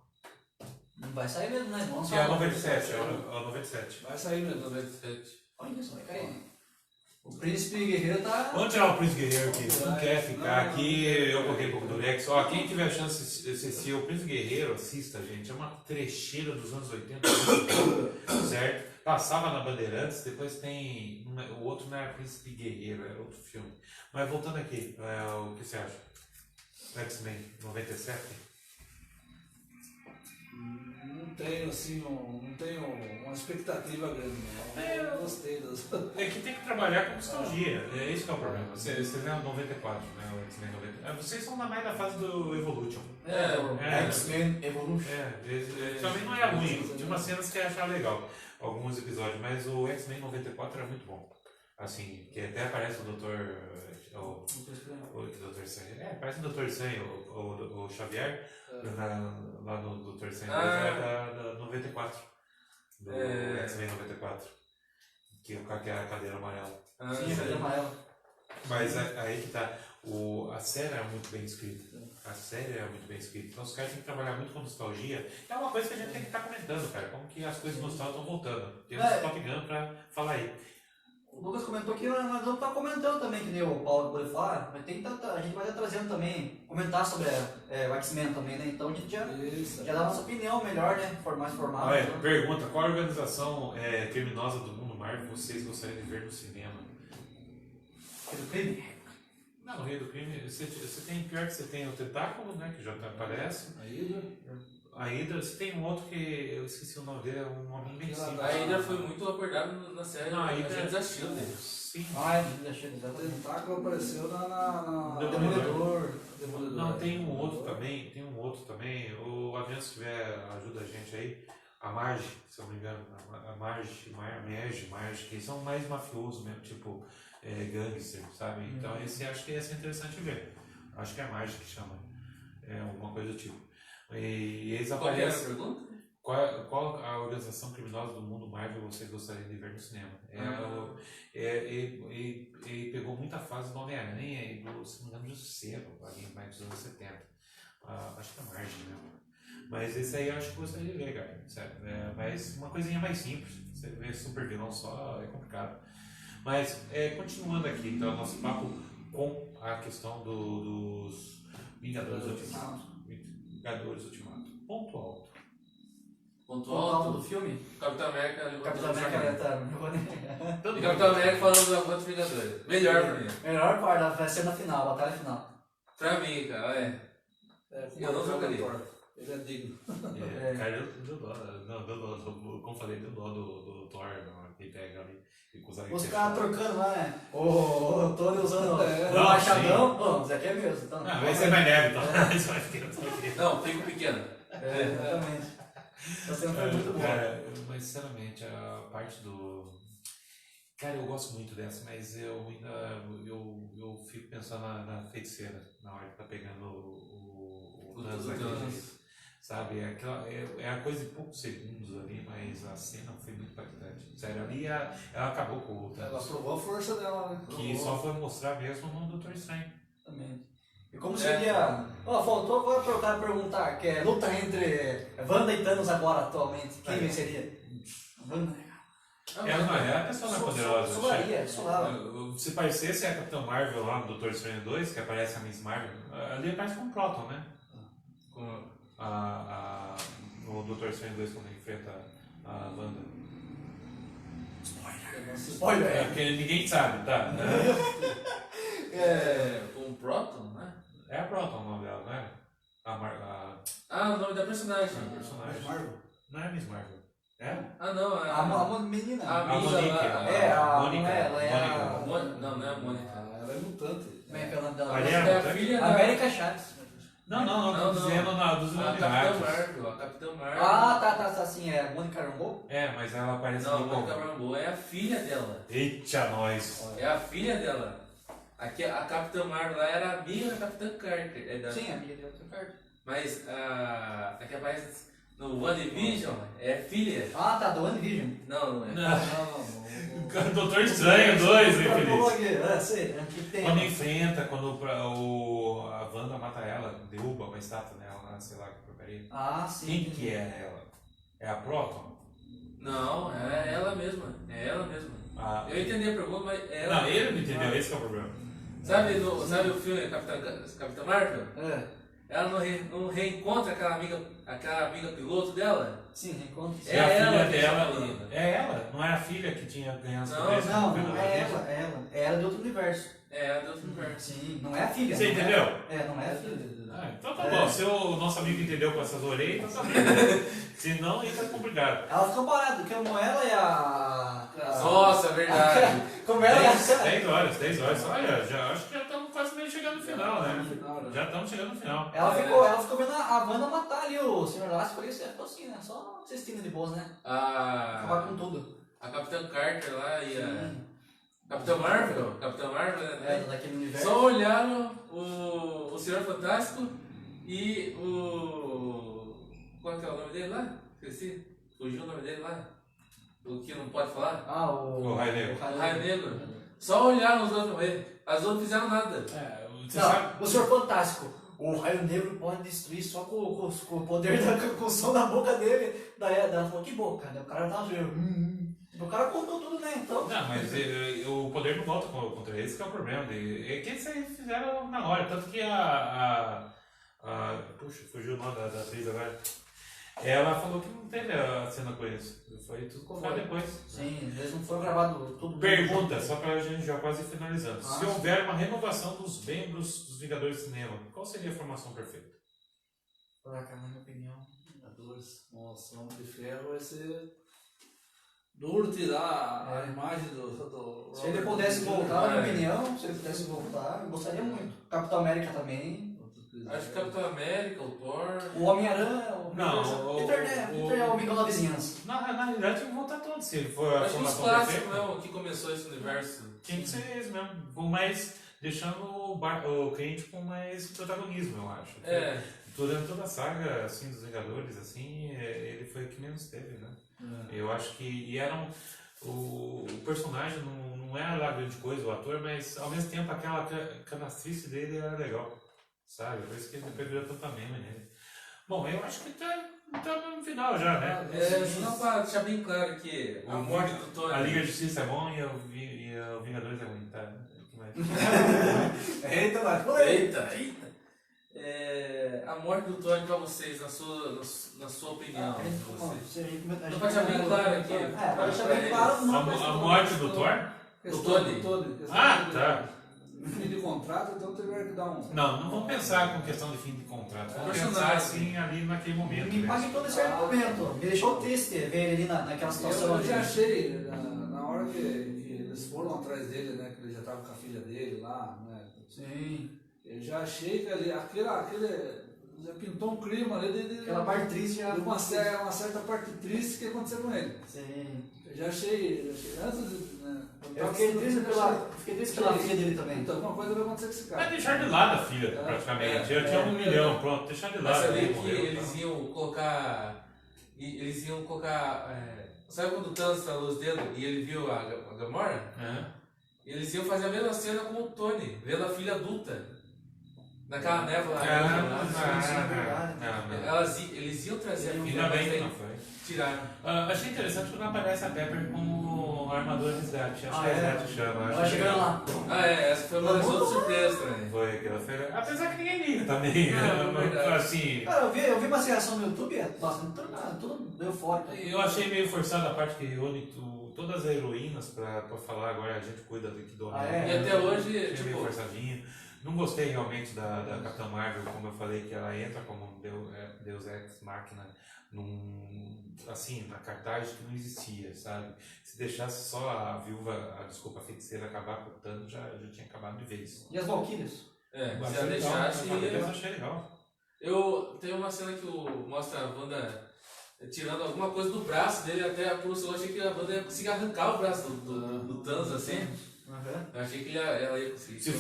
Não vai sair mesmo, né? Vamos Que é a 97, é a 97. Vai sair mesmo. 97. Olha isso, vai cair. O Príncipe Guerreiro tá... Vamos tirar o Príncipe Guerreiro aqui. Não quer ficar aqui, eu coloquei um pouco do Lex. Ó, quem tiver chance de assistir o Príncipe Guerreiro, assista, gente. É uma trecheira dos anos 80, certo? Passava na Bandeirantes, depois tem... O outro não era Príncipe Guerreiro, era outro filme. Mas voltando aqui, o que você acha? X-Men 97? Não tenho, assim, não tenho uma expectativa grande, não. Eu gostei das... É que tem que trabalhar com nostalgia, é isso que é o problema. Você vê o 94, né? O X-Men 94. Vocês são mais da fase do Evolution. X-Men Evolution. Também não era ruim, tinha umas cenas que eu achava legal, alguns episódios, mas o X-Men 94 era muito bom. Assim, que até aparece o Doutor. O Doutor Estranho. Parece o Doutor Estranho, o Xavier, lá no Doutor Estranho 2 é da 94. Do X-Men 94. Que com aquela cadeira amarela. Sim, cadeira amarela. Mas aí que tá. A série é muito bem escrita. A série é muito bem escrita. Então os caras têm que trabalhar muito com nostalgia. É uma coisa que a gente tem que estar comentando, cara. Como que as coisas nostálgicas estão voltando. Temos o Top Gun pra falar aí. O Lucas comentou que nós vamos estar comentando também, que nem o Paulo pode falar, mas tem que a gente vai estar trazendo também, comentar sobre o X-Men também, né? Então a gente já dá a nossa opinião melhor, né? Mais formal. Olha, então. pergunta, qual organização criminosa do mundo Marvel vocês gostariam de ver no cinema? Do crime? Não, no Rei do Crime, você tem, pior que você tem o Tentáculo, né? Que já aparece. A Hydra, você tem um outro que eu esqueci o nome dele, é um nome bem simples. A Hydra foi muito abordado na série. Não, a Hydra já assistiu, né? Sim. O Tentáculo apareceu na Demolidor. Não, tem um outro também. O Adriano, se tiver, ajuda a gente aí. A Marge, se eu não me engano. A Marge, que são mais mafiosos mesmo, tipo gangster, sabe? Então esse acho que ia ser interessante ver. Acho que é a Marge que chama. Alguma coisa do tipo. E eles Qual que era a aparecem. pergunta? Qual a organização criminosa do mundo Marvel você gostaria de ver no cinema? Ele pegou muita fase do Homem-Aranha e se não me engano, do Justiceiro, ali mais dos anos 70. Acho que é a Margem mesmo. Mas esse aí eu acho que eu gostaria de ver, cara. Sério. Mas uma coisinha mais simples. Você vê super vilão só é complicado. Mas continuando aqui, então, nosso papo com a questão dos Vingadores Ultimato. Ponto alto. Ponto O alto alto. do filme? Capitão América levou Capitão o América Charlie. E Capitão América falando da Quantos Vingadores. Melhor pra mim. Melhor parte vai ser na final, a batalha final. Pra mim, cara, eu não jogaria. Ele é digno. Cara, eu deu dó, como falei, deu dó do Thor, que pega ali. Os caras trocando lá, né? O Tony usando o Não, machadão. Pô, isso aqui é mesmo. Então, Não, vai ser mais leve, então. Isso vai ficar. Não, fico pequeno. Exatamente. Essa cena foi muito boa. Cara, mas sinceramente, a parte do. Cara, eu gosto muito dessa, mas eu ainda. Eu fico pensando na feiticeira, na hora que tá pegando o Thanos aqui. Sabe? É a coisa de poucos segundos ali, mas a cena foi muito impactante. Sério, ali ela acabou com o Thanos. Ela provou a força dela, né? Que só foi mostrar mesmo no Doutor Estranho. Também. E como seria. Faltou agora para o cara perguntar, que é luta entre Wanda e Thanos agora, atualmente. Quem venceria? Wanda. Ela não é a pessoa mais poderosa. Sobraria. Se parecesse a Capitã Marvel lá no Doutor Estranho 2, que aparece a Miss Marvel, ali aparece com o Proton, né? Com no Doutor Estranho 2 quando ele enfrenta a Wanda. Spoiler! Porque ninguém sabe, tá? Um Proton, né? É a Proton o nome dela, não é? O nome da personagem. Personagem. Não é a Miss Marvel. É? Não, A menina. A Monique. Mônica. Ela é a. Não, não é a Mônica. Ela é mutante. Como é que é o nome dela? É a filha da... América Chaves. Não, tô dizendo dos A Capitã Marvel. Tá, sim, é a Mônica Rambeau? Mas ela aparece Não, a no Mônica Rambeau é a filha dela. Eita, nós! É a filha dela. Aqui, a Capitã Marvel lá era amiga da Capitã Carter. Sim, amiga dela, Carter. Mas a que aparece no WandaVision é filha. Tá, do WandaVision. Não é. Não. Doutor Estranho 2, hein, Feliz? Sei, aqui tem. Quando enfrenta, quando a Wanda mata ela, derruba uma estátua nela, sei lá que porcaria. Sim. Quem que é ela? É a Proton? Não, é ela mesma. É ela mesma. Eu entendi a pergunta, mas é ela. Não, ele não entendeu, esse que é o problema. Sabe o filme Capitã Marvel? Ela não reencontra aquela amiga piloto dela? Sim, reencontro. É a ela filha que tá dela. falando. É ela? Não é a filha que tinha ganhado as Não, poderes? Não, é ela. É ela de outro universo. É ela de outro universo. Sim, não é a filha. Você não entendeu? Não é a filha. Então tá bom, se o nosso amigo entendeu com essas orelhas, então tá bom. Senão ia ficar complicado. Ela ficou parada, porque como ela e a. Nossa, é verdade. Como ela e a. 10 horas. Olha, acho que já estamos quase meio chegando no final, né? Já estamos chegando no final. Ela ficou vendo a Wanda matar ali o Sr. Lasco, por isso ela ficou assim, né? Só assistindo de boas, né? Acabar com tudo. A Capitã Carter lá e Capitão Marvel, né? Daquele universo. Só olharam o Senhor Fantástico e o... Qual que é o nome dele lá? Esqueci. Fugiu o nome dele lá. O que não pode falar? O Raio Negro. O Raio Negro. Só olharam os outros morrer. As outras não fizeram nada. Você sabe? Não, o Senhor Fantástico. O Raio Negro pode destruir só com o poder com o som da boca dele. Daí ela falou, que boca? Daí o cara tava o cara contou tudo, né? Então. Não, mas o poder não volta contra eles, que é o problema. É que eles fizeram na hora. Tanto que puxa, fugiu o nome da atriz agora. Ela falou que não teve a cena com eles. Foi tudo comprado depois. Sim, eles não foram gravados tudo. Pergunta, só pra gente já quase finalizando. Se houver uma renovação dos membros dos Vingadores do Cinema, qual seria a formação perfeita? Pra cá, na minha opinião. Vingadores, nossa, Homem de Ferro vai ser duro tirar a imagem do Se ele pudesse voltar, na minha opinião, se ele pudesse voltar, eu gostaria muito. Capitão América também. Acho que Capitão América, o Thor... O Homem-Aranha, Não, Peter é o amigão da vizinhança. Na realidade, tinha que voltar todos. Se for a Acho que os formação clássicos perfeita, mesmo, que começou esse universo. tinha que ser eles mesmo. Mas deixando o Clint com mais protagonismo, eu acho. Durante toda a saga assim, dos Vingadores, assim, ele foi o que menos teve, né? Eu acho que o personagem não era lá grande coisa, o ator, mas ao mesmo tempo aquela canastrice dele era legal, sabe? Por isso que ele depois virou tanta meme nele. Bom, eu acho que tá no final já, né? Não, para deixar bem claro que a morte do Tony... A Liga da Justiça é bom e o Vingadores é ruim, tá? Eita, mas Eita! A morte do Tony pra vocês, na sua opinião. Não pode deixar bem claro aqui. Pra deixar bem claro, não. A morte do Thor? Do Tony. Tá. Fim de contrato, então tiver que dar um. Não vamos pensar com questão de fim de contrato. Vamos pensar personagem. assim ali naquele momento. Me impactou nesse momento. Me deixou triste ver ele naquela situação. Eu já achei, na hora que eles foram atrás dele, né? Que ele já estava com a filha dele lá, né? Sim. Eu já achei que ali, aquele já pintou um clima ali de Aquela parte triste já. uma certa parte triste que aconteceu com ele. Sim. Eu já achei antes de. Né, Eu fiquei triste pela filha dele também. Então, alguma coisa vai acontecer com esse cara. Vai deixar de lado a filha, praticamente. Eu tinha 1 milhão, pronto, deixar de lado. Mas sabia ele que morreu. eles iam colocar... sabe quando o Thanos estralou os dedos e ele viu a Gamora? Eles iam fazer a mesma cena com o Tony, vendo a filha adulta. Naquela névoa eles iam trazer a filha, Ainda bem mas que aí não foi. tiraram. Achei interessante quando aparece a Pepper como armadura resgate. Acho que é? resgate chama. Ela chegando lá. Essa foi uma das outras surpresas também. Foi aquela feira. Apesar que ninguém liga também. Não, é verdade. Assim, Cara, eu vi uma reação no YouTube, nossa, não tô nada, tudo eufórico. eu achei meio forçada a parte que reúne todas as heroínas pra falar agora a gente cuida aqui do homem. E até hoje, Achei meio forçadinho. Não gostei realmente da Capitã Marvel, como eu falei, que ela entra como Deus Ex Machina assim, na cartaz que não existia, sabe? Se deixasse só a feiticeira acabar com o Thanos, já tinha acabado de vez. E as Valkyrias? se a deixasse... Eu achei legal. Tem uma cena que mostra a Wanda tirando alguma coisa do braço dele, até por isso eu achei que a Wanda ia conseguir arrancar o braço do Thanos, assim. Eu achei que ela ia conseguir. Se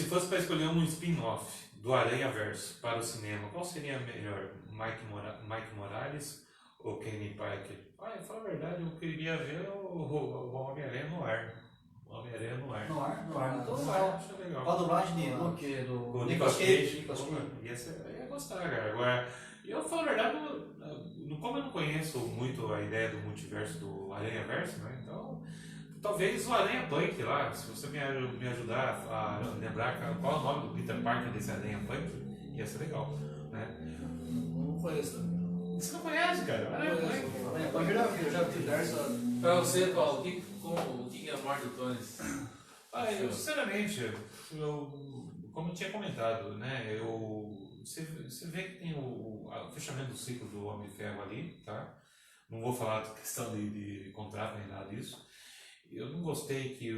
fosse para escolher um spin-off do Aranhaverso para o cinema, qual seria melhor? Mike Morales ou Kenny Piker? Eu falo a verdade, eu queria ver o Homem-Aranha no ar. O Homem-Aranha no ar. No ar. Então, Acho legal. com a dublagem do O Nicolas Cage. Eu ia gostar, cara. Agora, eu falo a verdade, como eu não conheço muito a ideia do multiverso do Aranhaverso, né? Então, talvez o Aranha Punk lá, se você me ajudar a lembrar qual é o nome do Peter Parker desse Aranha Punk, ia ser legal, né? Não conheço também. Você não conhece, cara? Aranha Punk. Eu já vi diversas. Pra você, Paulo, o que é a morte do Tony? Eu, sinceramente, como eu tinha comentado, né? Você vê que tem o fechamento do ciclo do Homem de Ferro ali, tá? Não vou falar da questão de contrato nem nada disso. Eu não gostei que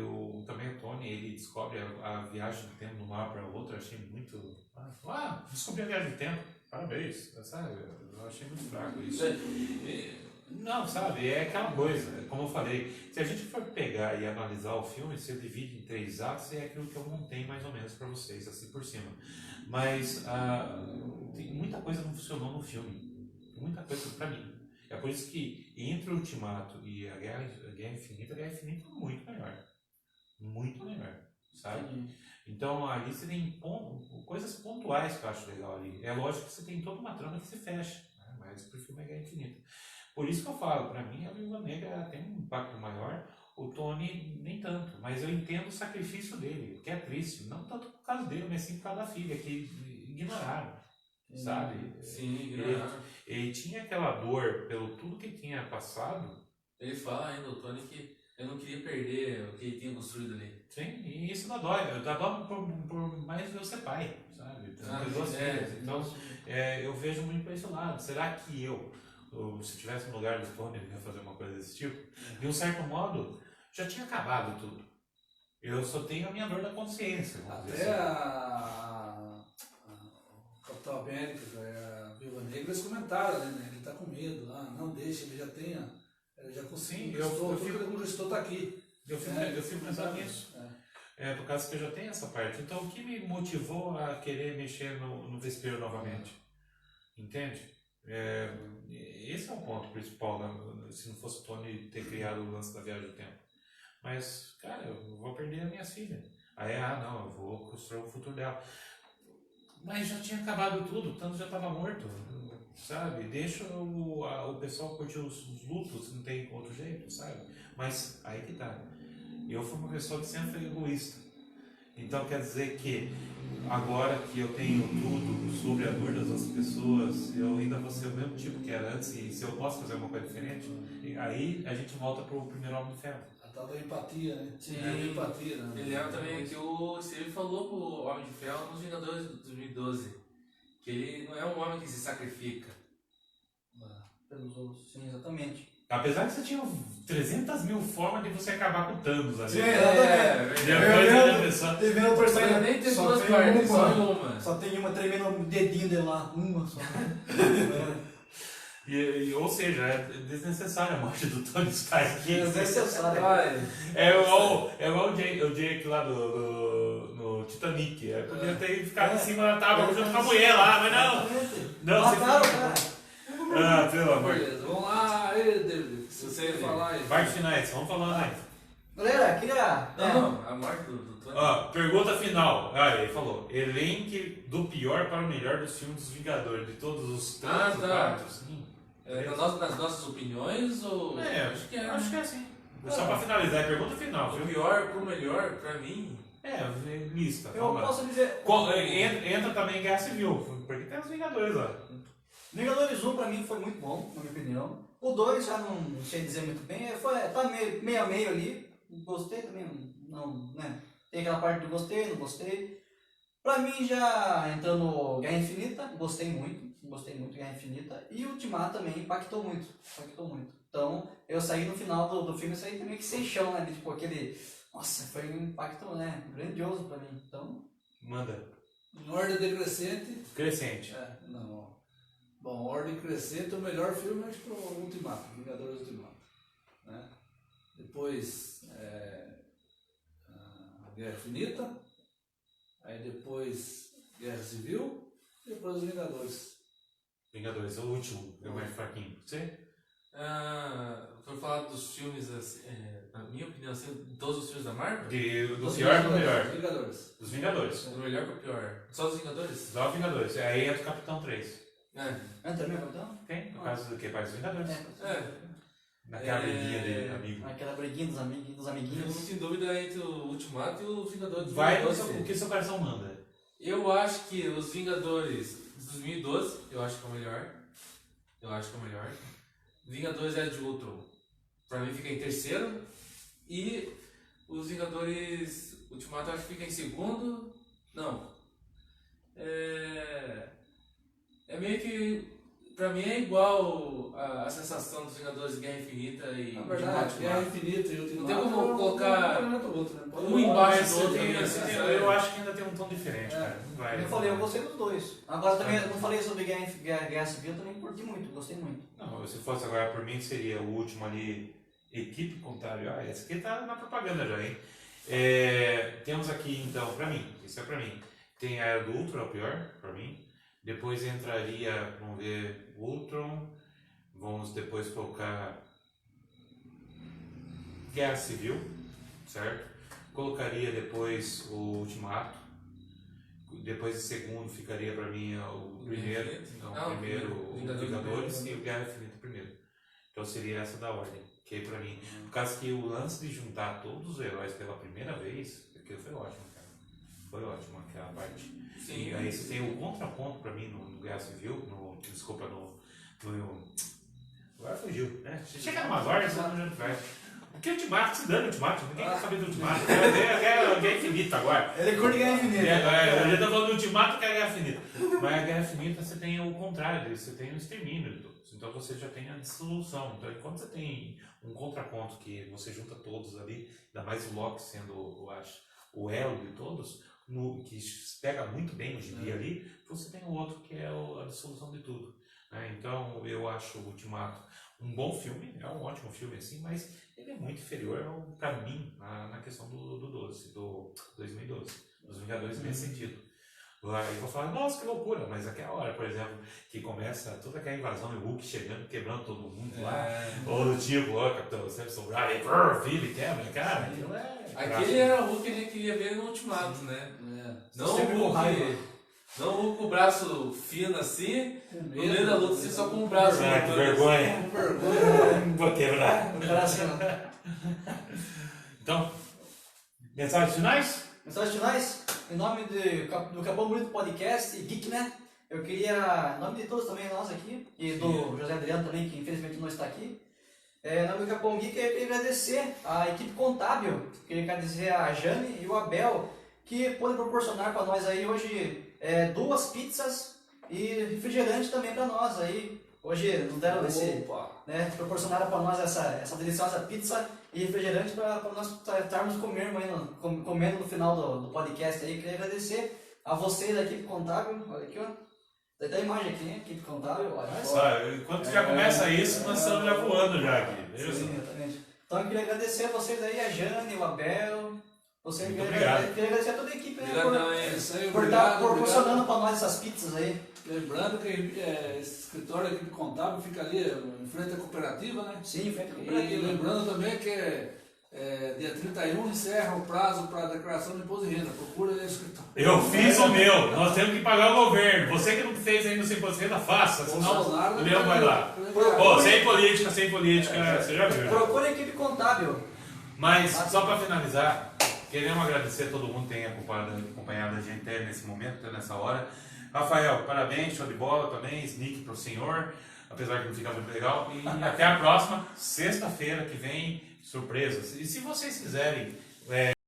também o Tony, ele descobre a viagem do tempo de uma hora para outra. Achei muito... descobri a viagem do tempo. Parabéns, sabe? Eu achei muito fraco isso. Não, sabe, é aquela coisa, como eu falei, se a gente for pegar e analisar o filme, você divide em 3 atos, é aquilo que eu montei mais ou menos para vocês, assim por cima. Mas tem muita coisa não funcionou no filme, muita coisa para mim. É por isso que entre o Ultimato e a Guerra Infinita é muito melhor, sabe? Então ali você tem coisas pontuais que eu acho legal ali. É lógico que você tem toda uma trama que se fecha, né? Mas pro filme é Guerra Infinita. Por isso que eu falo, pra mim a Viúva Negra tem um impacto maior, o Tony nem tanto, mas eu entendo o sacrifício dele, que é triste, não tanto por causa dele, mas sim por causa da filha, que ignoraram, sabe? Sim, ignoraram. Ele tinha aquela dor pelo tudo que tinha passado. Ele fala ainda, o Tony, que eu não queria perder o que ele tinha construído ali. Sim, e isso dá dó por mais ver ser pai, sabe? Ter duas filhas. Então, eu vejo muito para esse lado. Será que se tivesse no lugar do Tony, eu ia fazer uma coisa desse tipo? De um certo modo, já tinha acabado tudo. Eu só tenho a minha dor da consciência. Até o Capitão América, a Viúva Negra, eles comentaram, né? Ele tá com medo, não deixa, ele já conquistou, tudo que ele conquistou tá aqui. Eu fico pensando nisso. Por causa que eu já tenho essa parte. Então, o que me motivou a querer mexer no vespeiro novamente? Entende? Esse é o ponto principal, né? Se não fosse o Tony ter criado o lance da viagem do tempo. Mas, cara, eu vou perder a minha filha. Aí, não, eu vou construir o futuro dela. Mas já tinha acabado tudo, o Thanos já estava morto, sabe? Deixa o pessoal curtir os lutos, não tem outro jeito, sabe? Mas aí que tá. Eu fui uma pessoa que sempre foi egoísta. Então quer dizer que agora que eu tenho tudo sobre a dor das outras pessoas, eu ainda vou ser o mesmo tipo que era antes, e se eu posso fazer uma coisa diferente, aí a gente volta pro primeiro Homem de Ferro. A tal da empatia, né? Sim. Empatia, né? Ele lembra também que o Steve falou pro Homem de Ferro nos Vingadores de 2012, que ele não é um homem que se sacrifica. Pelos outros, sim, exatamente. Apesar que você tinha 300 mil formas de você acabar com o Thanos ali. Sim, exatamente. Eu vendo o personagem, nem tem só duas tem partes, só uma. uma. Só tem uma tremendo o dedinho dele lá, uma só. Ou seja, é desnecessária a morte do Tony Stark aqui. Desnecessário. É igual o Jake lá no Titanic. Podia ter ficado em cima da tábua junto com a mulher lá, mas não. Não, Mataram o cara. Pelo amor. Beleza, vamos lá, David. Se você falar aí. Parte finais, vamos falando aí. Galera, queria. Não, a morte do Tony. Pergunta final. Ele falou: elenque do pior para o melhor dos filmes dos Vingadores, de todos os 3, 4, 5. Nas nossas opiniões ou. Acho que é assim. Só para finalizar, é pergunta final. Do Viu? pior pro melhor, pra mim. Lista. Eu posso dizer. Entra também Guerra Civil, porque tem os Vingadores lá. Vingadores 1 pra mim foi muito bom, na minha opinião. O 2 já não sei dizer muito bem, tá meio a meio ali. Gostei também, não, né? Tem aquela parte do gostei, não gostei. Pra mim já entrando Guerra Infinita, gostei muito de Guerra Infinita. E Ultimato também impactou muito. Então, eu saí no final do filme, saí meio que sem chão, né? Tipo aquele, nossa, foi um impacto, né? Grandioso pra mim, então... Manda. Em ordem decrescente. Crescente. Não. Bom, ordem crescente, o melhor filme acho que foi o Ultimato, Vingadores Ultimato. Né? Depois a Guerra Infinita, aí depois Guerra Civil, e depois os Vingadores. Vingadores, é o último, é o mais fraquinho. Você? Foi falar dos filmes, na minha opinião, assim, todos os filmes da Marvel? Do pior pro melhor. Vingadores. Dos Vingadores. Do melhor pro pior. Só dos Vingadores? Só os Vingadores. Aí entra o Capitão 3. Entra mesmo, então? Tem, no caso do que? Para os Vingadores. Naquela briguinha dele, amigo. Aquela briguinha dos Eu amiguinhos. não tenho dúvida entre o Ultimato e o Vingadores. Vai o que seu coração manda. Eu acho que os Vingadores de 2012, eu acho que é o melhor. Vingadores Era de Ultron, pra mim fica em terceiro. E os Vingadores Ultimato eu acho que fica em segundo. Não. É meio que pra mim é igual a sensação dos Vingadores de Guerra Infinita e Na verdade, de Guerra Ultimato. Infinita e Ultimato. Não tem como colocar outro, né? um embaixo do outro. Eu acho que ainda tem um tom diferente, cara. Não vai. Eu falei, eu gostei dos dois. Agora também, eu não falei sobre Guerra Civil, eu também curti muito, gostei muito. Não, se fosse agora por mim, seria o último ali, Equipe Contábil. Ah, esse aqui tá na propaganda já, hein? Temos aqui, então, pra mim, isso é pra mim. Tem a Era do Ultron, é o pior, pra mim. Depois entraria, vamos ver, Ultron. Vamos depois colocar Guerra Civil, certo? Colocaria depois o Ultimato. Depois, em segundo, ficaria pra mim o primeiro. Não, o primeiro Vingadores e o Guerra Infinita primeiro. Então seria essa da ordem. Que pra mim, por causa que o lance de juntar todos os heróis pela primeira vez, aquilo foi ótimo, cara. Foi ótimo aquela parte. Sim. E aí você tem o contraponto pra mim no Guerra Civil, desculpa, agora fugiu, né? Você chega numa ordem, você não vai. Porque o Ultimato, se dane o Ultimato, ninguém quer saber do Ultimato. É Guerra Infinita agora. Ele curte Guerra Infinita. Eu já tô falando do Ultimato que é a Guerra Infinita. Mas a Guerra Infinita você tem o contrário, você tem o extermínio de todos. Então você já tem a dissolução. Então quando você tem um contraponto que você junta todos ali, ainda mais o Loki sendo, eu acho, o elo de todos, que pega muito bem o gibi ali, você tem o outro que é a dissolução de tudo. Né? Então eu acho o Ultimato um bom filme, é um ótimo filme assim, mas ele é muito inferior pra mim na questão do 2012, dos Vingadores nesse sentido. Aí eu vou falar, nossa, que loucura, mas aquela hora, por exemplo, que começa toda aquela invasão e o Hulk chegando, quebrando todo mundo lá, ou do tipo, ó, Capitão, você sobrar, e filho, quebra, cara, aquilo Aquele era o Hulk que a gente queria ver no Ultimato, né? Não o Hulk. Não o Hulk com o braço fino assim, no meio da luta, assim, só com o braço. Que vergonha. Vou quebrar. Então, mensagens finais? Mensagens finais? Em nome do Capão Bonito Podcast e Geek, né? Eu queria, em nome de todos também, nós aqui, e do José Adriano também, que infelizmente não está aqui. Em nome do Capão Geek, eu queria agradecer a equipe contábil, queria agradecer a Jane e o Abel, que podem proporcionar para nós aí hoje 2 pizzas e refrigerante também para nós aí. Hoje nos deram proporcionaram para nós essa deliciosa pizza e refrigerante para nós estarmos comendo no final do podcast aí. Queria agradecer a vocês da equipe contábil. Olha aqui, ó. Tem até a imagem aqui, hein? Equipe contábil. Olha só, enquanto já começa isso, nós estamos já voando já aqui. Sim, exatamente. Então eu queria agradecer a vocês aí, a Jane, o Abel. Muito obrigado. Queria agradecer a toda a equipe, né? Por estar proporcionando para nós essas pizzas aí. Lembrando que esse escritório da equipe contábil fica ali em frente à cooperativa, né? Sim, em frente à E cooperativa. lembrando também que dia 31 encerra o prazo para a declaração de imposto de renda. Procura aí o escritório. Eu fiz o meu, nós temos que pagar o governo. Você que não fez ainda o seu imposto de renda, faça, senão o Leão vai lá. Sem política, você já viu. Procure a equipe contábil. Mas, só para finalizar, queremos agradecer a todo mundo que tem acompanhado a gente até nesse momento, até nessa hora. Rafael, parabéns, show de bola também, sneak pro senhor, apesar que não fica muito legal. E até a próxima, sexta-feira que vem, surpresas. E se vocês quiserem